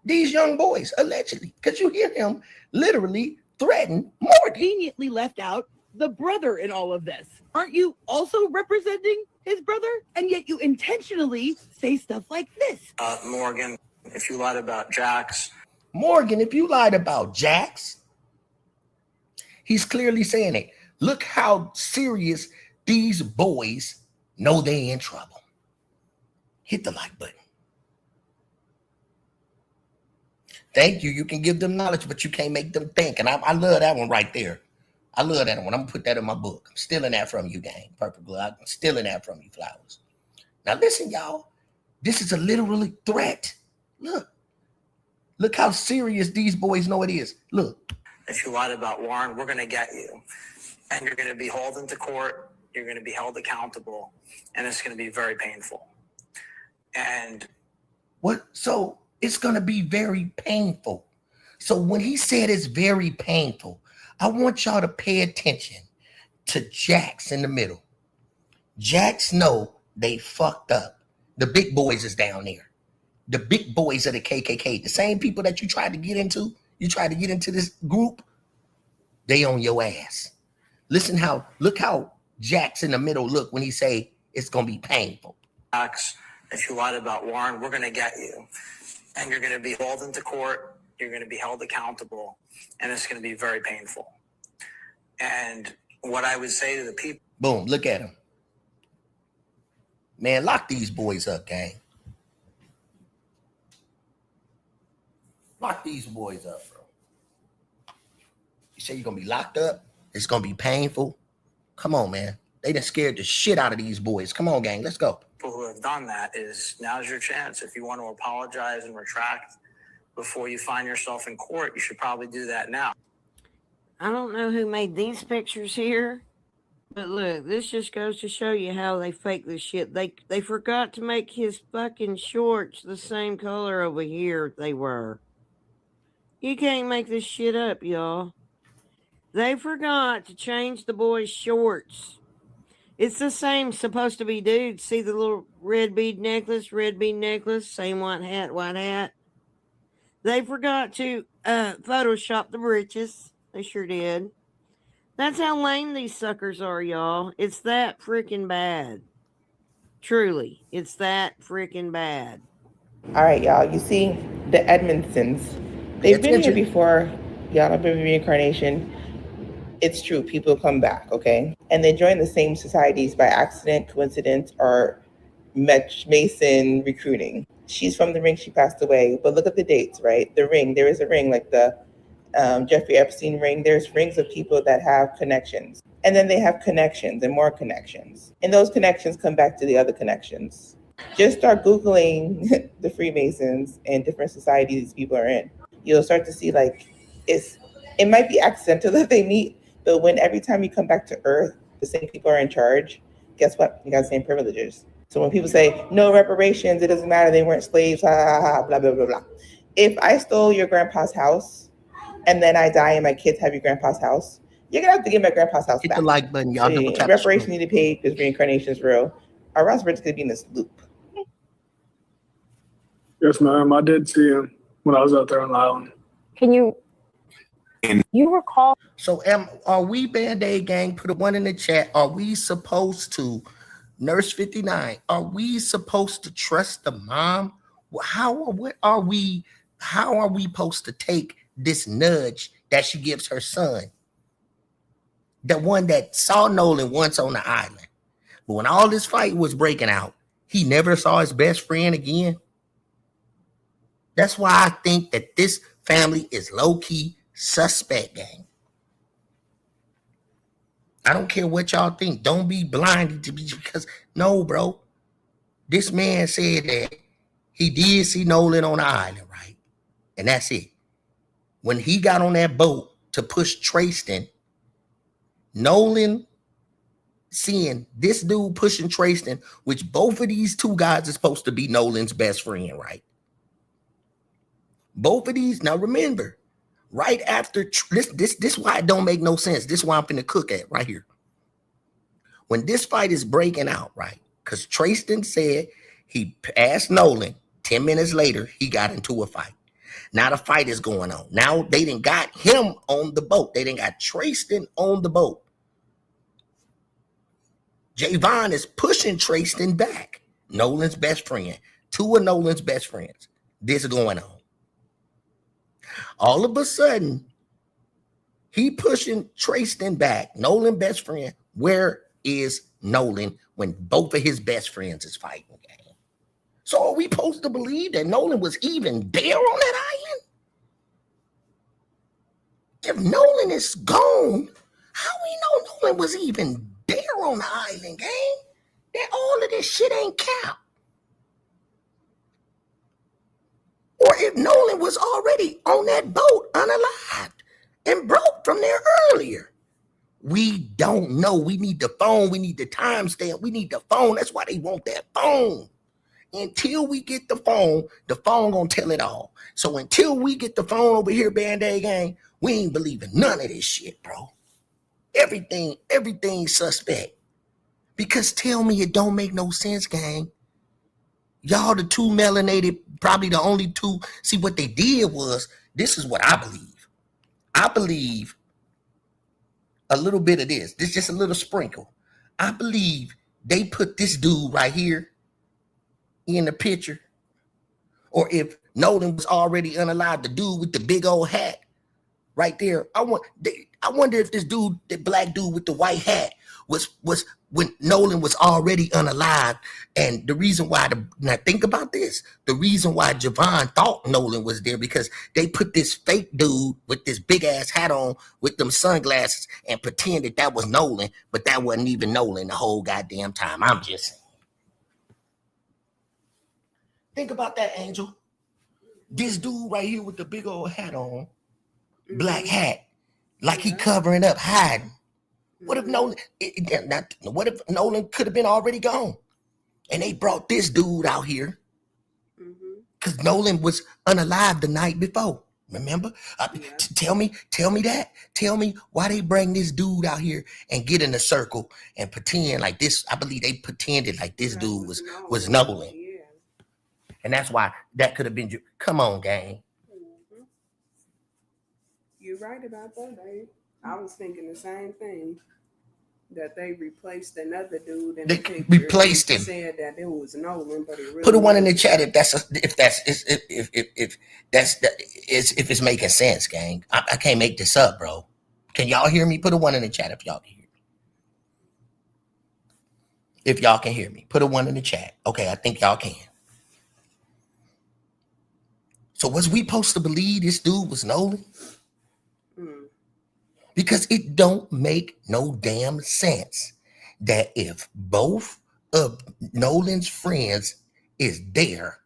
these young boys, allegedly, because you hear him literally threaten Morgan. Conveniently left out the brother in all of this. Aren't you also representing his brother? And yet you intentionally say stuff like this. Morgan, if you lied about Jax. Morgan, if you lied about Jax, he's clearly saying it. Look how serious these boys know they in trouble. Hit the like button. Thank you. You can give them knowledge, but you can't make them think. And I love that one right there. I love that one. I'm going to put that in my book. I'm stealing that from you, gang. Purple Blood. I'm stealing that from you, Flowers. Now, listen, y'all. This is a literally threat. Look how serious these boys know it is. Look. If you lied about Warren, we're going to get you. And you're going to be hauled into court. You're going to be held accountable. And it's going to be very painful. And what? So it's going to be very painful. So when he said it's very painful, I want y'all to pay attention to Jax in the middle. Jax know they fucked up. The big boys is down there. The big boys of the KKK, the same people that you tried to get into. You tried to get into this group. They on your ass. Look how Jax in the middle look when he say it's going to be painful. Jax, if you lied about Warren, we're going to get you. And you're going to be hauled into court. You're going to be held accountable. And it's going to be very painful. And what I would say to the people... Boom, look at him. Man, lock these boys up, gang. Lock these boys up, bro. You say you're going to be locked up? It's going to be painful? Come on, man. They done scared the shit out of these boys. Come on, gang. Let's go. People who have done that is now's your chance. If you want to apologize and retract before you find yourself in court, you should probably do that now. I don't know who made these pictures here, but look, this just goes to show you how they fake this shit. They forgot to make his fucking shorts the same color over here they were. You can't make this shit up, y'all. They forgot to change the boy's shorts. It's the same, supposed to be dude. See the little red bead necklace, same white hat. They forgot to Photoshop the britches. They sure did. That's how lame these suckers are, y'all. It's that freaking bad. Truly, it's that freaking bad. All right, y'all. You see the Edmondsons. They've been here before. Y'all have been reincarnation. It's true. People come back, okay? And they join the same societies by accident, coincidence, or Mason recruiting. She's from the ring. She passed away. But look at the dates, right? The ring. There is a ring like the Jeffrey Epstein ring. There's rings of people that have connections. And then they have connections and more connections. And those connections come back to the other connections. Just start Googling the Freemasons and different societies these people are in. You'll start to see like it might be accidental that they meet, but when every time you come back to Earth, the same people are in charge, guess what? You got the same privileges. So when people say, no reparations, it doesn't matter, they weren't slaves, blah, blah, blah, blah. If I stole your grandpa's house and then I die and my kids have your grandpa's house, you're going to have to give my grandpa's house back. Hit the like button, y'all. Double tap. Reparations need to be paid because reincarnation is real. Or else we're just going to be in this loop. Yes, ma'am. I did see him when I was out there on the island. Can you recall? So are we Band-Aid gang? Put a one in the chat. Are we supposed to, Nurse 59, are we supposed to trust the mom? How are we supposed to take this nudge that she gives her son? The one that saw Nolan once on the island. But when all this fight was breaking out, he never saw his best friend again. That's why I think that this family is low-key suspect, gang. I don't care what y'all think. Don't be blinded to be because no, bro. This man said that he did see Nolan on the island, right? And that's it. When he got on that boat to push Trayston, Nolan seeing this dude pushing Trayston, which both of these two guys are supposed to be Nolan's best friend, right? Both of these, now remember, right after this why it don't make no sense. This is why I'm finna cook at right here. When this fight is breaking out, right? Because Trayston said he asked Nolan 10 minutes later, he got into a fight. Now the fight is going on. Now they done got him on the boat. They done got Trayston on the boat. Javon is pushing Trayston back. Nolan's best friend. Two of Nolan's best friends. This is going on. All of a sudden, he pushing Trayston back. Nolan best friend. Where is Nolan when both of his best friends is fighting? So are we supposed to believe that Nolan was even there on that island? If Nolan is gone, how we know Nolan was even there on the island, gang? That all of this shit ain't count. Or if Nolan was already on that boat unalived and broke from there earlier. We don't know. We need the phone. We need the timestamp. We need the phone. That's why they want that phone. Until we get the phone gonna tell it all. So until we get the phone over here, Band-Aid gang, we ain't believing none of this shit, bro. Everything suspect. Because tell me it don't make no sense, gang. Y'all the two melanated, probably the only two. See, what they did was, this is what I believe. I believe a little bit of this. This is just a little sprinkle. I believe they put this dude right here in the picture. Or if Nolan was already unalived, the dude with the big old hat right there. I wonder if this dude, the black dude with the white hat, was when Nolan was already unalived. And the reason why, now think about this, the reason why Javon thought Nolan was there, because they put this fake dude with this big ass hat on with them sunglasses and pretended that was Nolan, but that wasn't even Nolan the whole goddamn time. I'm just saying. Think about that, Angel. This dude right here with the big old hat on, black hat, like he covering up, hiding. What if Nolan? What if Nolan could have been already gone, and they brought this dude out here because Nolan was unalive the night before? Remember? Tell me that. Tell me why they bring this dude out here and get in a circle and pretend like this. I believe they pretended like this dude was Nolan, and that's why that could have been. Come on, gang. You're right about that, babe. I was thinking the same thing. That they replaced another dude in the picture. Replaced him. Said that it was Nolan, but it really Put a one in wasn't. the chat if it's making sense, gang. I can't make this up, bro. Can y'all hear me? Put a one in the chat if y'all can hear me. If y'all can hear me, put a one in the chat. Okay, I think y'all can. So was we supposed to believe this dude was Nolan? Because it don't make no damn sense that if both of Nolan's friends is there,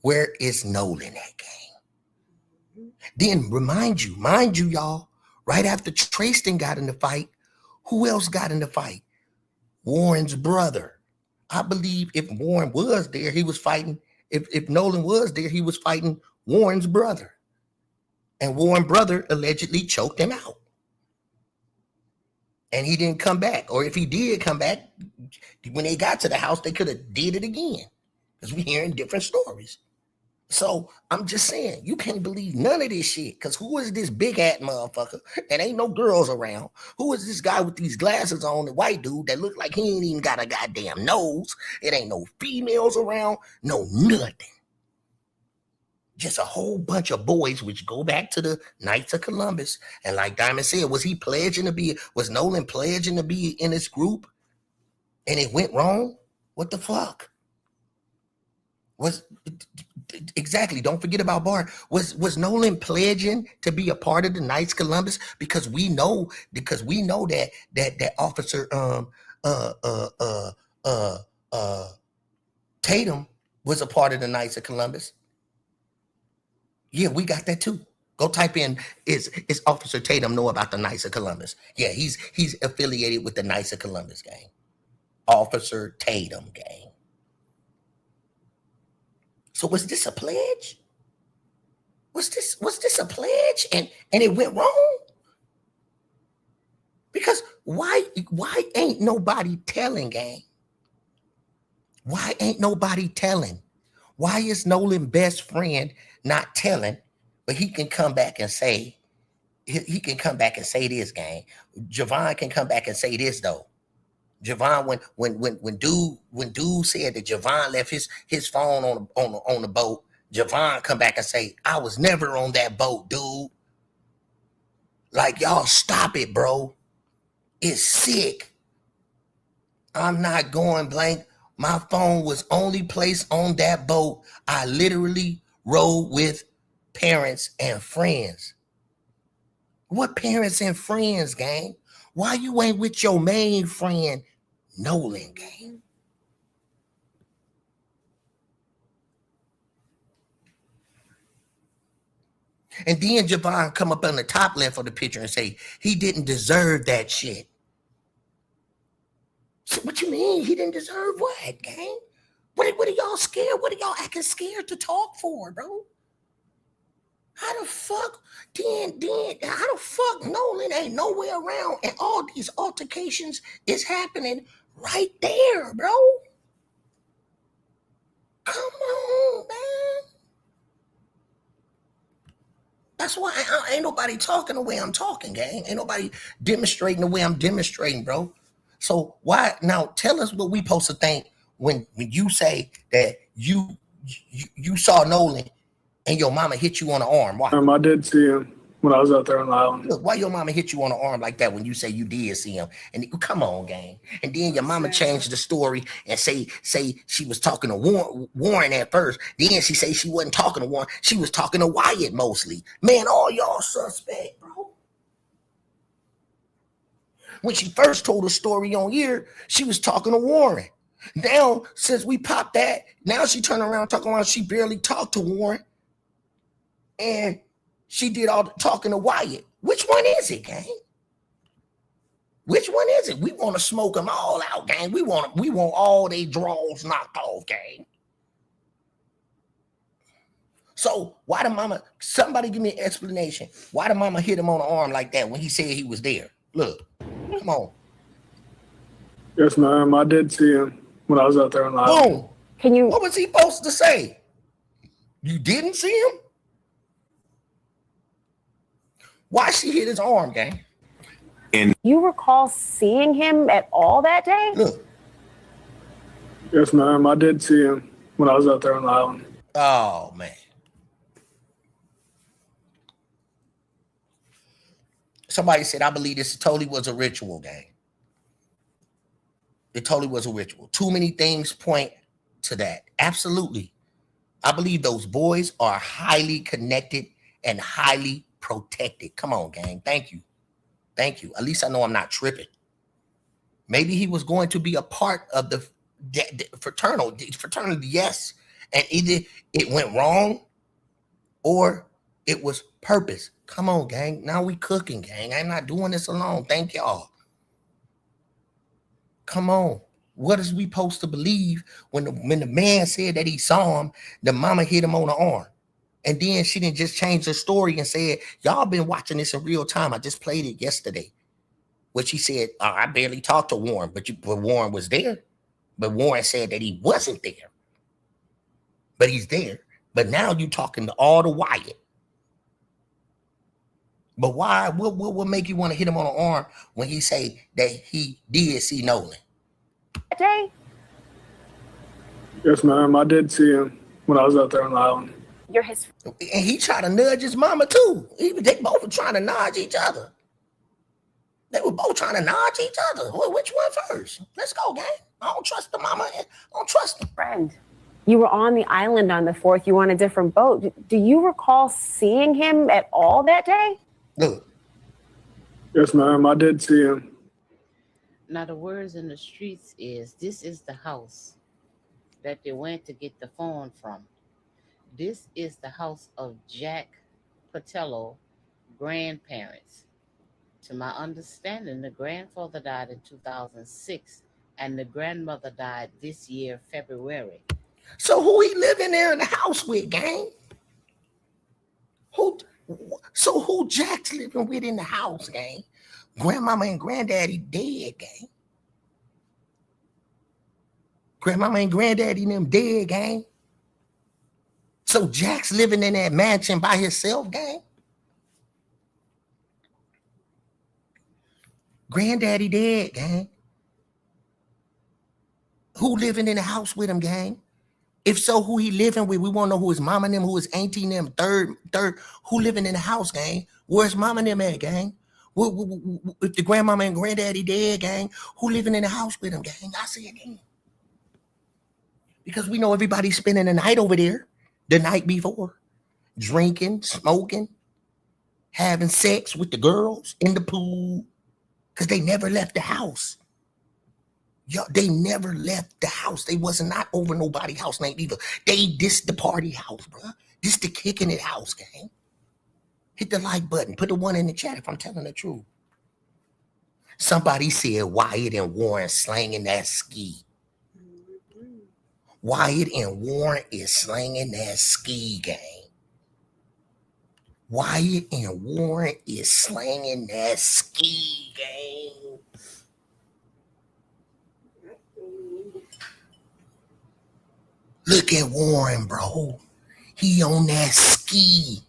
where is Nolan at, gang? Then mind you, y'all, right after Tristan got in the fight, who else got in the fight? Warren's brother. I believe if Warren was there, he was fighting. If Nolan was there, he was fighting Warren's brother. And Warren's brother allegedly choked him out. And he didn't come back. Or if he did come back, when they got to the house, they could have did it again. Because we're hearing different stories. So I'm just saying, you can't believe none of this shit. Because who is this big hat motherfucker? And ain't no girls around. Who is this guy with these glasses on, the white dude that look like he ain't even got a goddamn nose? It ain't no females around, no nothing. Just a whole bunch of boys, which go back to the Knights of Columbus. And like Diamond said, was Nolan pledging to be in this group? And it went wrong? What the fuck? Exactly. Don't forget about Bart. Was Nolan pledging to be a part of the Knights of Columbus? Because we know that Officer Tatum was a part of the Knights of Columbus. Yeah, we got that too. Go type in is Officer Tatum know about the Knights of Columbus? Yeah, he's affiliated with the Knights of Columbus gang. Officer Tatum gang. So was this a pledge? Was this a pledge and it went wrong? Because why ain't nobody telling, gang? Why ain't nobody telling? Why is Nolan's best friend not telling? But he can come back and say, this, gang. Javon can come back and say this though. Javon, when dude said that Javon left his phone on the boat, Javon come back and say, I was never on that boat, dude. Like, y'all stop it, bro. It's sick. I'm not going blank. My phone was only placed on that boat. I literally rode with parents and friends. What parents and friends, gang? Why you ain't with your main friend, Nolan, gang? And then Javon come up on the top left of the picture and say, he didn't deserve that shit. So what you mean? He didn't deserve what, gang? What are y'all scared? What are y'all acting scared to talk for, bro? How the fuck Nolan ain't nowhere around and all these altercations is happening right there, bro? Come on, man. That's why ain't nobody talking the way I'm talking, gang. Ain't nobody demonstrating the way I'm demonstrating, bro. So why now? Tell us what we supposed to think when you say that you saw Nolan and your mama hit you on the arm. Why? I did see him when I was out there on the island. Look, why your mama hit you on the arm like that when you say you did see him? And come on, gang. And then your mama changed the story and say she was talking to Warren at first. Then she say she wasn't talking to Warren. She was talking to Wyatt mostly. Man, all y'all suspect, bro. When she first told the story on here, she was talking to Warren. Now, since we popped that, now she turned around talking around. She barely talked to Warren. And she did all the talking to Wyatt. Which one is it, gang? Which one is it? We want to smoke them all out, gang. We want all their draws knocked off, gang. So why the mama, somebody give me an explanation. Why the mama hit him on the arm like that when he said he was there? Look, come on. Yes, ma'am. I did see him when I was out there on the island. Boom. What was he supposed to say? You didn't see him? Why she hit his arm, gang? You recall seeing him at all that day? Look. Yes, ma'am. I did see him when I was out there on the island. Oh, man. Somebody said, I believe this totally was a ritual, gang. It totally was a ritual. Too many things point to that. Absolutely. I believe those boys are highly connected and highly protected. Come on, gang. Thank you. Thank you. At least I know I'm not tripping. Maybe he was going to be a part of the fraternity, yes. And either it went wrong or it was purpose. Come on, gang. Now we cooking, gang. I'm not doing this alone. Thank y'all. Come on. What is we supposed to believe when the man said that he saw him, the mama hit him on the arm? And then she didn't just change the story and said, y'all been watching this in real time. I just played it yesterday. Which she said, I barely talked to Warren, but Warren was there. But Warren said that he wasn't there. But he's there. But now you talking to all the Wyatt. But why? What make you want to hit him on the arm when he say that he did see Nolan? That day? Yes, ma'am. I did see him when I was out there on the island. You're his. And he tried to nudge his mama too. They both were trying to nudge each other. They were both trying to nudge each other. Well, which one first? Let's go, gang. I don't trust the mama. I don't trust the friend. You were on the island on the 4th. You were on a different boat. Do you recall seeing him at all that day? Look. Yes, ma'am. I did see him. Now, the words in the streets is, this is the house that they went to get the phone from. This is the house of Jack Patello grandparents. To my understanding, the grandfather died in 2006 and the grandmother died this year, February. So who he living there in the house with, gang? Who Jack's living with in the house, gang? Grandmama and granddaddy dead, gang. Grandmama and granddaddy them dead, gang. So Jack's living in that mansion by himself, gang. Granddaddy dead, gang. Who living in the house with him, gang? If so, who he living with? We want to know who his mama and them, who his auntie and them, third, who living in the house, gang? Where's mama and them at, gang? If the grandmama and granddaddy dead, gang, who living in the house with him, gang? I say it again. Because we know everybody's spending the night over there the night before. Drinking, smoking, having sex with the girls in the pool. Because they never left the house. Yo, they never left the house. They wasn't not over nobody's house night either. This the party house, bro. This the kicking it house, gang. Hit the like button. Put the one in the chat if I'm telling the truth. Somebody said Wyatt and Warren slanging that ski. Wyatt and Warren is slanging that ski, gang. Wyatt and Warren is slanging that ski, gang. Look at Warren, bro. He on that ski.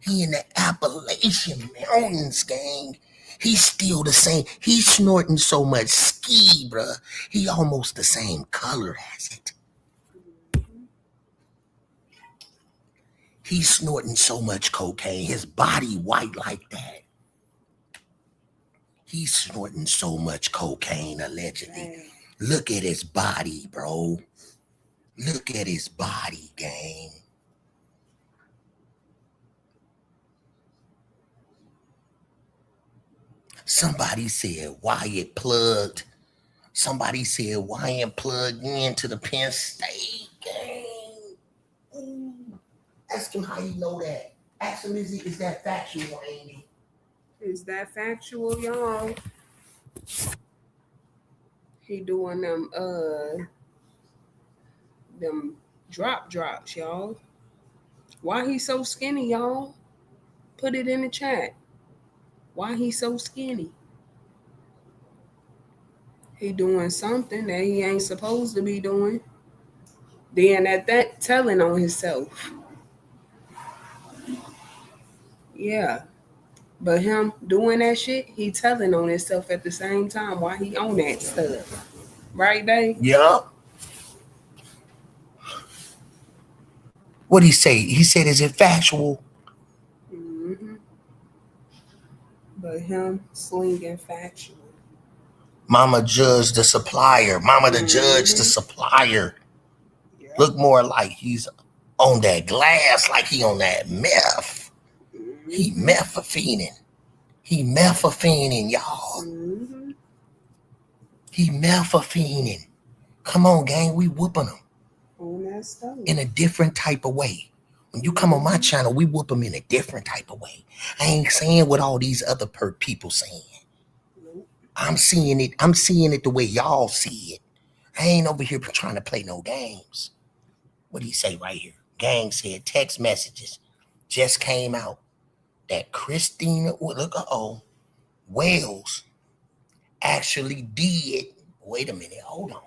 He in the Appalachian Mountains, gang. He's still the same. He's snorting so much ski, bruh. He almost the same color as it. He's snorting so much cocaine. His body white like that. He's snorting so much cocaine, allegedly. Look at his body, bro. Look at his body, gang. Somebody said Wyatt plugged. Somebody said Wyatt plugged into the Penn State gang. Ooh. Ask him how you know that. Ask him, is that factual, Andy? Is that factual, y'all? He doing them drops, y'all. Why he so skinny, y'all? Put it in the chat. Why he so skinny? He doing something that he ain't supposed to be doing. Then at that, telling on himself. Yeah. But him doing that shit, he telling on himself at the same time while he on that stuff. Right, Dave? Yeah. What'd he say? He said, is it factual? Mm-hmm. But him slinging factual. Mama judged the supplier. Mama to judge the supplier. Yep. Look more like he's on that glass, like he on that meth. Mm-hmm. He methamphetamine. He methamphetamine, y'all. Mm-hmm. He methamphetamine. Come on, gang, we whooping him. On that stuff. In a different type of way. When you come on my channel, we whoop them in a different type of way. I ain't saying what all these other people saying. I'm seeing it. I'm seeing it the way y'all see it. I ain't over here trying to play no games. What do you say right here? Gang said text messages just came out that Christina, Wales actually did. Wait a minute. Hold on.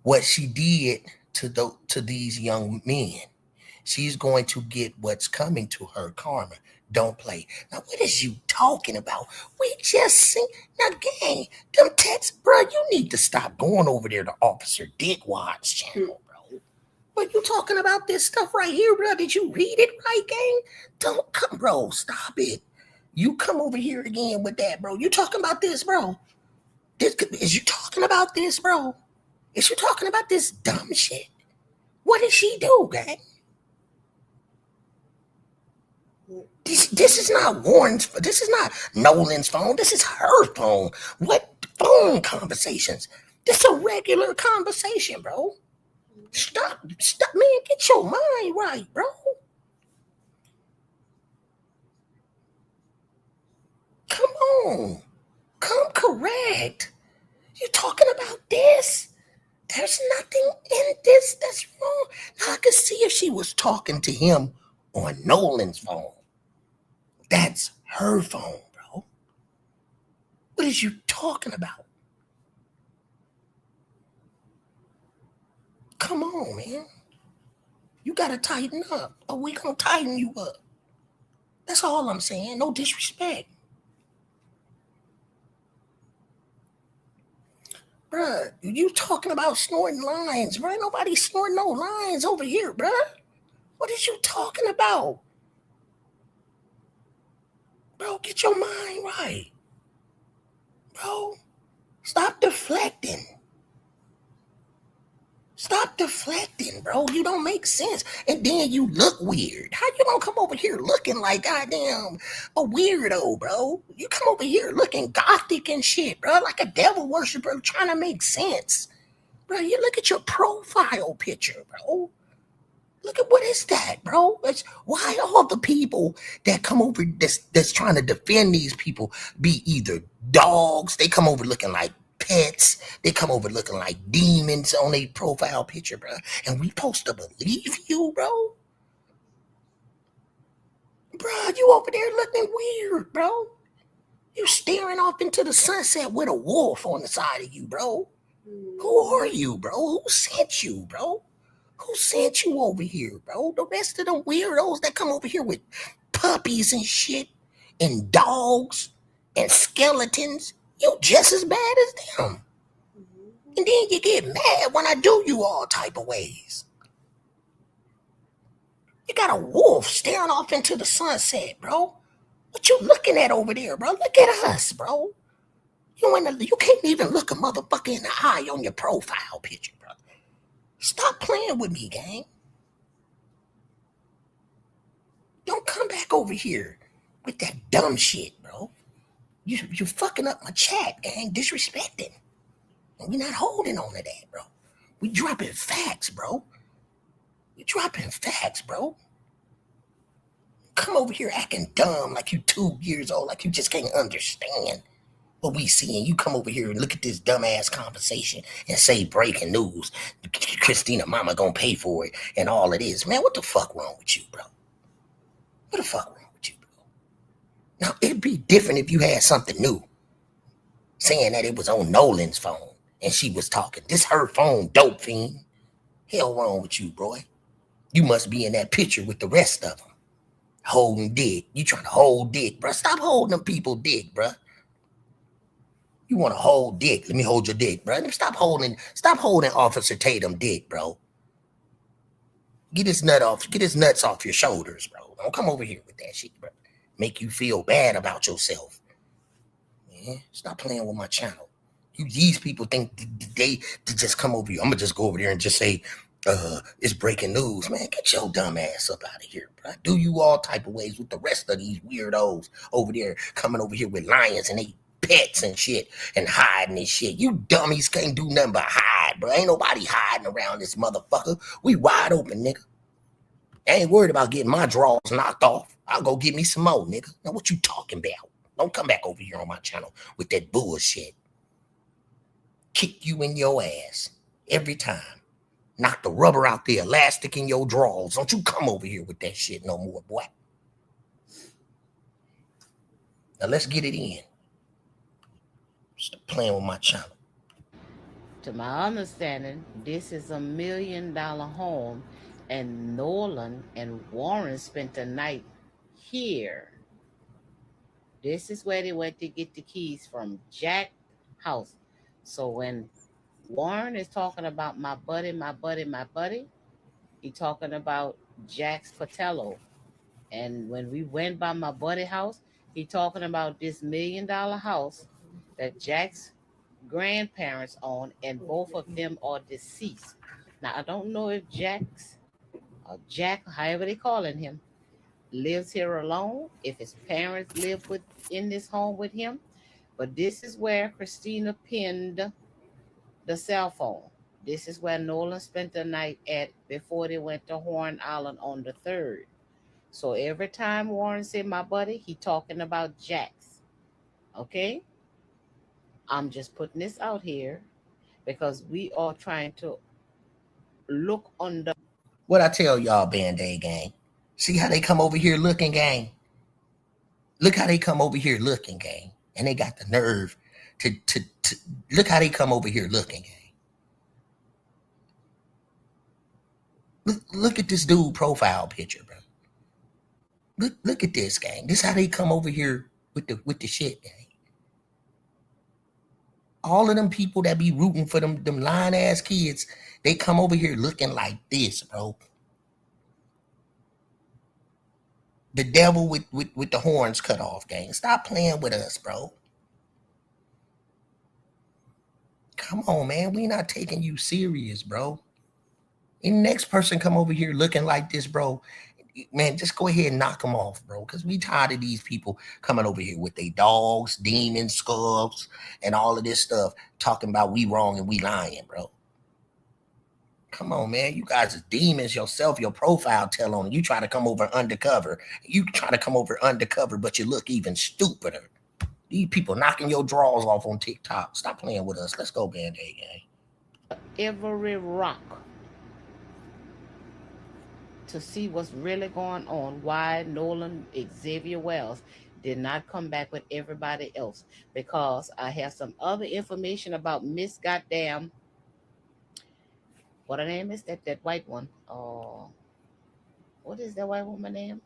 What she did to these young men. She's going to get what's coming to her, karma. Don't play. Now, what is you talking about? We just seen. Now, gang, them texts, bro, you need to stop going over there to Officer Dickwad's channel, bro. But you talking about this stuff right here, bro? Did you read it right, gang? Don't come, bro. Stop it. You come over here again with that, bro. You talking about this, bro? Is you talking about this, bro? Is you talking about this dumb shit? What did she do, gang? This is not Warren's. This is not Nolan's phone. This is her phone. What phone conversations? This is a regular conversation, bro. Stop, man. Get your mind right, bro. Come on. Come correct. You talking about this? There's nothing in this that's wrong. Now I could see if she was talking to him on Nolan's phone. That's her phone, bro. What is you talking about? Come on, man. You gotta tighten up, or we gonna tighten you up. That's all I'm saying. No disrespect. Bruh, you talking about snorting lines, bruh. Nobody snorting no lines over here, bruh. What is you talking about? Bro, get your mind right. Bro, stop deflecting. Stop deflecting, bro. You don't make sense. And then you look weird. How you gonna come over here looking like goddamn a weirdo, bro? You come over here looking gothic and shit, bro, like a devil worshiper trying to make sense. Bro, you look at your profile picture, bro. Look at what is that, bro? It's why all the people that come over that's trying to defend these people be either dogs, they come over looking like pets, they come over looking like demons on their profile picture, bro. And we supposed to believe you, bro? Bro, you over there looking weird, bro. You staring off into the sunset with a wolf on the side of you, bro. Who are you, bro? Who sent you, bro? Who sent you over here, bro? The rest of them weirdos that come over here with puppies and shit and dogs and skeletons, you just as bad as them. And then you get mad when I do you all type of ways. You got a wolf staring off into the sunset, bro. What you looking at over there, bro? Look at us, bro. You can't even look a motherfucker in the eye on your profile picture, bro. Stop playing with me, gang. Don't come back over here with that dumb shit, bro. You're fucking up my chat, gang. Disrespecting. And we're not holding on to that, bro. We dropping facts, bro. We dropping facts, bro. Come over here acting dumb like you 2 years old, like you just can't understand what we seeing. You come over here and look at this dumbass conversation and say breaking news. Christina mama gonna pay for it and all it is. Man, what the fuck wrong with you, bro? What the fuck wrong with you, bro? Now, it'd be different if you had something new. Saying that it was on Nolan's phone and she was talking. This her phone, dope fiend. Hell wrong with you, boy. You must be in that picture with the rest of them. Holding dick. You trying to hold dick, bro. Stop holding them people dick, bro. You want to hold dick. Let me hold your dick, bro. Stop holding Officer Tatum dick, bro. Get his nuts off your shoulders, bro. Don't come over here with that shit, bro. Make you feel bad about yourself. Yeah, stop playing with my channel. These people think they just come over here. I'm gonna just go over there and just say, it's breaking news, man. Get your dumb ass up out of here, bro. I do you all type of ways with the rest of these weirdos over there coming over here with lions and they pets and shit and hiding and shit. You dummies can't do nothing but hide, bro. Ain't nobody hiding around this motherfucker. We wide open, nigga. I ain't worried about getting my drawers knocked off. I'll go get me some more, nigga. Now what you talking about? Don't come back over here on my channel with that bullshit. Kick you in your ass every time. Knock the rubber out the elastic in your drawers. Don't you come over here with that shit no more, boy. Now let's get it in. Stop playing with my channel. To my understanding, this is $1 million home, and Nolan and Warren spent the night here. This is where they went to get the keys from Jack's house. So when Warren is talking about my buddy, he talking about Jack's Patello. And when we went by my buddy house, he talking about this $1 million house that Jack's grandparents own, and both of them are deceased. Now, I don't know if Jack, however they calling him, lives here alone, if his parents live in this home with him. But this is where Christina pinned the cell phone. This is where Nolan spent the night at before they went to Horn Island on the 3rd. So every time Warren said my buddy, he talking about Jack's. Okay? I'm just putting this out here because we are trying to look under. What I tell y'all, Band-Aid gang? See how they come over here looking, gang? Look how they come over here looking, gang. And they got the nerve to look how they come over here looking, gang. Look at this dude profile picture, bro. Look at this, gang. This how they come over here with the shit, gang. All of them people that be rooting for them lying ass kids, they come over here looking like this, bro. The devil with the horns cut off, gang. Stop playing with us, bro. Come on, man. We not taking you serious, bro. And the next person come over here looking like this, bro, man, just go ahead and knock them off, bro. Because we tired of these people coming over here with their dogs, demons, skulls, and all of this stuff, talking about we wrong and we lying, bro. Come on, man. You guys are demons yourself. Your profile tell on. You try to come over undercover. But you look even stupider. These people knocking your drawers off on TikTok. Stop playing with us. Let's go, Band-Aid gang. Every rock to see what's really going on. Why Nolan Xavier Wells did not come back with everybody else, because I have some other information about Miss Goddamn. What her name is? That white one. What is that white woman name?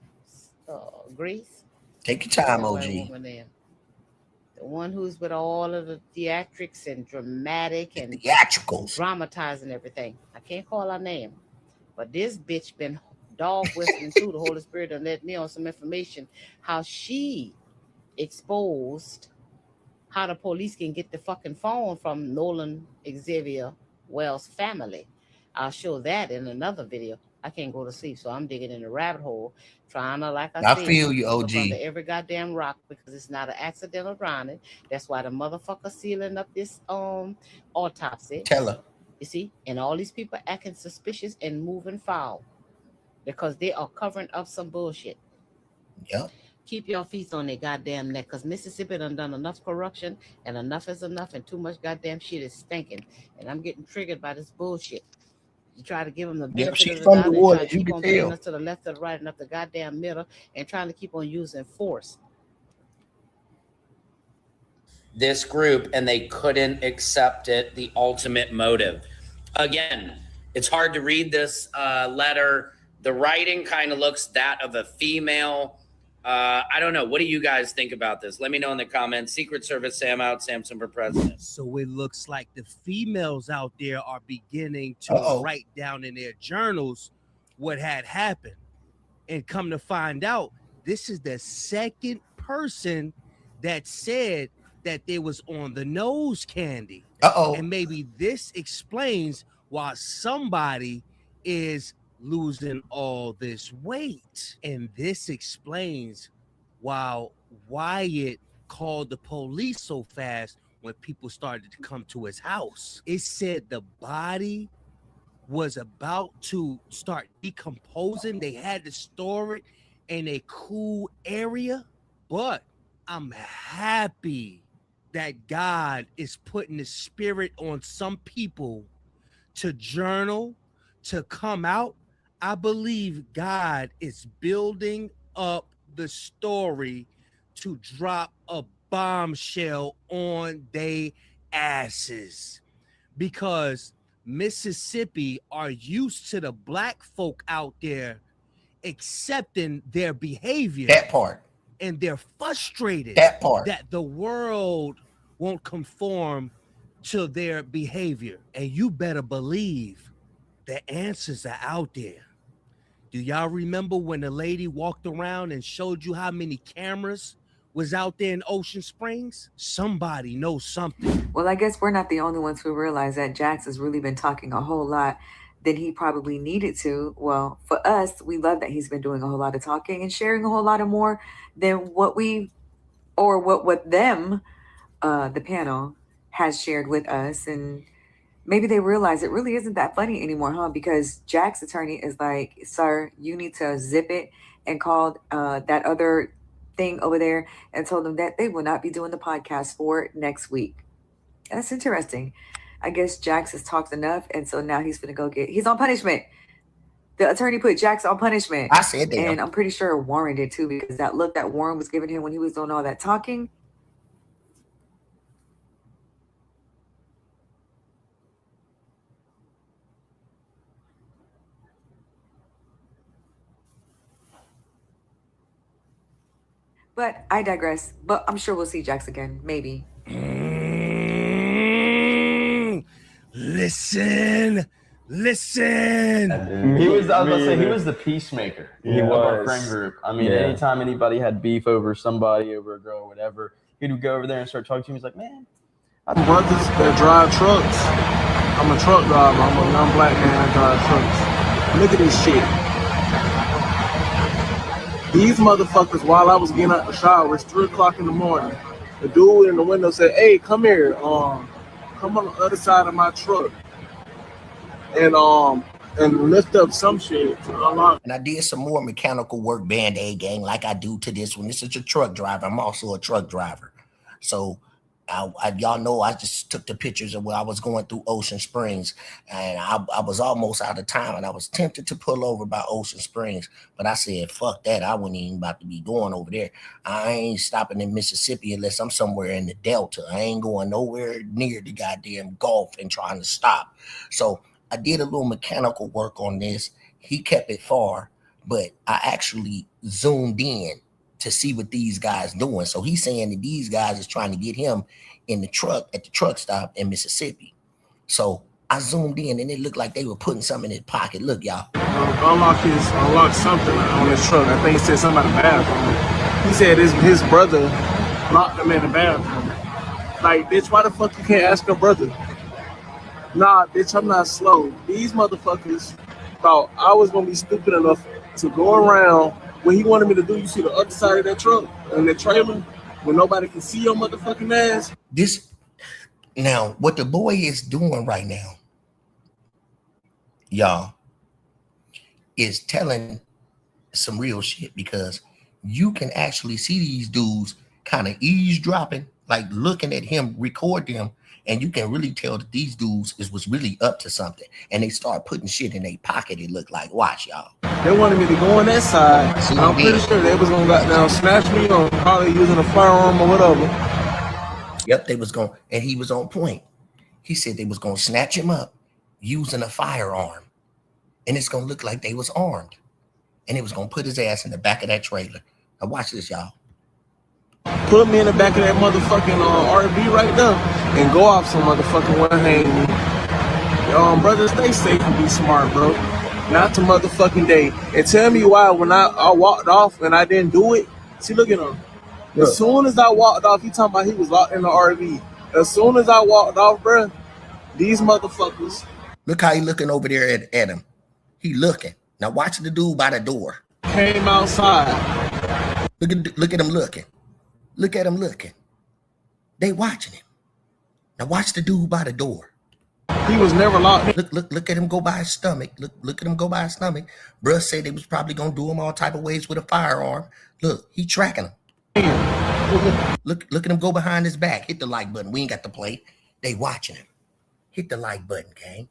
Grace. Take your time, OG. The one who's with all of the theatrics and dramatic and theatricals, dramatizing everything. I can't call her name, but this bitch been dog whistling too. The Holy Spirit done let me on some information how she exposed how the police can get the fucking phone from Nolan Xavier Wells' family. I'll show that in another video. I can't go to sleep, so I'm digging in the rabbit hole, trying to, like I said, feel you, OG. Under every goddamn rock, because it's not an accidental drowning. That's why the motherfucker sealing up this autopsy. Tell her. You see, and all these people acting suspicious and moving foul because they are covering up some bullshit. Yep. Keep your feet on their goddamn neck, because Mississippi done enough corruption, and enough is enough, and too much goddamn shit is stinking. And I'm getting triggered by this bullshit. You try to give them the benefit of the doubt, and try to keep on playing us to the left, to the right, and up the goddamn middle, and trying to keep on using force. This group, and they couldn't accept it, the ultimate motive. Again, it's hard to read this letter The writing kind of looks that of a female. I don't know. What do you guys think about this? Let me know in the comments. Secret Service, Sam out, Samson for president. So it looks like the females out there are beginning to write down in their journals what had happened. And come to find out, this is the second person that said that they was on the nose candy. And maybe this explains why somebody is losing all this weight. And this explains why Wyatt called the police so fast when people started to come to his house. It said the body was about to start decomposing. They had to store it in a cool area. But I'm happy that God is putting the spirit on some people to journal, to come out. I believe God is building up the story to drop a bombshell on they asses, because Mississippi are used to the black folk out there accepting their behavior. That part. And they're frustrated That part. that the world won't conform to their behavior. And you better believe the answers are out there. Do y'all remember when the lady walked around and showed you how many cameras was out there in Ocean Springs? Somebody knows something. Well, I guess we're not the only ones who realize that Jax has really been talking a whole lot than he probably needed to. Well, for us, we love that he's been doing a whole lot of talking and sharing a whole lot of more than what them, the panel, has shared with us. And maybe they realize it really isn't that funny anymore, huh? Because Jack's attorney is like, sir, you need to zip it, and called that other thing over there and told them that they will not be doing the podcast for next week. That's interesting. I guess Jax has talked enough, and so now he's gonna he's on punishment. The attorney put Jax on punishment. I said that. And I'm pretty sure Warren did too, because that look that Warren was giving him when he was doing all that talking. But I digress. But I'm sure we'll see Jax again, maybe. Listen. He was. I was about to say he was the peacemaker of our friend group. I mean, anytime anybody had beef over somebody, over a girl, or whatever, he would go over there and start talking to him. He's like, "Man, brothers that drive trucks. I'm a truck driver. I'm a young black man that drives trucks. Look at this shit. These motherfuckers, while I was getting out the shower, it's 3 o'clock in the morning. The dude in the window said, "Hey, come here. Come on the other side of my truck and lift up some shit to unlock." And I did some more mechanical work, Band-Aid gang, like I do to this one. This is a truck driver. I'm also a truck driver. So y'all know I just took the pictures of where I was going through Ocean Springs, and I was almost out of time, and I was tempted to pull over by Ocean Springs, but I said, fuck that. I wasn't even about to be going over there. I ain't stopping in Mississippi unless I'm somewhere in the Delta. I ain't going nowhere near the goddamn Gulf and trying to stop. So I did a little mechanical work on this. He kept it far, but I actually zoomed in to see what these guys doing. So he's saying that these guys is trying to get him in the truck at the truck stop in Mississippi. So I zoomed in and it looked like they were putting something in his pocket. Look, y'all. Unlock something on his truck. I think he said something about the bathroom. He said his brother locked him in the bathroom. Like, bitch, why the fuck you can't ask your brother? Nah, bitch, I'm not slow. These motherfuckers thought I was gonna be stupid enough to go around what he wanted me to do. You see the other side of that truck and the trailer where nobody can see your motherfucking ass. Now, what the boy is doing right now, y'all, is telling some real shit, because you can actually see these dudes kind of eavesdropping, like looking at him, record them, and you can really tell that these dudes was really up to something. And they start putting shit in their pocket, it looked like. Watch, y'all. They wanted me to go on that side. I'm pretty sure they was gonna got down, snatch me, or probably using a firearm or whatever. Yep, they was going, and he was on point. He said they was gonna snatch him up using a firearm, and it's gonna look like they was armed. and it was gonna put his ass in the back of that trailer. Now watch this, y'all. Put me in the back of that motherfucking RV right there and go off some motherfucking one hand. Brother, stay safe and be smart, bro. Not to motherfucking day. And tell me why when I walked off and I didn't do it. See, look at him. Look. As soon as I walked off, he talking about he was locked in the RV. As soon as I walked off, bro, these motherfuckers. Look how he looking over there at him. He looking. Now watch the dude by the door. Came outside. Look at him looking. Look at him looking. They watching him. Now watch the dude by the door. He was never locked. Look at him go by his stomach. Look at him go by his stomach. Bruh said they was probably gonna do him all type of ways with a firearm. Look, he tracking him. Look at him go behind his back. Hit the like button. We ain't got to play. They watching him. Hit the like button, gang.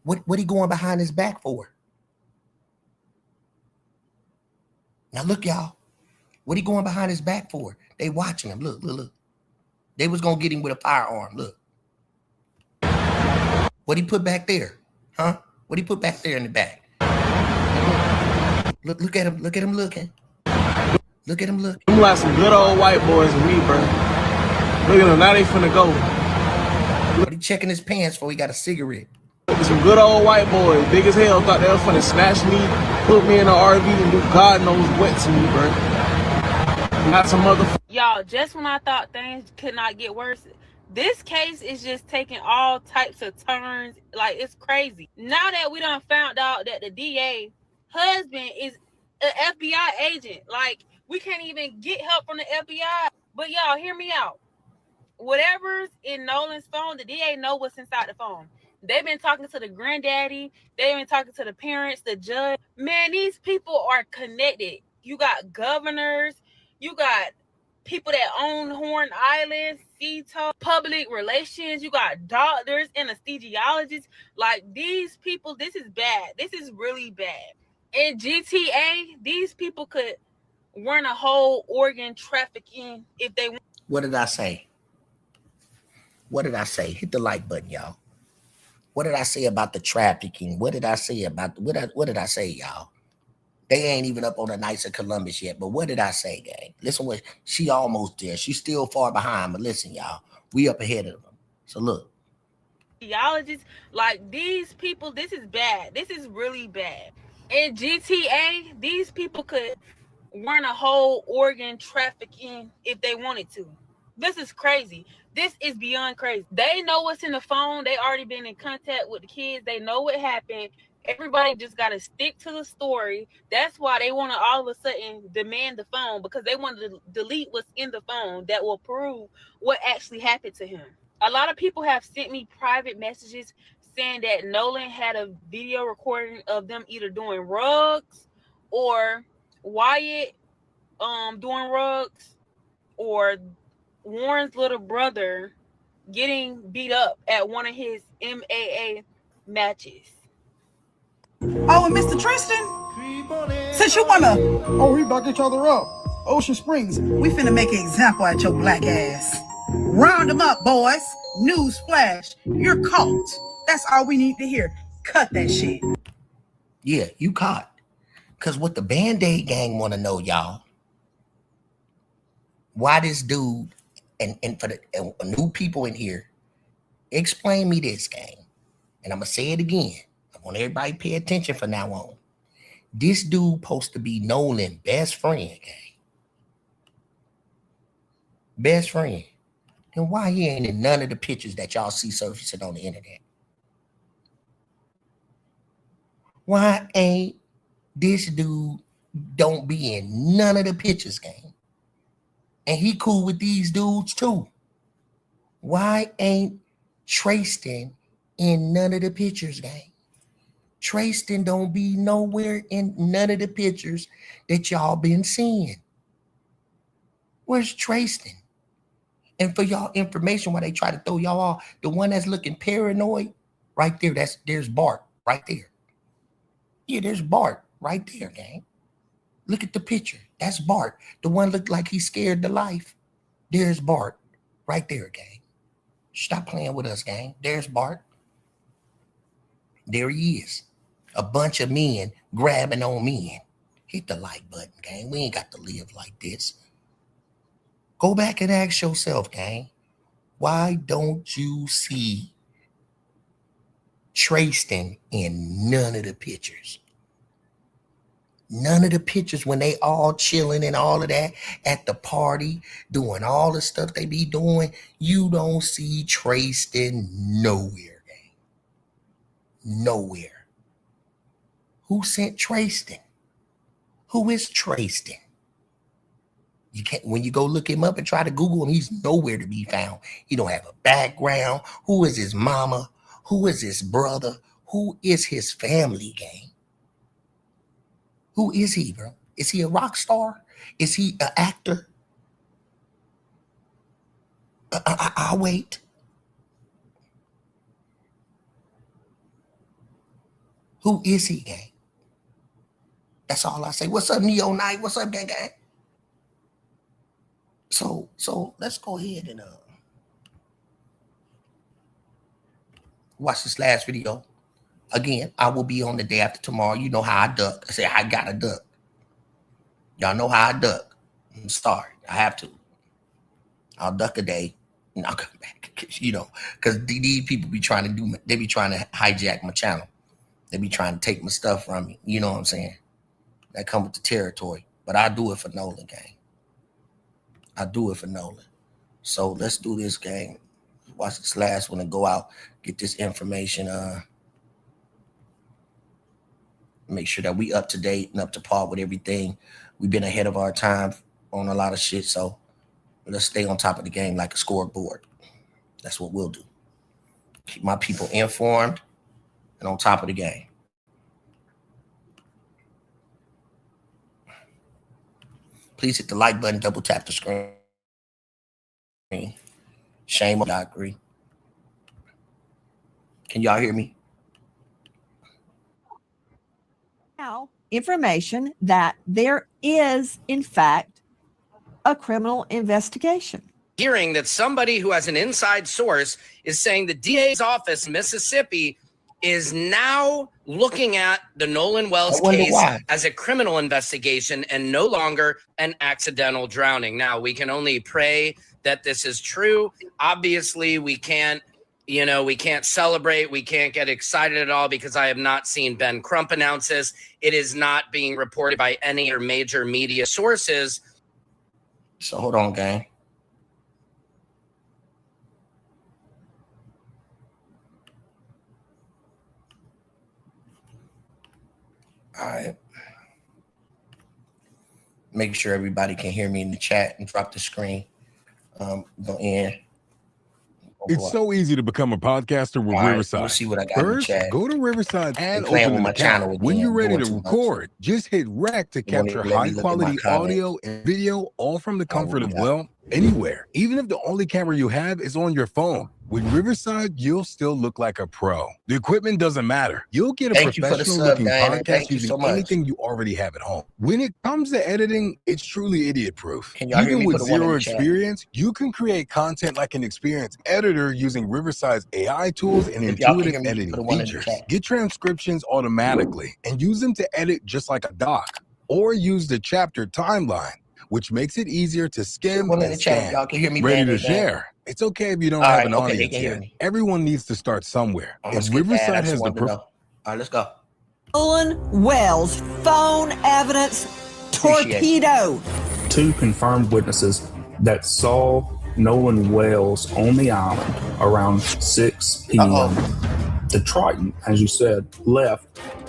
What he going behind his back for? Now look, y'all. What he going behind his back for? They watching him. Look. They was gonna get him with a firearm. Look. What he put back there? Huh? What he put back there in the back? Look at him. Look at him looking. Look at him looking. Them like some good old white boys and me, bro. Look at them. Now they finna go. But he checking his pants before he got a cigarette. Some good old white boys, big as hell, thought they was finna snatch me, put me in an RV and do God knows what to me, bro. Not some motherfucker. Y'all, just when I thought things could not get worse, this case is just taking all types of turns. Like, it's crazy. Now that we done found out that the DA husband is an FBI agent, like, we can't even get help from the FBI. But y'all, hear me out. Whatever's in Nolan's phone, the DA know what's inside the phone. They've been talking to the granddaddy. They've been talking to the parents, the judge. Man, these people are connected. You got governors. You got people that own Horn Island, CETO, public relations. You got doctors, anesthesiologists. Like, these people, this is bad. This is really bad. In GTA, these people could run a whole organ trafficking if they want. What did I say? What did I say? Hit the like button, y'all. What did I say about the trafficking? What did I say about what did I say, y'all? They ain't even up on the Knights of Columbus yet, but what did I say, gang? Listen, what she almost there. She's still far behind, but listen, y'all, we up ahead of them. So look. Theologists, like, these people, this is bad. This is really bad. In GTA, these people could run a whole organ trafficking if they wanted to. This is crazy. This is beyond crazy. They know what's in the phone. They already been in contact with the kids. They know what happened. Everybody just got to stick to the story. That's why they want to all of a sudden demand the phone, because they want to delete what's in the phone that will prove what actually happened to him. A lot of people have sent me private messages saying that Nolan had a video recording of them either doing rugs or Wyatt doing rugs or Warren's little brother getting beat up at one of his MAA matches. Oh, and Mr. Tristan, since you wanna, we back each other up. Ocean Springs, we finna make an example out your black ass. Round them up, boys. News flash, you're caught. That's all we need to hear. Cut that shit. Yeah, you caught. Because what the Band-Aid gang want to know, y'all, why this dude, and for the new people in here, explain me this, gang. And I'm going to say it again. I want everybody to pay attention from now on. This dude supposed to be Nolan's best friend, gang. Best friend. Then why he ain't in none of the pictures that y'all see surfacing on the internet? Why ain't this dude don't be in none of the pictures, gang? And he cool with these dudes too. Why ain't Tristan in none of the pictures, gang? Tristan don't be nowhere in none of the pictures that y'all been seeing. Where's Tristan? And for y'all information, while they try to throw y'all off, the one that's looking paranoid, right there, there's Bart, right there. Yeah, there's Bart, right there, gang. Look at the picture. That's Bart. The one looked like he's scared to life. There's Bart, right there, gang. Stop playing with us, gang. There's Bart. There he is. A bunch of men grabbing on men. Hit the like button, gang. We ain't got to live like this. Go back and ask yourself, gang, why don't you see Tristan in none of the pictures? None of the pictures when they all chilling and all of that at the party, doing all the stuff they be doing. You don't see Tristan nowhere, gang. Nowhere. Who sent Tristan? Who is Tristan? You can't, when you go look him up and try to Google him, he's nowhere to be found. He don't have a background. Who is his mama? Who is his brother? Who is his family, gang? Who is he, bro? Is he a rock star? Is he an actor? I'll wait. Who is he, gang? That's all I say. What's up, Neo Night? What's up, gang? So let's go ahead and watch this last video. Again, I will be on the day after tomorrow. You know how I duck. I say I gotta duck. Y'all know how I duck. I'm sorry. I have to. I'll duck a day and I'll come back. You know, because these people be trying to they be trying to hijack my channel. They be trying to take my stuff from me. You know what I'm saying? That come with the territory. But I do it for Nolan, gang. I do it for Nolan. So let's do this, gang. Watch this last one and go out, get this information. Make sure that we up to date and up to par with everything. We've been ahead of our time on a lot of shit. So let's stay on top of the game like a scoreboard. That's what we'll do. Keep my people informed and on top of the game. Please hit the like button, double tap the screen. Shame on y'all agree. Can y'all hear me? Now, information that there is, in fact, a criminal investigation. Hearing that somebody who has an inside source is saying the DA's office in Mississippi is now looking at the Nolan Wells case as a criminal investigation and no longer an accidental drowning. Now, we can only pray that this is true. Obviously, we can't celebrate. We can't get excited at all because I have not seen Ben Crump announce this. It is not being reported by any or major media sources. So hold on, gang. All right. Make sure everybody can hear me in the chat and drop the screen. Go in. It's so easy to become a podcaster with Riverside. Let's see what I got in the First, chat. go to Riverside and They playing open with an my account. channel When again, you're ready doing to too much. record, just hit rec to They won't capture even let me look at my high-quality audio and video, all from the comfort of, well, anywhere. Even if the only camera you have is on your phone. With Riverside, you'll still look like a pro. The equipment doesn't matter. You'll get a Thank you for the professional-looking sub, Diana. podcast Thank you using so much. anything you already have at home. When it comes to editing, it's truly idiot-proof. Can y'all hear Even me? with Put a one in zero the chat. experience, you can create content like an experienced editor using Riverside's AI tools and If y'all can intuitive hear me, editing put a one in the features. chat. Get transcriptions automatically and use them to edit just like a doc, or use the chapter timeline, which makes it easier to skim One in and the chat. scan. Y'all can hear me, Ready to Band-Aid gang? share? It's okay if you don't All have right, an okay, they audience can hear yet. me. Everyone needs to start somewhere. I'm And gonna skip that. I Riverside just has the wanted to know. All right, let's go. Nolan Wells, phone evidence torpedo. Two confirmed witnesses that saw Nolan Wells on the island around 6 p.m. The Triton, as you said, left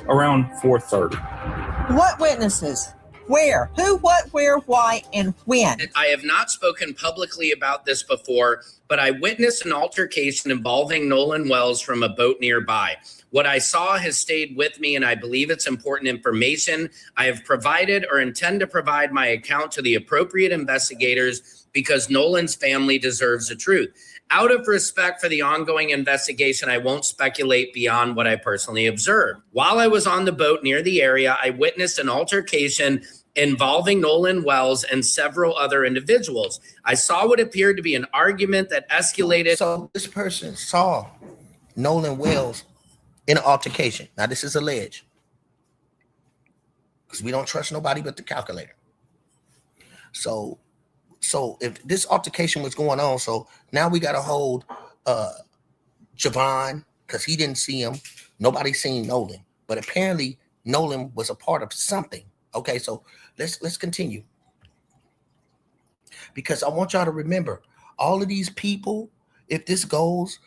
around 4:30. What witnesses? Where? Who, what, where, why, and when? I have not spoken publicly about this before, but I witnessed an altercation involving Nolan Wells from a boat nearby. What I saw has stayed with me, and I believe it's important information. I have provided or intend to provide my account to the appropriate investigators because Nolan's family deserves the truth. Out of respect for the ongoing investigation, I won't speculate beyond what I personally observed. While I was on the boat near the area, I witnessed an altercation involving Nolan Wells and several other individuals. I saw what appeared to be an argument that escalated. So this person saw Nolan Wells in an altercation. Now, this is alleged. because we don't trust nobody but the calculator. So if this altercation was going on, so now we got to hold Javon because he didn't see him. Nobody seen Nolan, but apparently Nolan was a part of something. Okay, so let's continue, because I want y'all to remember all of these people. If this goes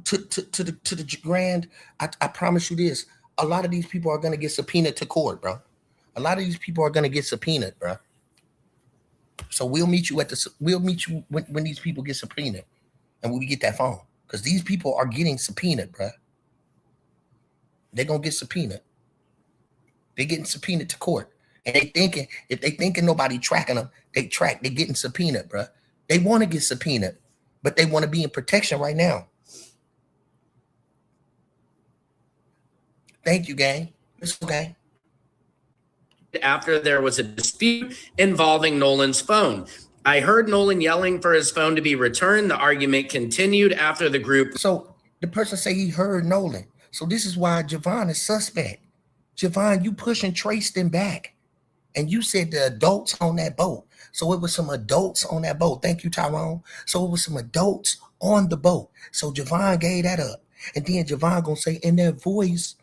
to the grand, I promise you this: a lot of these people are going to get subpoenaed to court, bro. A lot of these people are going to get subpoenaed, bro. So we'll meet you when these people get subpoenaed, and when we get that phone, because these people are getting subpoenaed, bro. They're gonna get subpoenaed. They're getting subpoenaed to court, and if they thinking nobody tracking them, they're getting subpoenaed, bro. They want to get subpoenaed, but they want to be in protection right now. Thank you, gang. It's okay. After there was a dispute involving Nolan's phone. I heard Nolan yelling for his phone to be returned. The argument continued after the group. So the person say he heard Nolan. So this is why Javon is suspect. Javon, you pushing Tristan back. And you said the adults on that boat. So it was some adults on that boat. Thank you, Tyrone. So it was some adults on the boat. So Javon gave that up. And then Javon gonna say in that voice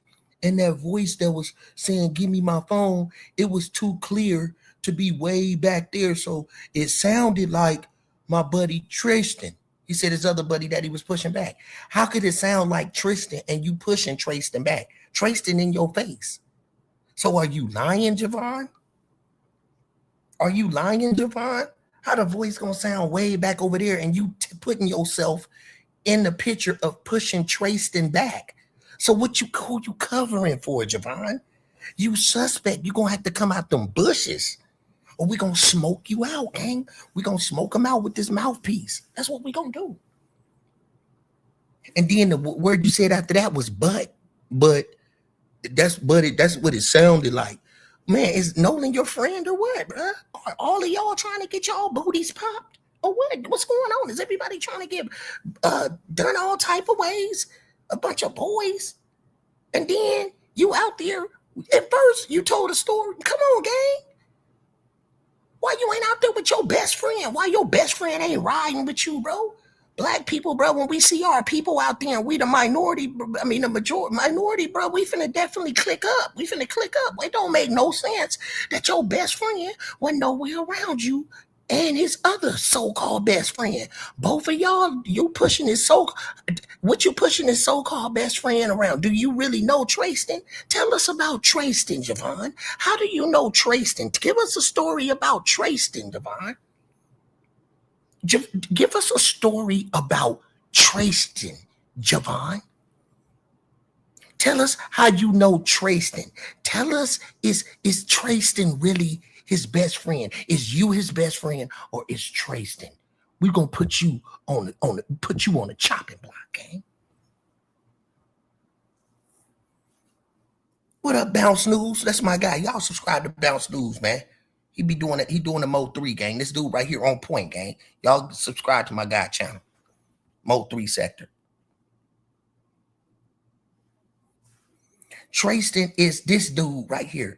that was saying, give me my phone, it was too clear to be way back there. So it sounded like my buddy Tristan. He said his other buddy that he was pushing back. How could it sound like Tristan and you pushing Tristan back? Tristan in your face. So are you lying, Javon? Are you lying, Javon? How the voice gonna sound way back over there and you putting yourself in the picture of pushing Tristan back? So who you covering for, Javon? You suspect. You gonna have to come out them bushes, or we gonna smoke you out, gang. We gonna smoke him out with this mouthpiece. That's what we gonna do. And then the word you said after that was but that's what it sounded like. Man, is Nolan your friend or what, bro? Are all of y'all trying to get y'all booties popped or what? What's going on? Is everybody trying to get done all type of ways? A bunch of boys, and then you out there. At first, you told a story. Come on, gang. Why you ain't out there with your best friend? Why your best friend ain't riding with you, bro? Black people, bro, when we see our people out there and we the minority, the majority minority, bro, we finna definitely click up. We finna click up. It don't make no sense that your best friend wasn't nowhere around you and his other so-called best friend. Both of y'all, you pushing his so-called best friend around. Do you really know Tristan? Tell us about Tristan, Javon. How do you know Tristan? Give us a story about Tristan, Javon. Give us a story about Tristan, Javon. Tell us how you know Tristan. Tell us, is Tristan really his best friend? Is you his best friend, or is Tristan? We're gonna put you on the chopping block, gang. What up, Bounce News? That's my guy. Y'all subscribe to Bounce News, man. He be doing it. He doing the Mo 3, gang. This dude right here on point, gang. Y'all subscribe to my guy channel. Mo 3 Sector. Tristan is this dude right here.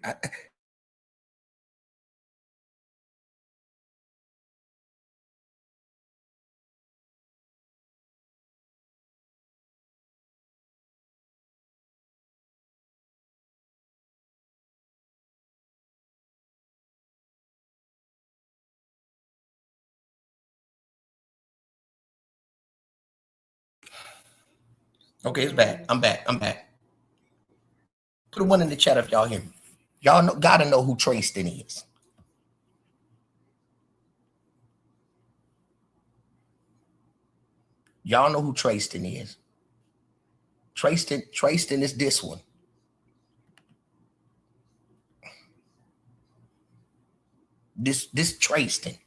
Okay, it's back. I'm back. Put a one in the chat if y'all hear me. Y'all gotta know who Tristan is. Y'all know who Tristan is. Tristan is this one. This Tristan.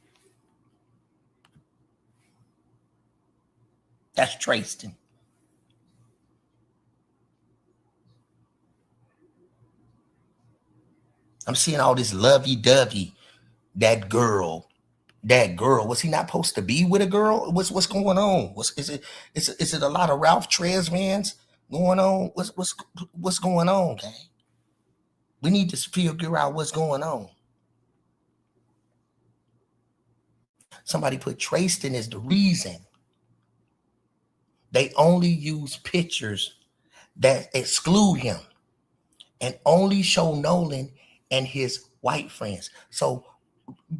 That's Tristan. I'm seeing all this lovey-dovey. That girl. Was he not supposed to be with a girl? What's going on? Is it a lot of Ralph Tresvans going on? What's going on, gang? We need to figure out what's going on. Somebody put Trayston as the reason they only use pictures that exclude him and only show Nolan and his white friends. So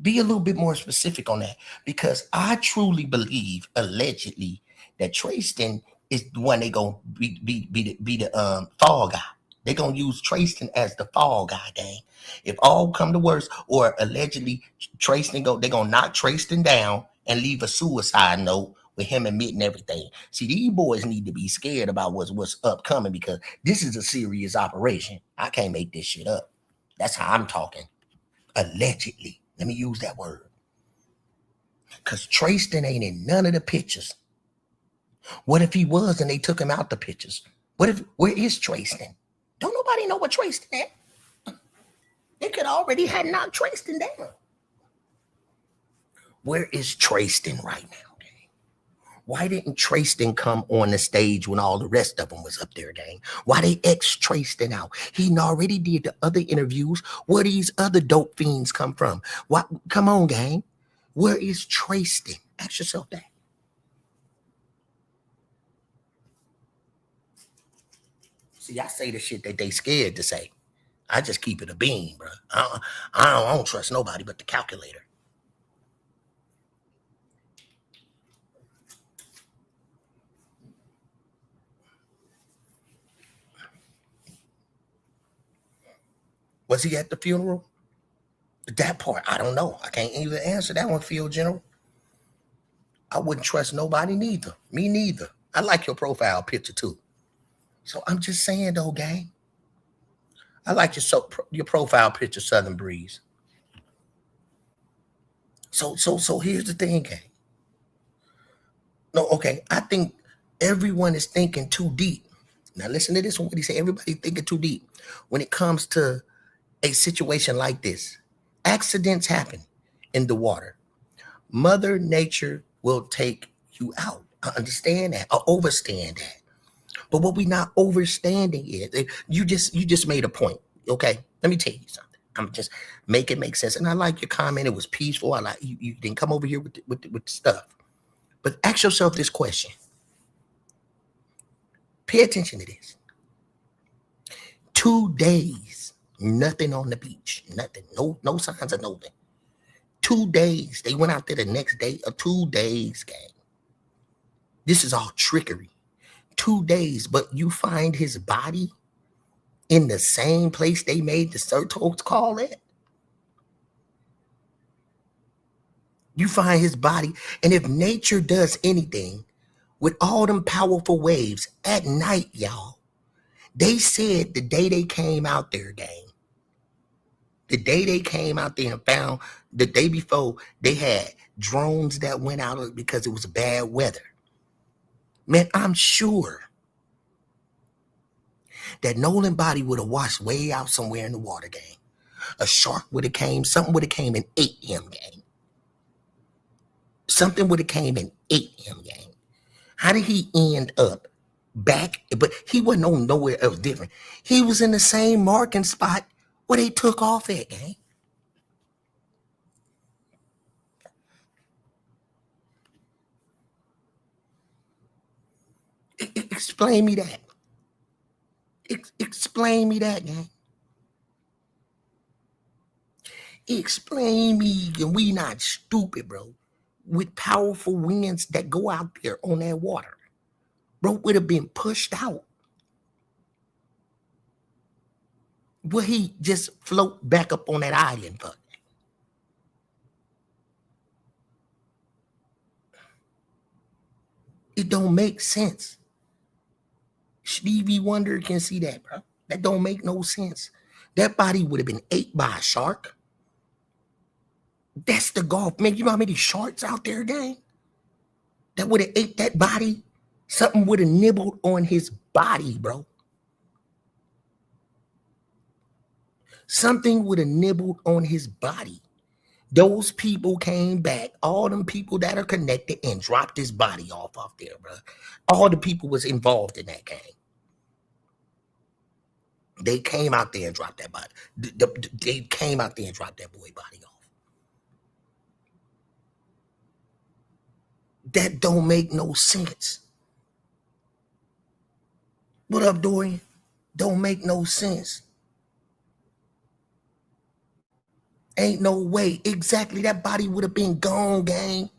be a little bit more specific on that, because I truly believe, allegedly, that Trayston is the one they gonna be the fall guy. They gonna use Trayston as the fall guy, gang. If all come to worst, or allegedly Trayston they gonna knock Trayston down and leave a suicide note with him admitting everything. See, these boys need to be scared about what's upcoming, because this is a serious operation. I can't make this shit up. That's how I'm talking. Allegedly. Let me use that word. Because Trayston ain't in none of the pictures. What if he was and they took him out the pictures? Where is Trayston? Don't nobody know what Trayston is. They could already have knocked Trayston down. Where is Trayston right now, gang? Why didn't Trayston come on the stage when all the rest of them was up there, gang? Why they Trayston out? He already did the other interviews. Where these other dope fiends come from? What? Come on, gang. Where is Trayston? Ask yourself that. See, I say the shit that they scared to say. I just keep it a bean, bro. I don't trust nobody but the calculator. Was he at the funeral? That part, I don't know. I can't even answer that one, Field General. I wouldn't trust nobody neither. Me neither. I like your profile picture too. So I'm just saying though, gang. I like your profile picture, Southern Breeze. So here's the thing, gang. No, okay. I think everyone is thinking too deep. Now listen to this one. What he said. Everybody thinking too deep when it comes to a situation like this. Accidents happen in the water. Mother Nature will take you out. I understand that. I understand that. But what we not understanding is, you just made a point. Okay, let me tell you something. I'm just make it make sense. And I like your comment. It was peaceful. I like you didn't come over here with the stuff. But ask yourself this question. Pay attention to this. 2 days, nothing on the beach, nothing, no signs of nothing. 2 days. They went out there the next day, or 2 days, gang. This is all trickery. 2 days, but you find his body in the same place they made the Sertos call it. You find his body, and if nature does anything with all them powerful waves at night, y'all, they said the day they came out there, gang, the day they came out there and found the day before, they had drones that went out because it was bad weather. Man, I'm sure that Nolan body would have washed way out somewhere in the water, gang. A shark would have came, something would have came and ate him, gang. Something would have came and ate him, gang. How did he end up back? But he wasn't on nowhere else different. He was in the same marking spot where they took off at, gang. Explain me that. Explain me that, gang. Explain me, and we not stupid, bro. With powerful winds that go out there on that water, bro, would have been pushed out. Will he just float back up on that island, fuck? It don't make sense. Stevie Wonder can see that, bro. That don't make no sense. That body would have been ate by a shark. That's the Gulf, man. You know how many sharks out there, gang? That would have ate that body. Something would have nibbled on his body, bro. Something would have nibbled on his body. Those people came back, all them people that are connected, and dropped his body off there, bro. All the people was involved in that gang. They came out there and dropped that body. They came out there and dropped that boy body off. That don't make no sense. What up, Dorian? Don't make no sense. Ain't no way. Exactly, that body would have been gone, gang.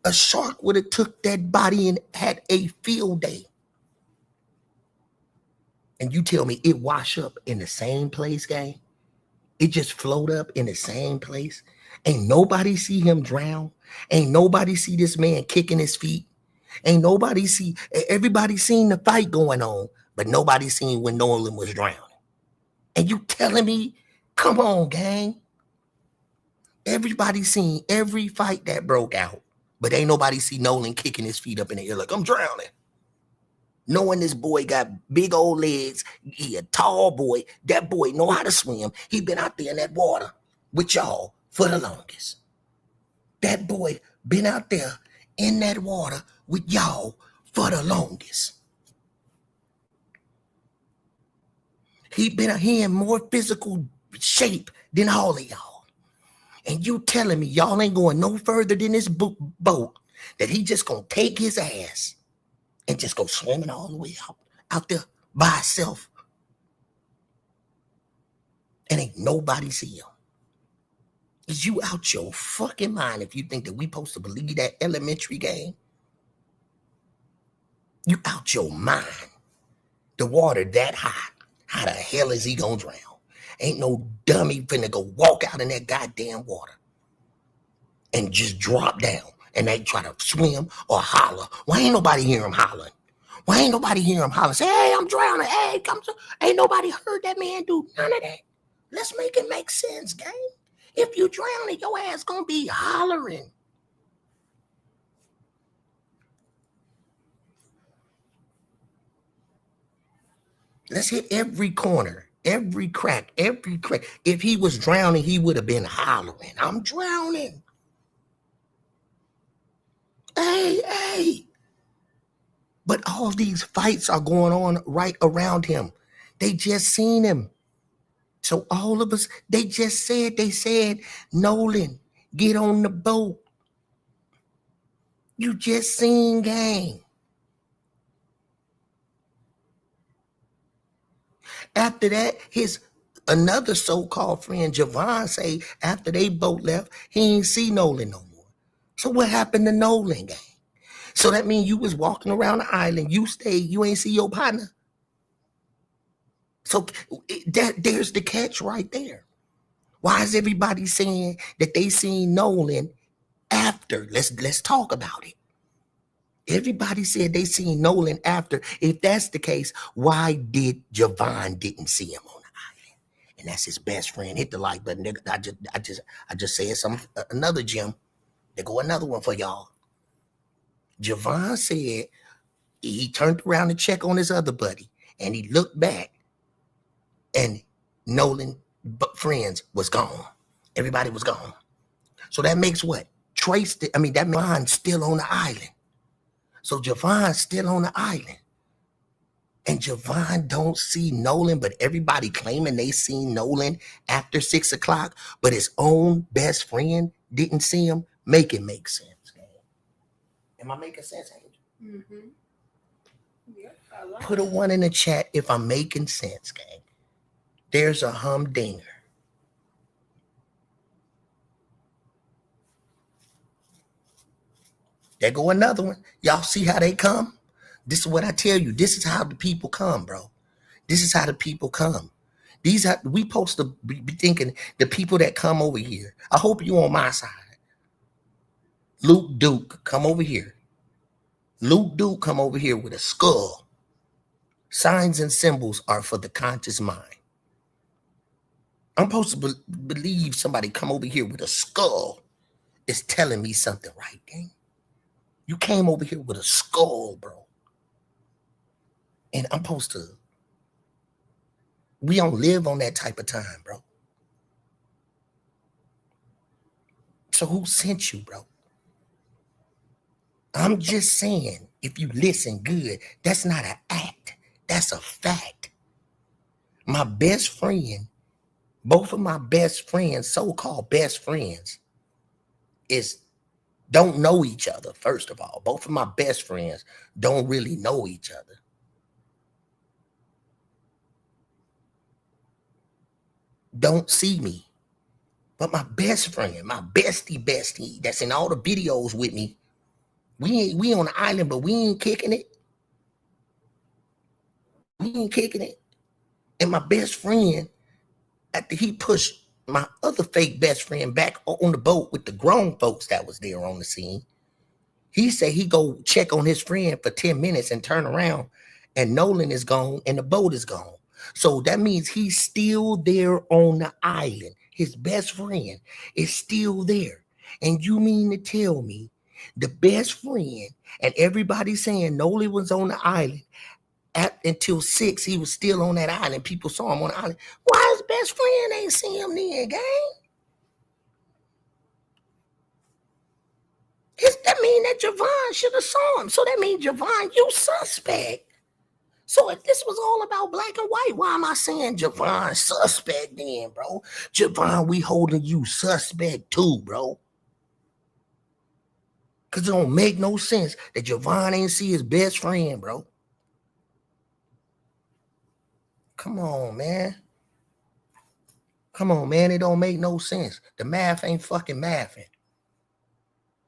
A shark would have took that body and had a field day. And you tell me it wash up in the same place, gang? It just float up in the same place? Ain't nobody see him drown? Ain't nobody see this man kicking his feet? Ain't nobody see, everybody seen the fight going on, but nobody seen when Nolan was drowning. And you telling me, come on, gang. Everybody seen every fight that broke out, but ain't nobody see Nolan kicking his feet up in the air like, I'm drowning. Knowing this boy got big old legs, he a tall boy, that boy know how to swim. He been out there in that water with y'all for the longest. That boy been out there in that water with y'all for the longest. He in more physical shape than all of y'all. And you telling me y'all ain't going no further than this boat, that he just gonna take his ass and just go swimming all the way out there by himself. And ain't nobody see him. Is you out your fucking mind if you think that we supposed to believe that elementary game? You out your mind. The water that hot. How the hell is he gonna drown? Ain't no dummy finna go walk out in that goddamn water and just drop down and they try to swim or holler. Why ain't nobody hear him hollering? Why ain't nobody hear him holler? Say, hey, I'm drowning. Hey, come to. Ain't nobody heard that man do none of that. Let's make it make sense, gang. If you drowning, your ass gonna be hollering. Let's hit every corner, every crack, every crack. If he was drowning, he would have been hollering. I'm drowning. Hey, hey. But all these fights are going on right around him. They just seen him. So all of us, they said, Nolan, get on the boat. You just seen, gang. After that, his another so-called friend, Javon, say after they both left, he ain't see Nolan no more. So what happened to Nolan, gang? So that means you was walking around the island, you stayed, you ain't see your partner. So there's the catch right there. Why is everybody saying that they seen Nolan after? Let's talk about it. Everybody said they seen Nolan after. If that's the case, why did Javon didn't see him on the island? And that's his best friend. Hit the like button. I just said another gem. There go another one for y'all. Javon said he turned around to check on his other buddy, and he looked back, and Nolan friends was gone. Everybody was gone. So that makes what? That Javon's still on the island. So Javon's still on the island. And Javon don't see Nolan, but everybody claiming they seen Nolan after 6 o'clock, but his own best friend didn't see him. Make it make sense, gang. Am I making sense, Angel? Mm-hmm. Yep, I like Put a 1 in the chat if I'm making sense, gang. There's a humdinger. There go another one. Y'all see how they come? This is what I tell you. This is how the people come, bro. This is how the people come. We supposed to be thinking the people that come over here. I hope you on my side. Luke Duke, come over here. Luke Duke, come over here with a skull. Signs and symbols are for the conscious mind. I'm supposed to believe somebody come over here with a skull is telling me something, right, gang? You came over here with a skull, bro. And I'm supposed to. We don't live on that type of time, bro. So who sent you, bro? I'm just saying, if you listen good, that's not an act. That's a fact. My best friend, both of my best friends, so-called best friends, don't know each other, first of all. Both of my best friends don't really know each other. Don't see me. But my best friend, my bestie, that's in all the videos with me, we on the island, but we ain't kicking it. We ain't kicking it. And my best friend, after he pushed my other fake best friend back on the boat with the grown folks that was there on the scene, he said he go check on his friend for 10 minutes and turn around, and Nolan is gone and the boat is gone. So that means he's still there on the island. His best friend is still there. And you mean to tell me the best friend, and everybody saying Nolan was on the island until 6, he was still on that island. People saw him on the island. Why his best friend ain't see him then, gang? That mean that Javon should have saw him. So that means Javon, you suspect. So if this was all about black and white, why am I saying Javon suspect then, bro? Javon, we holding you suspect too, bro. Because it don't make no sense that Javon ain't see his best friend, bro. Come on, man. Come on, man. It don't make no sense. The math ain't fucking mathing.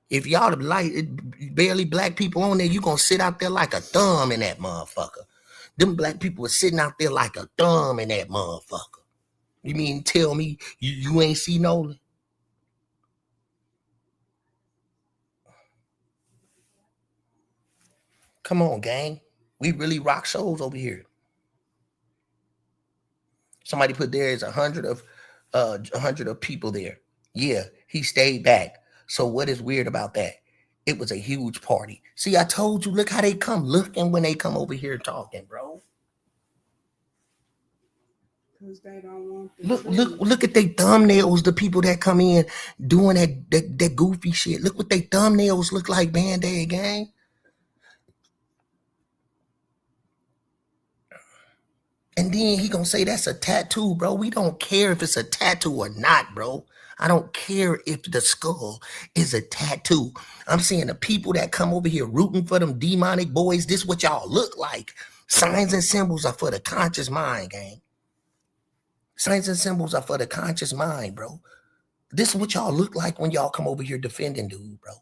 If y'all the barely black people on there, you gonna sit out there like a thumb in that motherfucker. Them black people are sitting out there like a thumb in that motherfucker. You mean tell me you ain't see Nolan? Come on, gang. We really rock shows over here. Somebody put there is 100 of people there. Yeah, he stayed back. So what is weird about that? It was a huge party. See, I told you, look how they come looking when they come over here talking, bro. They don't want Look at their thumbnails, the people that come in doing that goofy shit. Look what their thumbnails look like, Band-Aid gang. And then he gonna say that's a tattoo, bro. We don't care if it's a tattoo or not, bro. I don't care if the skull is a tattoo. I'm saying the people that come over here rooting for them demonic boys, this is what y'all look like. Signs and symbols are for the conscious mind, gang. Signs and symbols are for the conscious mind, bro. This is what y'all look like when y'all come over here defending dude, bro.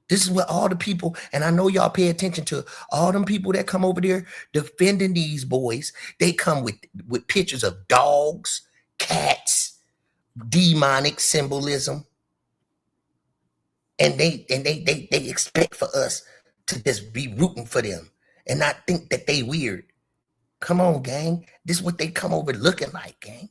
This is what all the people, and I know y'all pay attention to all them people that come over there defending these boys. They come with pictures of dogs, cats, demonic symbolism, and they expect for us to just be rooting for them and not think that they weird. Come on, gang. This is what they come over looking like, gang.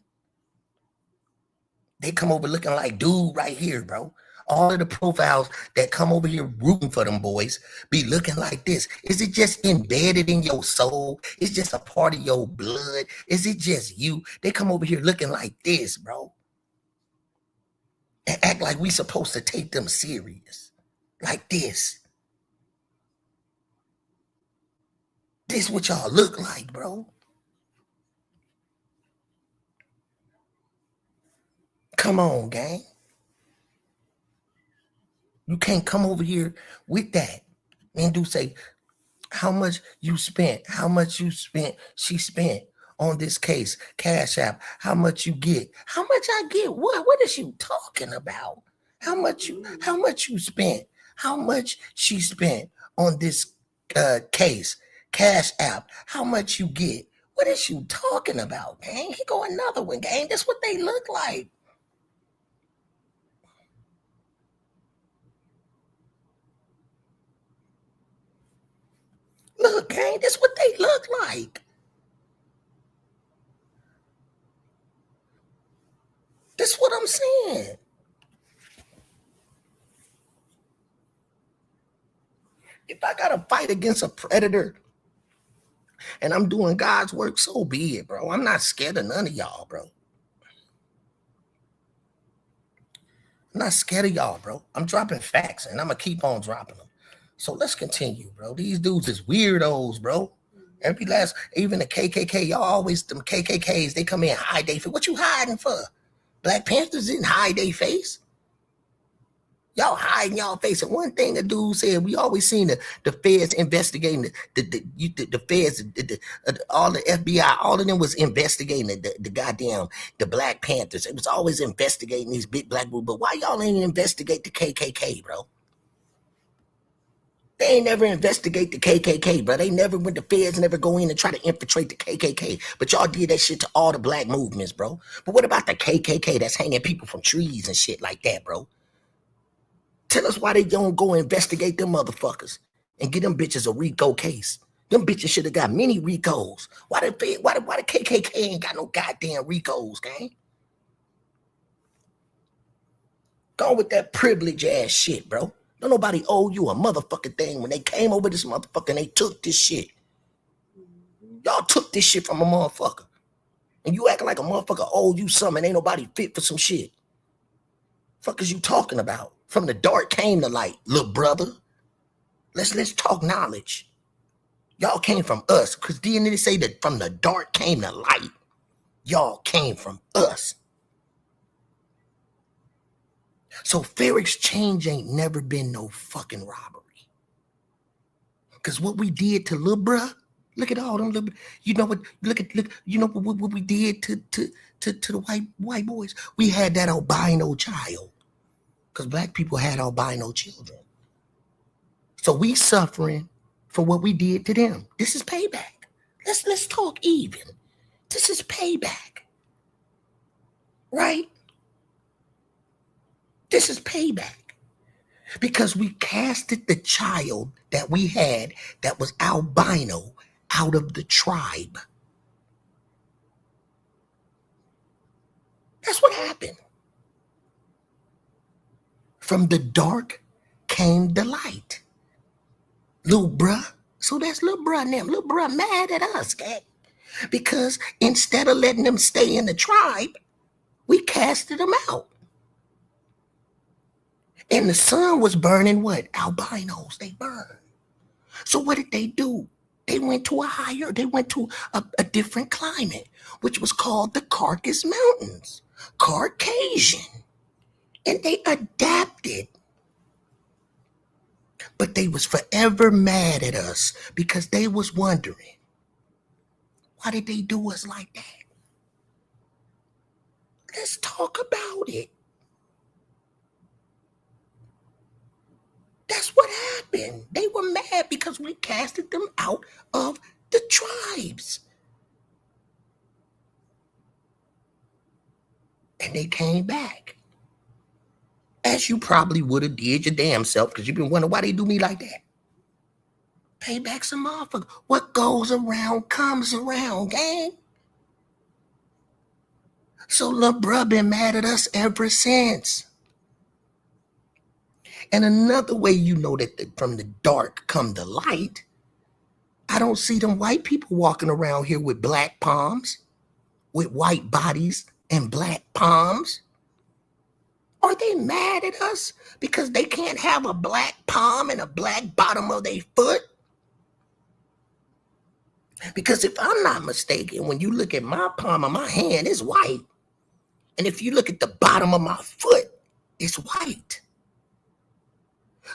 They come over looking like dude right here, bro. All of the profiles that come over here rooting for them boys be looking like this. Is it just embedded in your soul? It's just a part of your blood? Is it just you? They come over here looking like this, bro. And act like we supposed to take them serious. Like this. This what y'all look like, bro. Come on, gang. You can't come over here with that. And do say, how much you spent, she spent on this case, Cash App, how much you get. How much I get? What is you talking about? How much you spent? How much she spent on this case, Cash App, how much you get? What is you talking about, gang? Here go another one, gang. That's what they look like. Look, gang, that's what they look like. That's what I'm saying. If I gotta fight against a predator and I'm doing God's work, so be it, bro. I'm not scared of none of y'all, bro. I'm not scared of y'all, bro. I'm dropping facts and I'm gonna keep on dropping them. So let's continue, bro. These dudes is weirdos, bro. Every last, even the KKK, y'all always, them KKKs, they come in and hide their face. What you hiding for? Black Panthers didn't hide their face. Y'all hiding y'all face. And one thing the dude said, we always seen the feds investigating the feds, all the FBI, all of them was investigating the goddamn, the Black Panthers. It was always investigating these big black groups. But why y'all ain't investigate the KKK, bro? They ain't never investigate the KKK, bro. They never, when the feds never go in and try to infiltrate the KKK. But y'all did that shit to all the black movements, bro. But what about the KKK that's hanging people from trees and shit like that, bro? Tell us why they don't go investigate them motherfuckers and get them bitches a RICO case. Them bitches should have got many RICOs. Why the KKK ain't got no goddamn RICOs, gang? Go with that privilege ass shit, bro. Don't nobody owe you a motherfucking thing. When they came over this motherfucker and they took this shit. Y'all took this shit from a motherfucker. And you acting like a motherfucker owe you something and ain't nobody fit for some shit. Fuck is you talking about? From the dark came the light, little brother. Let's talk knowledge. Y'all came from us. Because didn't it say that from the dark came the light? Y'all came from us. So fair exchange ain't never been no fucking robbery. Because what we did to Lil Bruh, look at all them little, you know what, look, you know what we did to the white boys? We had that albino child. Because black people had albino children. So we suffering for what we did to them. This is payback. Let's talk even. This is payback. Right? This is payback. Because we casted the child that we had that was albino out of the tribe. That's what happened. From the dark came the light. Lil Bruh. So that's Lil Bruh and them. Lil Bruh mad at us, okay? Because instead of letting them stay in the tribe, we casted them out. And the sun was burning what? Albinos, they burn. So what did they do? They went to a different climate, which was called the Caucasus Mountains, Caucasian. And they adapted. But they was forever mad at us because they was wondering, why did they do us like that? Let's talk about it. That's what happened. They were mad because we casted them out of the tribes. And they came back. As you probably would have did your damn self because you've been wondering why they do me like that. Payback some motherfucker. What goes around comes around, gang. So Lil Bruh been mad at us ever since. And another way you know that from the dark come the light, I don't see them white people walking around here with black palms, with white bodies and black palms. Are they mad at us because they can't have a black palm and a black bottom of their foot? Because if I'm not mistaken, when you look at my palm of my hand, it's white. And if you look at the bottom of my foot, it's white.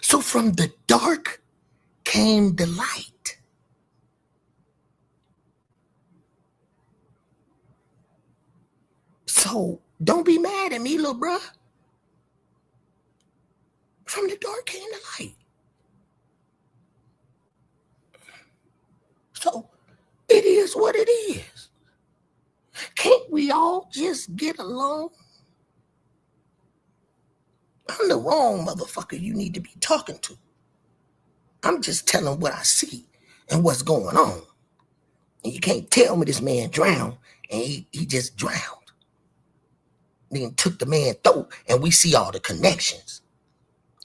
So from the dark came the light. So don't be mad at me, little bruh. From the dark came the light. So it is what it is. Can't we all just get along? I'm the wrong motherfucker you need to be talking to. I'm just telling what I see and what's going on. And you can't tell me this man drowned and he just drowned. Then took the man's throat and we see all the connections.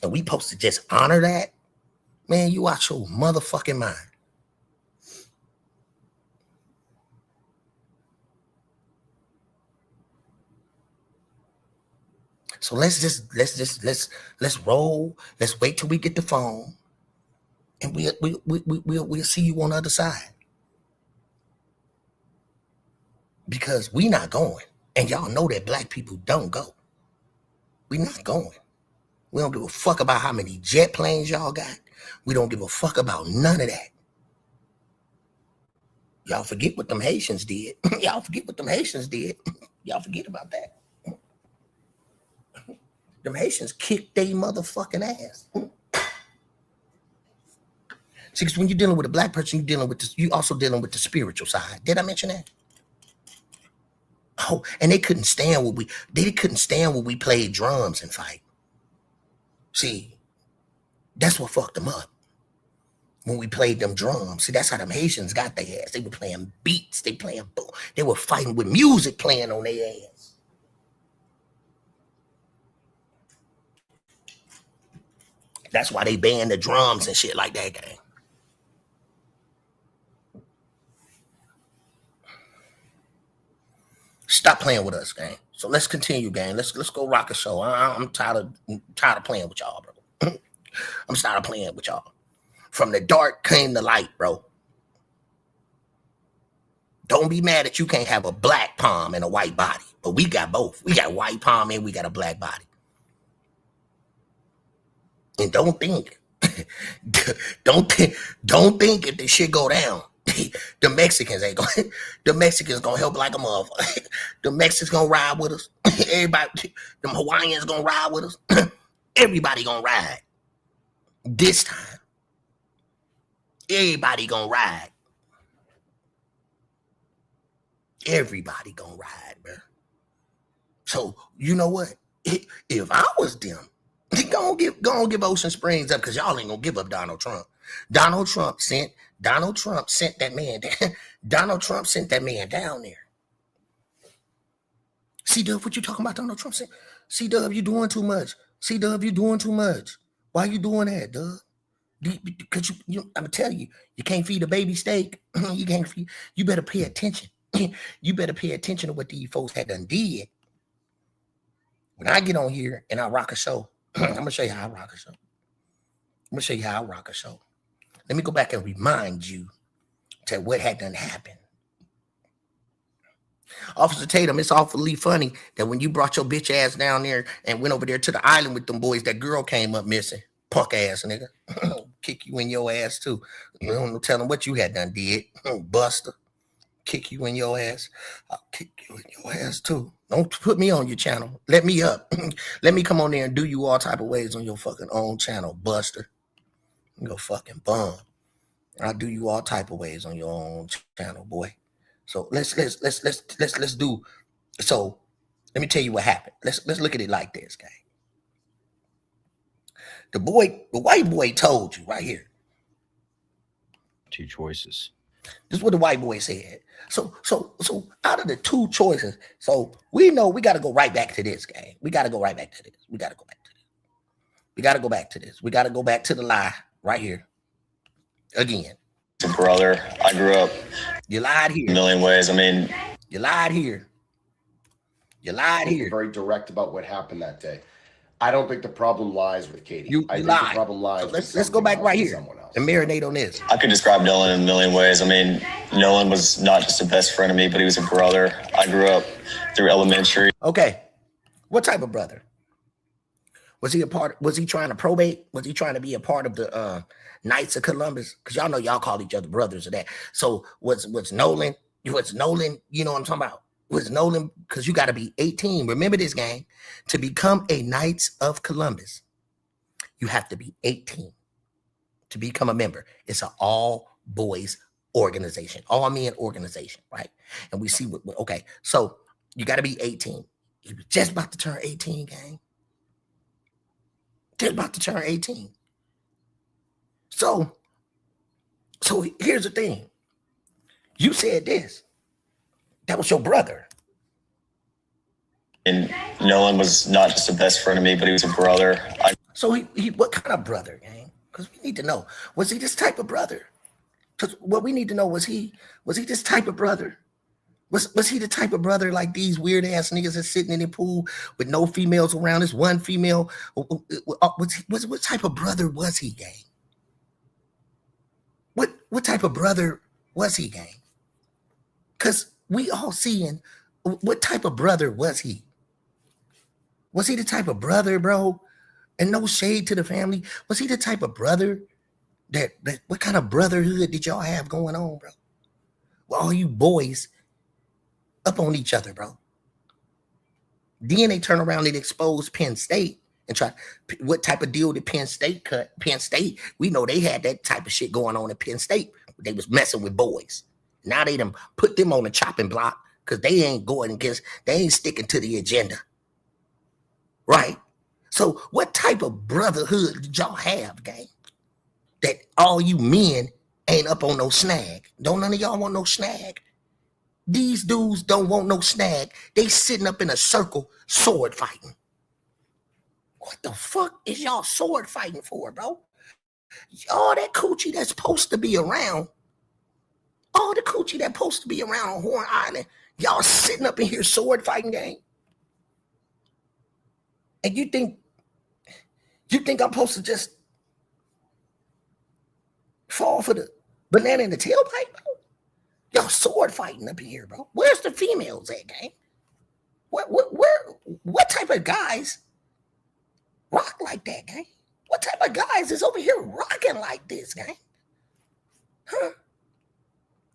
And we supposed to just honor that? Man, you out your motherfucking mind. So let's roll. Let's wait till we get the phone. And we'll see you on the other side. because we not going. And y'all know that black people don't go. We not going. We don't give a fuck about how many jet planes y'all got. We don't give a fuck about none of that. Y'all forget what them Haitians did. Y'all forget what them Haitians did. Y'all forget about that. Them Haitians kicked they motherfucking ass. See, because when you're dealing with a black person, you also dealing with the spiritual side. Did I mention that? Oh, and they couldn't stand when we played drums and fight. See, that's what fucked them up. When we played them drums. See, that's how them Haitians got their ass. They were playing beats. They were fighting with music playing on their ass. That's why they banned the drums and shit like that, gang. Stop playing with us, gang. So let's continue, gang. Let's go rock a show. I'm tired of playing with y'all, bro. I'm tired of playing with y'all. From the dark came the light, bro. Don't be mad that you can't have a black palm and a white body. But we got both. We got a white palm and we got a black body. And don't think if this shit go down, the Mexicans ain't going. The Mexicans gonna help like a motherfucker. The Mexicans gonna ride with us. Everybody, them Hawaiians gonna ride with us. Everybody gonna ride. This time, everybody gonna ride. Everybody gonna ride, bro. So you know what? If I was them, go give Ocean Springs up because y'all ain't gonna give up Donald Trump. Donald Trump sent that man down. Donald Trump sent that man down there. C-Dub, what you talking about? Donald Trump said, C-Dub, you doing too much. C-Dub, you doing too much. Why you doing that, Dub? Because I'm gonna tell you, you can't feed a baby steak. You better pay attention. You better pay attention to what these folks had done did. When I get on here and I rock a show, I'm gonna show you how I rock a show. Let me go back and remind you to what had done happened. Officer Tatum, it's awfully funny that when you brought your bitch ass down there and went over there to the island with them boys, that girl came up missing. Punk ass nigga. Kick you in your ass too. You don't tell them what you had done did. Buster. Kick you in your ass. I'll kick you in your ass too. Don't put me on your channel. Let me up. Let me come on there and do you all type of ways on your fucking own channel, Buster. You go fucking bum. I'll do you all type of ways on your own channel, boy. So let's do. So let me tell you what happened. Let's look at it like this, guy. The white boy told you right here. Two choices. This is what the white boy said. So out of the two choices, so we know we got to go right back to this, gang. We got to go back to this. We got to go back to the lie right here. Again. Brother, I grew up. You lied here. A million ways. I mean, you lied here. Very direct about what happened that day. I don't think the problem lies with Katie. You think lied. The problem lies. So let's go back right here and marinate on this. I could describe Dylan in a million ways. I mean, Nolan was not just a best friend of me, but he was a brother. I grew up through elementary. Okay, what type of brother? Was he trying to probate? Was he trying to be a part of the Knights of Columbus? Because y'all know y'all call each other brothers or that. So was Nolan? You know what I'm talking about? Was Nolan, because you got to be 18. Remember this, gang. To become a Knights of Columbus, you have to be 18 to become a member. It's an all boys organization, all men organization, right? And we see okay, so you got to be 18. He was just about to turn 18, gang. Just about to turn 18. So here's the thing. You said this. That was your brother. And Nolan was not just a best friend of me, but he was a brother. So he what kind of brother, gang? Because we need to know. Was he this type of brother? Because what we need to know, was he this type of brother? Was he the type of brother like these weird ass niggas that's sitting in the pool with no females around? This one female. What type of brother was he, gang? What type of brother was he, gang? Because we all seeing what type of brother was he? Was he the type of brother, bro? And no shade to the family. Was he the type of brother that what kind of brotherhood did y'all have going on, bro? Well, all you boys up on each other, bro. Then they turn around and expose Penn State and try. What type of deal did Penn State cut? Penn State, we know they had that type of shit going on at Penn State. They was messing with boys. Now they done put them on the chopping block because they ain't going against, they ain't sticking to the agenda. Right? So what type of brotherhood did y'all have, gang? That all you men ain't up on no snag. Don't none of y'all want no snag. These dudes don't want no snag. They sitting up in a circle sword fighting. What the fuck is y'all sword fighting for, bro? All that coochie that's supposed to be around, all the coochie that's supposed to be around on Horn Island, y'all sitting up in here sword fighting, gang? And you think I'm supposed to just fall for the banana in the tailpipe, bro? Y'all sword fighting up here, bro. Where's the females at, gang? What type of guys rock like that, gang? What type of guys is over here rocking like this, gang? Huh?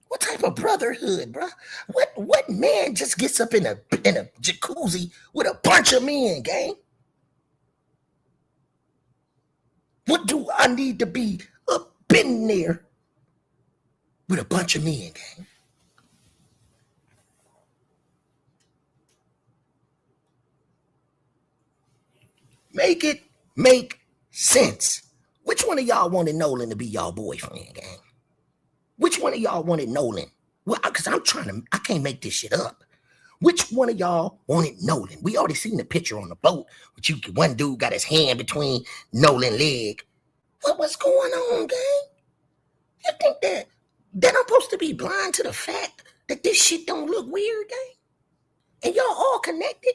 What type of brotherhood, bro? What man just gets up in a jacuzzi with a bunch of men, gang? What do I need to be up in there with a bunch of men, gang? Make it make sense. Which one of y'all wanted Nolan to be y'all boyfriend, gang? Which one of y'all wanted Nolan? Well, because I can't make this shit up. Which one of y'all wanted Nolan? We already seen the picture on the boat. One dude got his hand between Nolan's leg. What's going on, gang? You think that I'm supposed to be blind to the fact that this shit don't look weird, gang? And y'all all connected?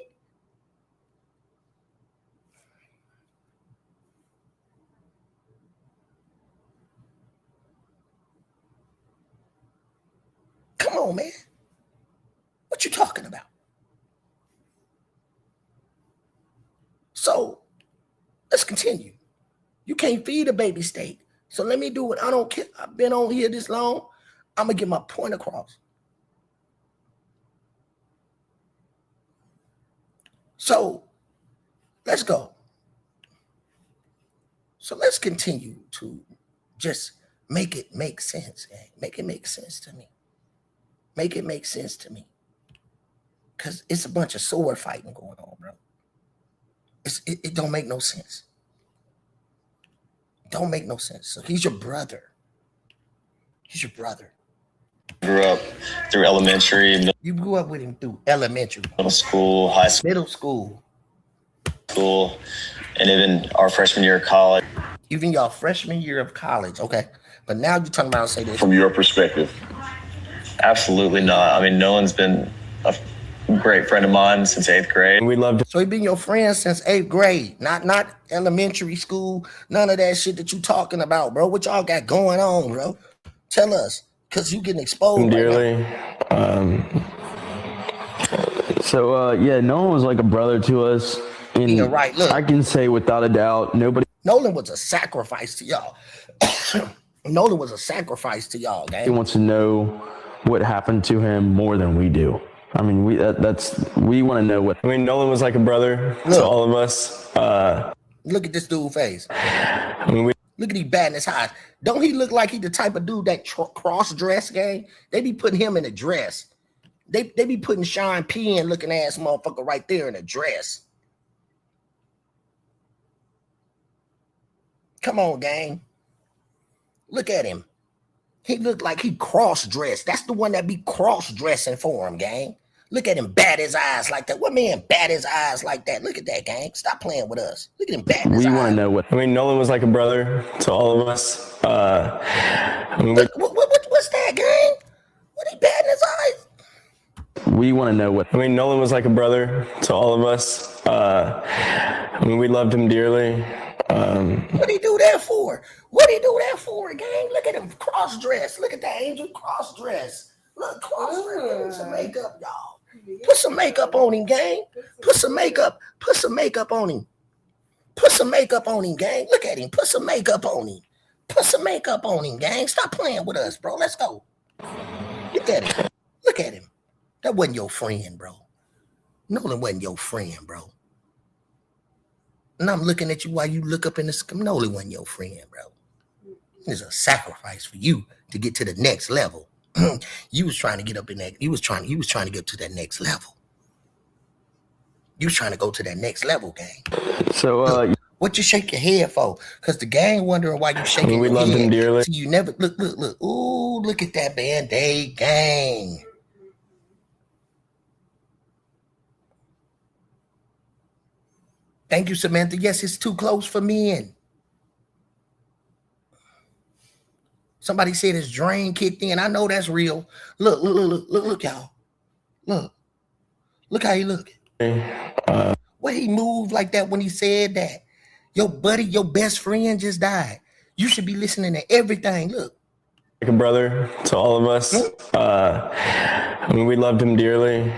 Come on, man. What you talking about? So, let's continue. You can't feed a baby steak. So let me do it. I don't care. I've been on here this long. I'm going to get my point across. So, let's go. So let's continue to just make it make sense, gang. Make it make sense to me. Make it make sense to me. Because it's a bunch of sword fighting going on, bro. It don't make no sense. Don't make no sense. So he's your brother. He's your brother. Grew up through elementary. You grew up with him through elementary. Middle school, high school. Middle school. And even our freshman year of college. Even y'all freshman year of college. Okay. But now you're talking about, say this. From your perspective. Absolutely not. I mean, Nolan's been a great friend of mine since 8th grade. We loved him. So he been your friend since 8th grade, not elementary school, none of that shit that you talking about, bro. What y'all got going on, bro? Tell us, because you getting exposed dearly. Yeah, Nolan was like a brother to us. And yeah, right. Look, I can say without a doubt, Nolan was a sacrifice to y'all. Nolan was a sacrifice to y'all, gang. He wants to know what happened to him more than we do. I mean, we want to know what. I mean, Nolan was like a brother to all of us. Look at this dude's face. Look at he batting his eyes. Don't he look like he the type of dude that cross-dress, gang? They be putting him in a dress. They be putting Sean Penn looking ass motherfucker right there in a dress. Come on, gang. Look at him. He looked like he cross-dressed. That's the one that be cross-dressing for him, gang. Look at him bat his eyes like that. What man bat his eyes like that? Look at that, gang. Stop playing with us. Look at him batting his eyes. We want to know what. I mean, Nolan was like a brother to all of us. What's that, gang? What he batting his eyes? We want to know what. I mean, Nolan was like a brother to all of us. We loved him dearly. What he do that for? What he do that for, gang? Look at him cross-dress. Look at the angel cross-dress. Look, put some makeup, y'all. Put some makeup on him, gang. Put some makeup on him. Put some makeup on him, gang. Look at him. Put some makeup on him. Put some makeup on him, gang. Stop playing with us, bro. Let's go. Look at him. Look at him. That wasn't your friend, bro. Nolan wasn't your friend, bro. And I'm looking at you while you look up in the sky. Nolan wasn't your friend, bro. It's a sacrifice for you to get to the next level. You was trying to get up in that. He was trying to get to that next level. You was trying to go to that next level, gang. So, what you shake your head for? Because the gang wondering why you shaking your head. We loved him dearly. So you never look. Ooh, look at that Band-Aid gang. Thank you, Samantha. Yes, it's too close for men. Somebody said his drain kicked in. I know that's real. Look, y'all. Look how he look. What he moved like that when he said that? Your buddy, your best friend just died. You should be listening to everything. Look. Like a brother to all of us. We loved him dearly.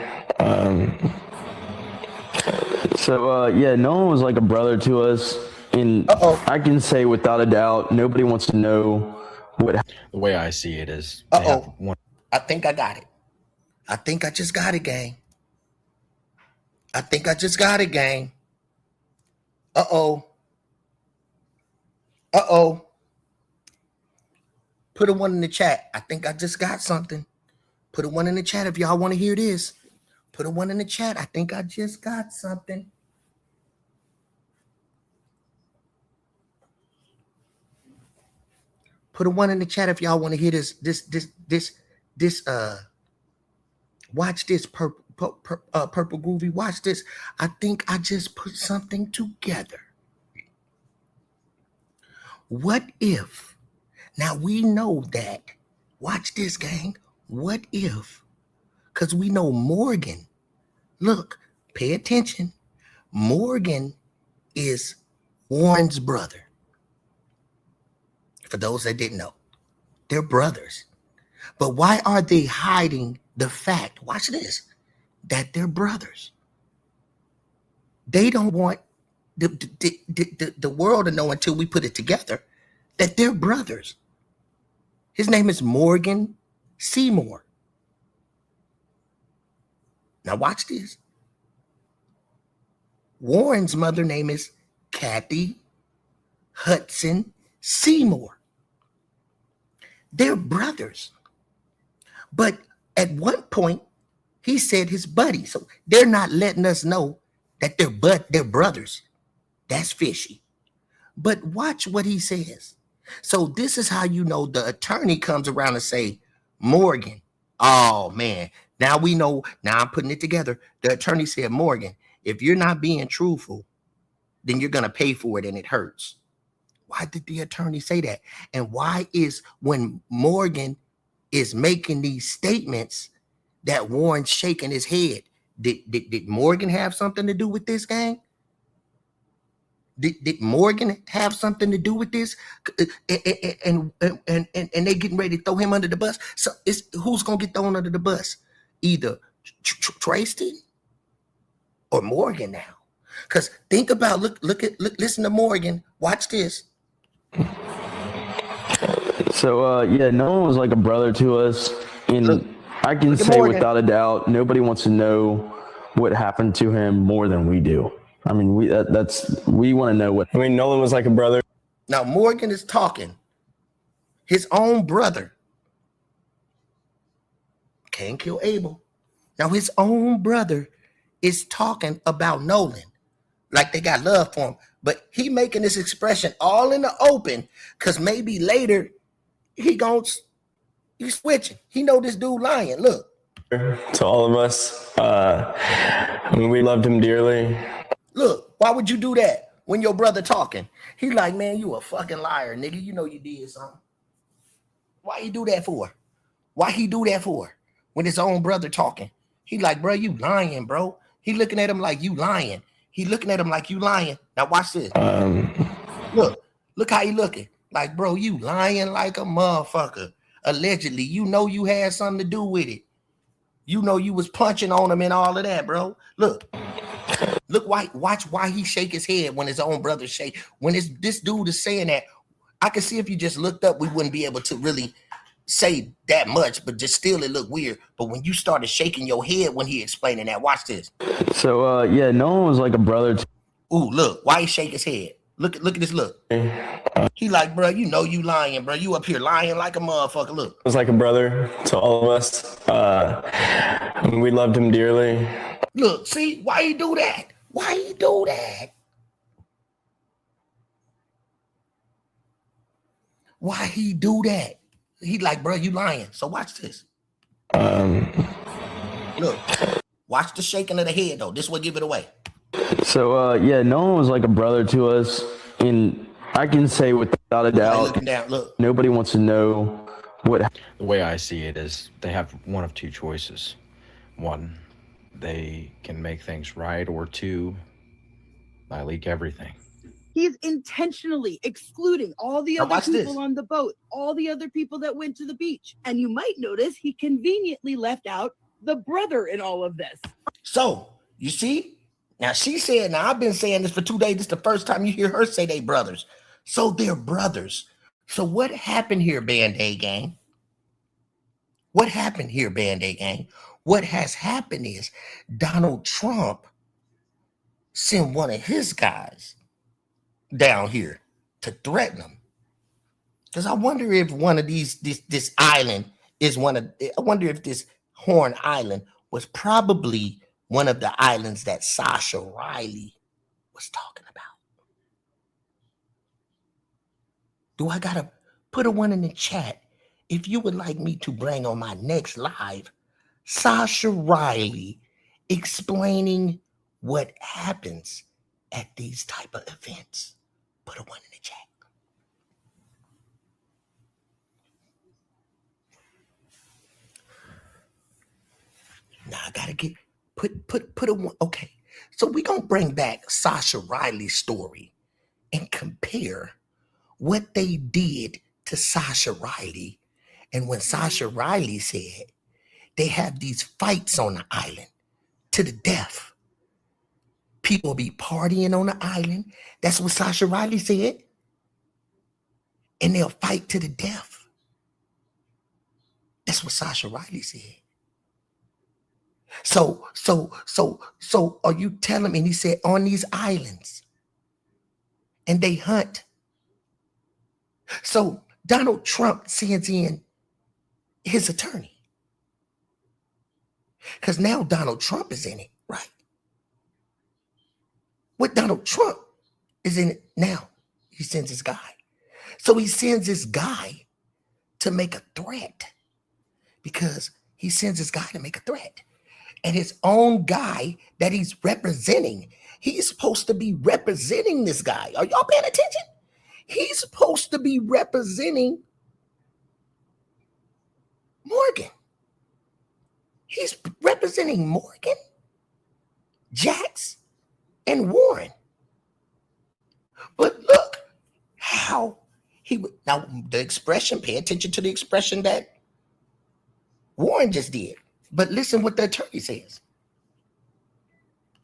Nolan was like a brother to us. And I can say without a doubt, nobody wants to know what. The way I see it is. I think I got it. I think I just got it, gang. Put a one in the chat. I think I just got something. Put a one in the chat if y'all want to hear this. Put a one in the chat. I think I just got something. Put a one in the chat if y'all want to hear this. Watch this, Purple Groovy. Watch this. I think I just put something together. What if? Now we know that. Watch this, gang. What if? Because we know Morgan. Look, pay attention. Morgan is Warren's brother. For those that didn't know, they're brothers. But why are they hiding the fact, watch this, that they're brothers? They don't want the world to know until we put it together that they're brothers. His name is Morgan Seymour. Now watch this. Warren's mother name is Kathy Hudson Seymour. They're brothers. But at one point, he said his buddy. So they're not letting us know that they're brothers. That's fishy. But watch what he says. So this is how you know the attorney comes around and say, Morgan, oh man, now we know, now I'm putting it together. The attorney said, Morgan, if you're not being truthful, then you're going to pay for it and it hurts. Why did the attorney say that? And why is when Morgan is making these statements that Warren's shaking his head? Did Morgan have something to do with this, gang? Did Morgan have something to do with this? And they getting ready to throw him under the bus. So who's gonna get thrown under the bus? Either Tracy or Morgan now. Because think about listen to Morgan. Watch this. So Nolan was like a brother to us, and I can say Morgan. without a doubt, nobody wants to know what happened to him more than we do. I mean, we want to know what. I mean, Nolan was like a brother. Now Morgan is talking. His own brother can't kill Abel. Now his own brother is talking about Nolan like they got love for him, but he making this expression all in the open because maybe later he's switching. He know this dude lying. Look. To all of us, we loved him dearly. Look, why would you do that when your brother talking? He like, man, you a fucking liar, nigga. You know you did something. Why you do that for? Why he do that for? When his own brother talking. He like, bro, you lying, bro. He looking at him like you lying. He looking at him like you lying. Now watch this. Look how he looking. Like, bro, you lying like a motherfucker. Allegedly, you know you had something to do with it. You know you was punching on him and all of that, bro. Look, watch why he shake his head when his own brother shake. When this dude is saying that, I can see if you just looked up, we wouldn't be able to really say that much, but just still it looked weird. But when you started shaking your head when he explaining that, watch this. So yeah, Nolan was like a brother. Ooh, look, why he shake his head? Look at this look. He like, bro, you know you lying, bro. You up here lying like a motherfucker. Look. He was like a brother to all of us. We loved him dearly. Look, see, why he do that? Why he do that? Why he do that? He like, bro, you lying. So watch this. Look, watch the shaking of the head though. This will give it away. So yeah, Nolan was like a brother to us, and I can say without a doubt, nobody wants to know what. The way I see it is they have one of two choices. One, they can make things right, or two, I leak everything. He's intentionally excluding all the Now other watch people this. on the boat, all the other people that went to the beach. And you might notice he conveniently left out the brother in all of this. So, you see? Now she said, now I've been saying this for 2 days. This is the first time you hear her say they brothers. So they're brothers. So what happened here, Band-Aid Gang? What happened here, Band-Aid Gang? What has happened is Donald Trump sent one of his guys down here to threaten them. Because I wonder if one of this island is I wonder if this Horn Island was probably one of the islands that Sasha Riley was talking about. Do I gotta put a one in the chat if you would like me to bring on my next live Sasha Riley explaining what happens at these type of events? Put a one in the chat. Now I gotta get put a one. Okay, so we're gonna bring back Sasha Riley's story and compare what they did to Sasha Riley. And when Sasha Riley said they have these fights on the island to the death, people be partying on the island. That's what Sasha Riley said. And they'll fight to the death. That's what Sasha Riley said. So are you telling me? And he said on these islands, and they hunt. So Donald Trump sends in his attorney. Because now Donald Trump is in it, right? What Donald Trump is in it now, he sends his guy. So he sends his guy to make a threat. Because he sends his guy to make a threat. And his own guy that he's representing, he's supposed to be representing this guy. Are y'all paying attention? He's supposed to be representing Morgan. He's representing Morgan, Jax, and Warren. But look how he would. Now, the expression, pay attention to the expression that Warren just did. But listen what the attorney says.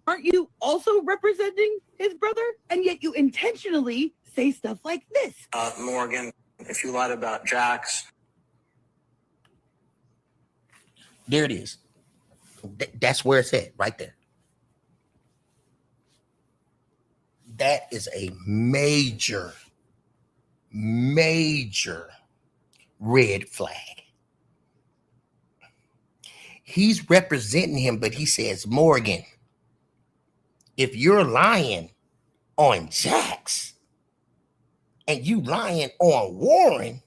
Aren't you also representing his brother? And yet you intentionally say stuff like this. Morgan, if you lied about Jax. There it is. That's where it's at, right there. That is a major red flag. He's representing him, but he says, Morgan, if you're lying on Jax and you lying on Warren,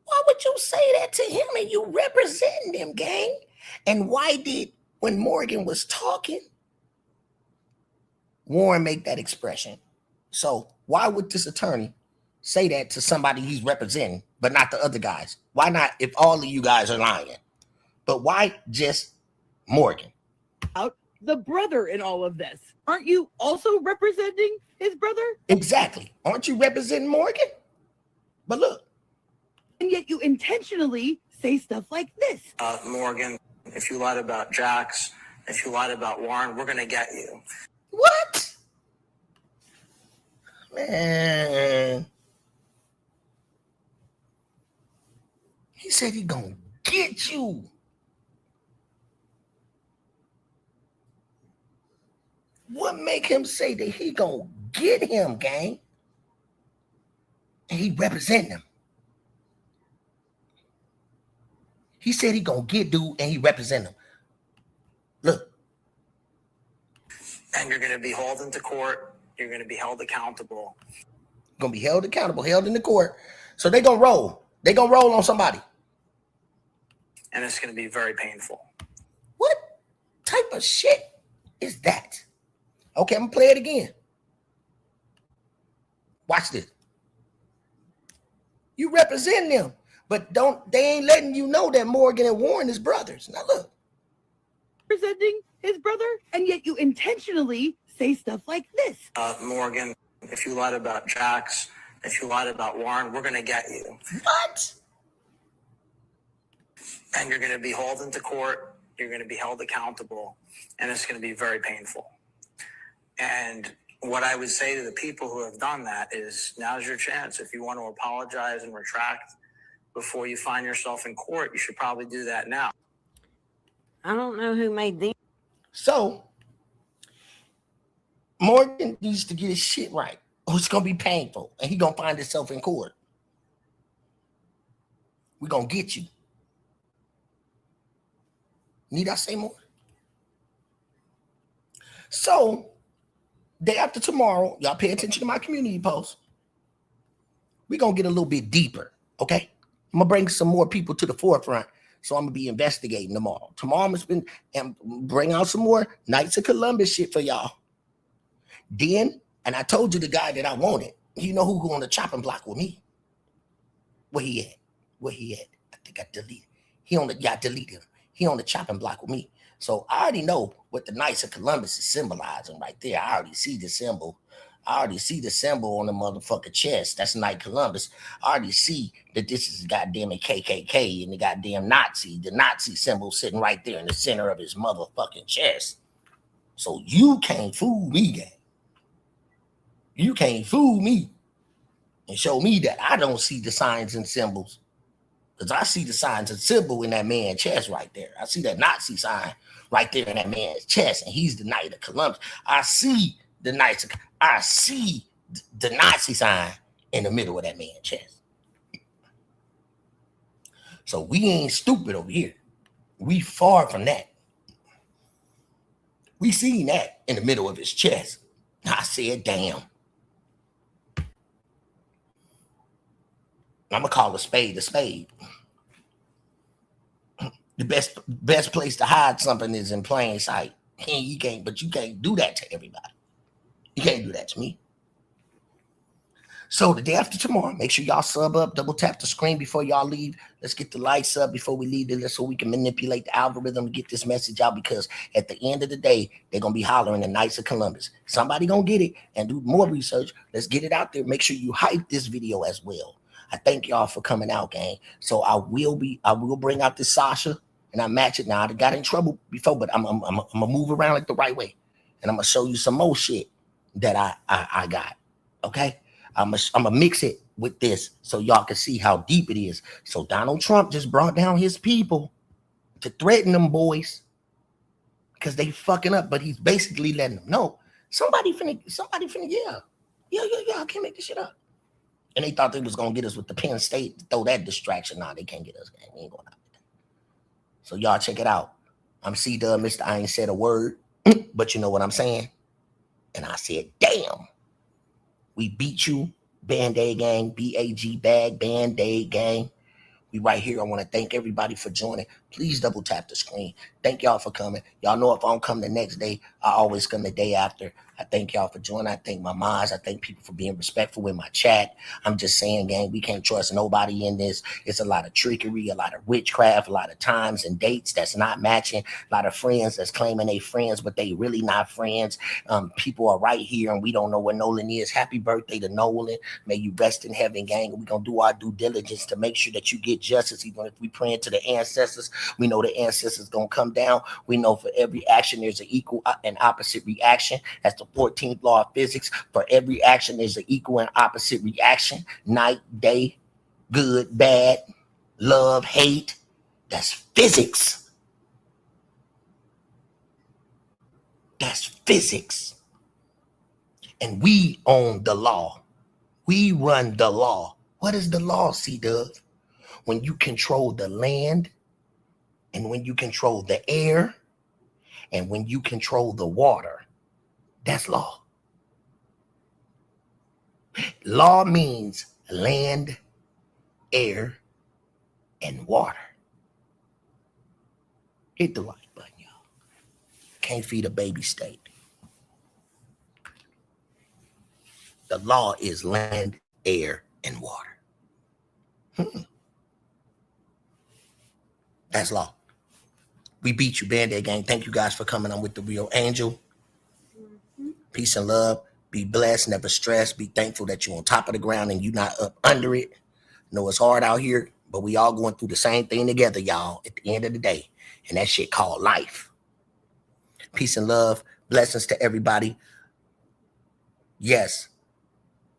why would you say that to him and you representing him, gang? And why did, when Morgan was talking, Warren make that expression? So why would this attorney say that to somebody he's representing, but not the other guys? Why not if all of you guys are lying? But why just Morgan? Out the brother in all of this. Aren't you also representing his brother? Exactly. Aren't you representing Morgan? But look, And yet you intentionally say stuff like this. Morgan, if you lied about Jax, if you lied about Warren, we're going to get you. What? Man. He said he gonna get you. What make him say that he gonna get him, gang? And he representing him. He said he gonna get dude and he represent him. Look. And you're going to be hauled into court. You're going to be held accountable. Gonna be held accountable, held in the court. So they gonna roll. They gonna roll on somebody. And it's going to be very painful. What type of shit is that? Okay, I'm gonna play it again. Watch this. You represent them, but they ain't letting you know that Morgan and Warren is brothers. Now look. Representing his brother, and yet you intentionally say stuff like this. Morgan, if you lied about Jax, if you lied about Warren, we're going to get you. What? And you're going to be hauled into court. You're going to be held accountable. And it's going to be very painful. And what I would say to the people who have done that is now's your chance. If you want to apologize and retract before you find yourself in court, you should probably do that now. I don't know who made these. So Morgan needs to get his shit right, or it's gonna be painful, and he gonna find himself in court. We're gonna get you. Need I say more? So, day after tomorrow, y'all pay attention to my community post. We're gonna get a little bit deeper, okay? I'm gonna bring some more people to the forefront. So I'm gonna be investigating tomorrow. Tomorrow I'm gonna bring out some more Knights of Columbus shit for y'all. Then, and I told you the guy that I wanted. You know who on the chopping block with me? Where he at? Where he at? I think I deleted. Delete him. He on the chopping block with me. So I already know what the Knights of Columbus is symbolizing right there. I already see the symbol. I already see the symbol on the motherfucking chest. That's Knight Columbus. I already see that this is goddamn a KKK and the goddamn Nazi. The Nazi symbol sitting right there in the center of his motherfucking chest. So you can't fool me, gang. You can't fool me and show me that I don't see the signs and symbols. Because I see the signs and symbol in that man's chest right there. I see that Nazi sign right there in that man's chest, and he's the Knight of Columbus. I see the Nazi sign in the middle of that man's chest. So we ain't stupid over here. We far from that. We seen that in the middle of his chest. I said, damn. I'm gonna call a spade a spade. The best place to hide something is in plain sight. You can't do that to everybody. You can't do that to me. So the day after tomorrow, make sure y'all sub up, double tap the screen before y'all leave. Let's get the likes up before we leave this so we can manipulate the algorithm to get this message out, because at the end of the day, they're going to be hollering the Knights of Columbus. Somebody going to get it and do more research. Let's get it out there. Make sure you hype this video as well. I thank y'all for coming out, gang. So I will bring out this Sasha and I match it now. I got in trouble before, but I'm gonna move around like the right way. And I'm gonna show you some more shit that I got. Okay? I'm gonna mix it with this so y'all can see how deep it is. So Donald Trump just brought down his people to threaten them boys because they fucking up, but he's basically letting them know somebody finna, yeah, I can't make this shit up. And they thought they was gonna get us with the Penn State to throw that distraction. Nah, they can't get us, gang. We ain't going out there. So y'all check it out. I'm C-Dub, Mr. I ain't said a word, but you know what I'm saying? And I said, damn. We beat you, Band-Aid Gang, B-A-G Bag, Band-Aid Gang. We right here. I want to thank everybody for joining. Please double tap the screen. Thank y'all for coming. Y'all know if I don't come the next day, I always come the day after. I thank y'all for joining. I thank my moms. I thank people for being respectful in my chat. I'm just saying, gang, we can't trust nobody in this. It's a lot of trickery, a lot of witchcraft, a lot of times and dates that's not matching, a lot of friends that's claiming they friends, but they really not friends. People are right here and we don't know where Nolan is. Happy birthday to Nolan. May you rest in heaven, gang. We're going to do our due diligence to make sure that you get justice, even if we praying to the ancestors. We know the ancestors going to come down. We know for every action, there's an equal and opposite reaction. That's the 14th law of physics. For every action, there's an equal and opposite reaction. Night, day, good, bad, love, hate. That's physics. That's physics. And we own the law. We run the law. What is the law, C-Dub? When you control the land, and when you control the air, and when you control the water, that's law. Law means land, air, and water. Hit the like button, y'all. Can't feed a baby state. The law is land, air, and water. That's law. We beat you, Band-Aid Gang. Thank you guys for coming. I'm with the Real Angel. Peace and love. Be blessed, never stress. Be thankful that you're on top of the ground and you're not up under it. Know it's hard out here, but we all going through the same thing together, y'all, at the end of the day. And that shit called life. Peace and love. Blessings to everybody. Yes.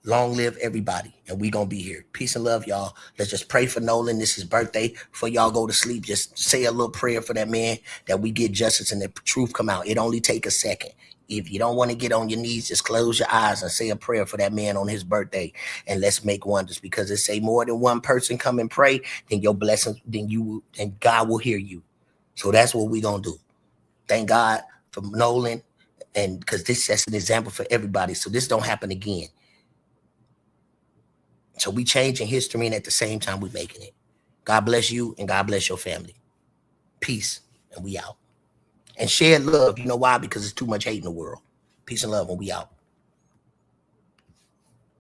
Long live everybody. And we gonna be here. Peace and love, y'all. Let's just pray for Nolan. This is his birthday. Before y'all go to sleep, just say a little prayer for that man, that we get justice and the truth come out. It only take a second. If you don't want to get on your knees, just close your eyes and say a prayer for that man on his birthday. And let's make wonders, because it say more than one person come and pray, then your blessings, then God will hear you. So that's what we gonna do. Thank God for Nolan, and because this sets an example for everybody. So this don't happen again. So we changing history, and at the same time, we making it. God bless you, and God bless your family. Peace, and we out. And share love. You know why? Because there's too much hate in the world. Peace and love, and we out.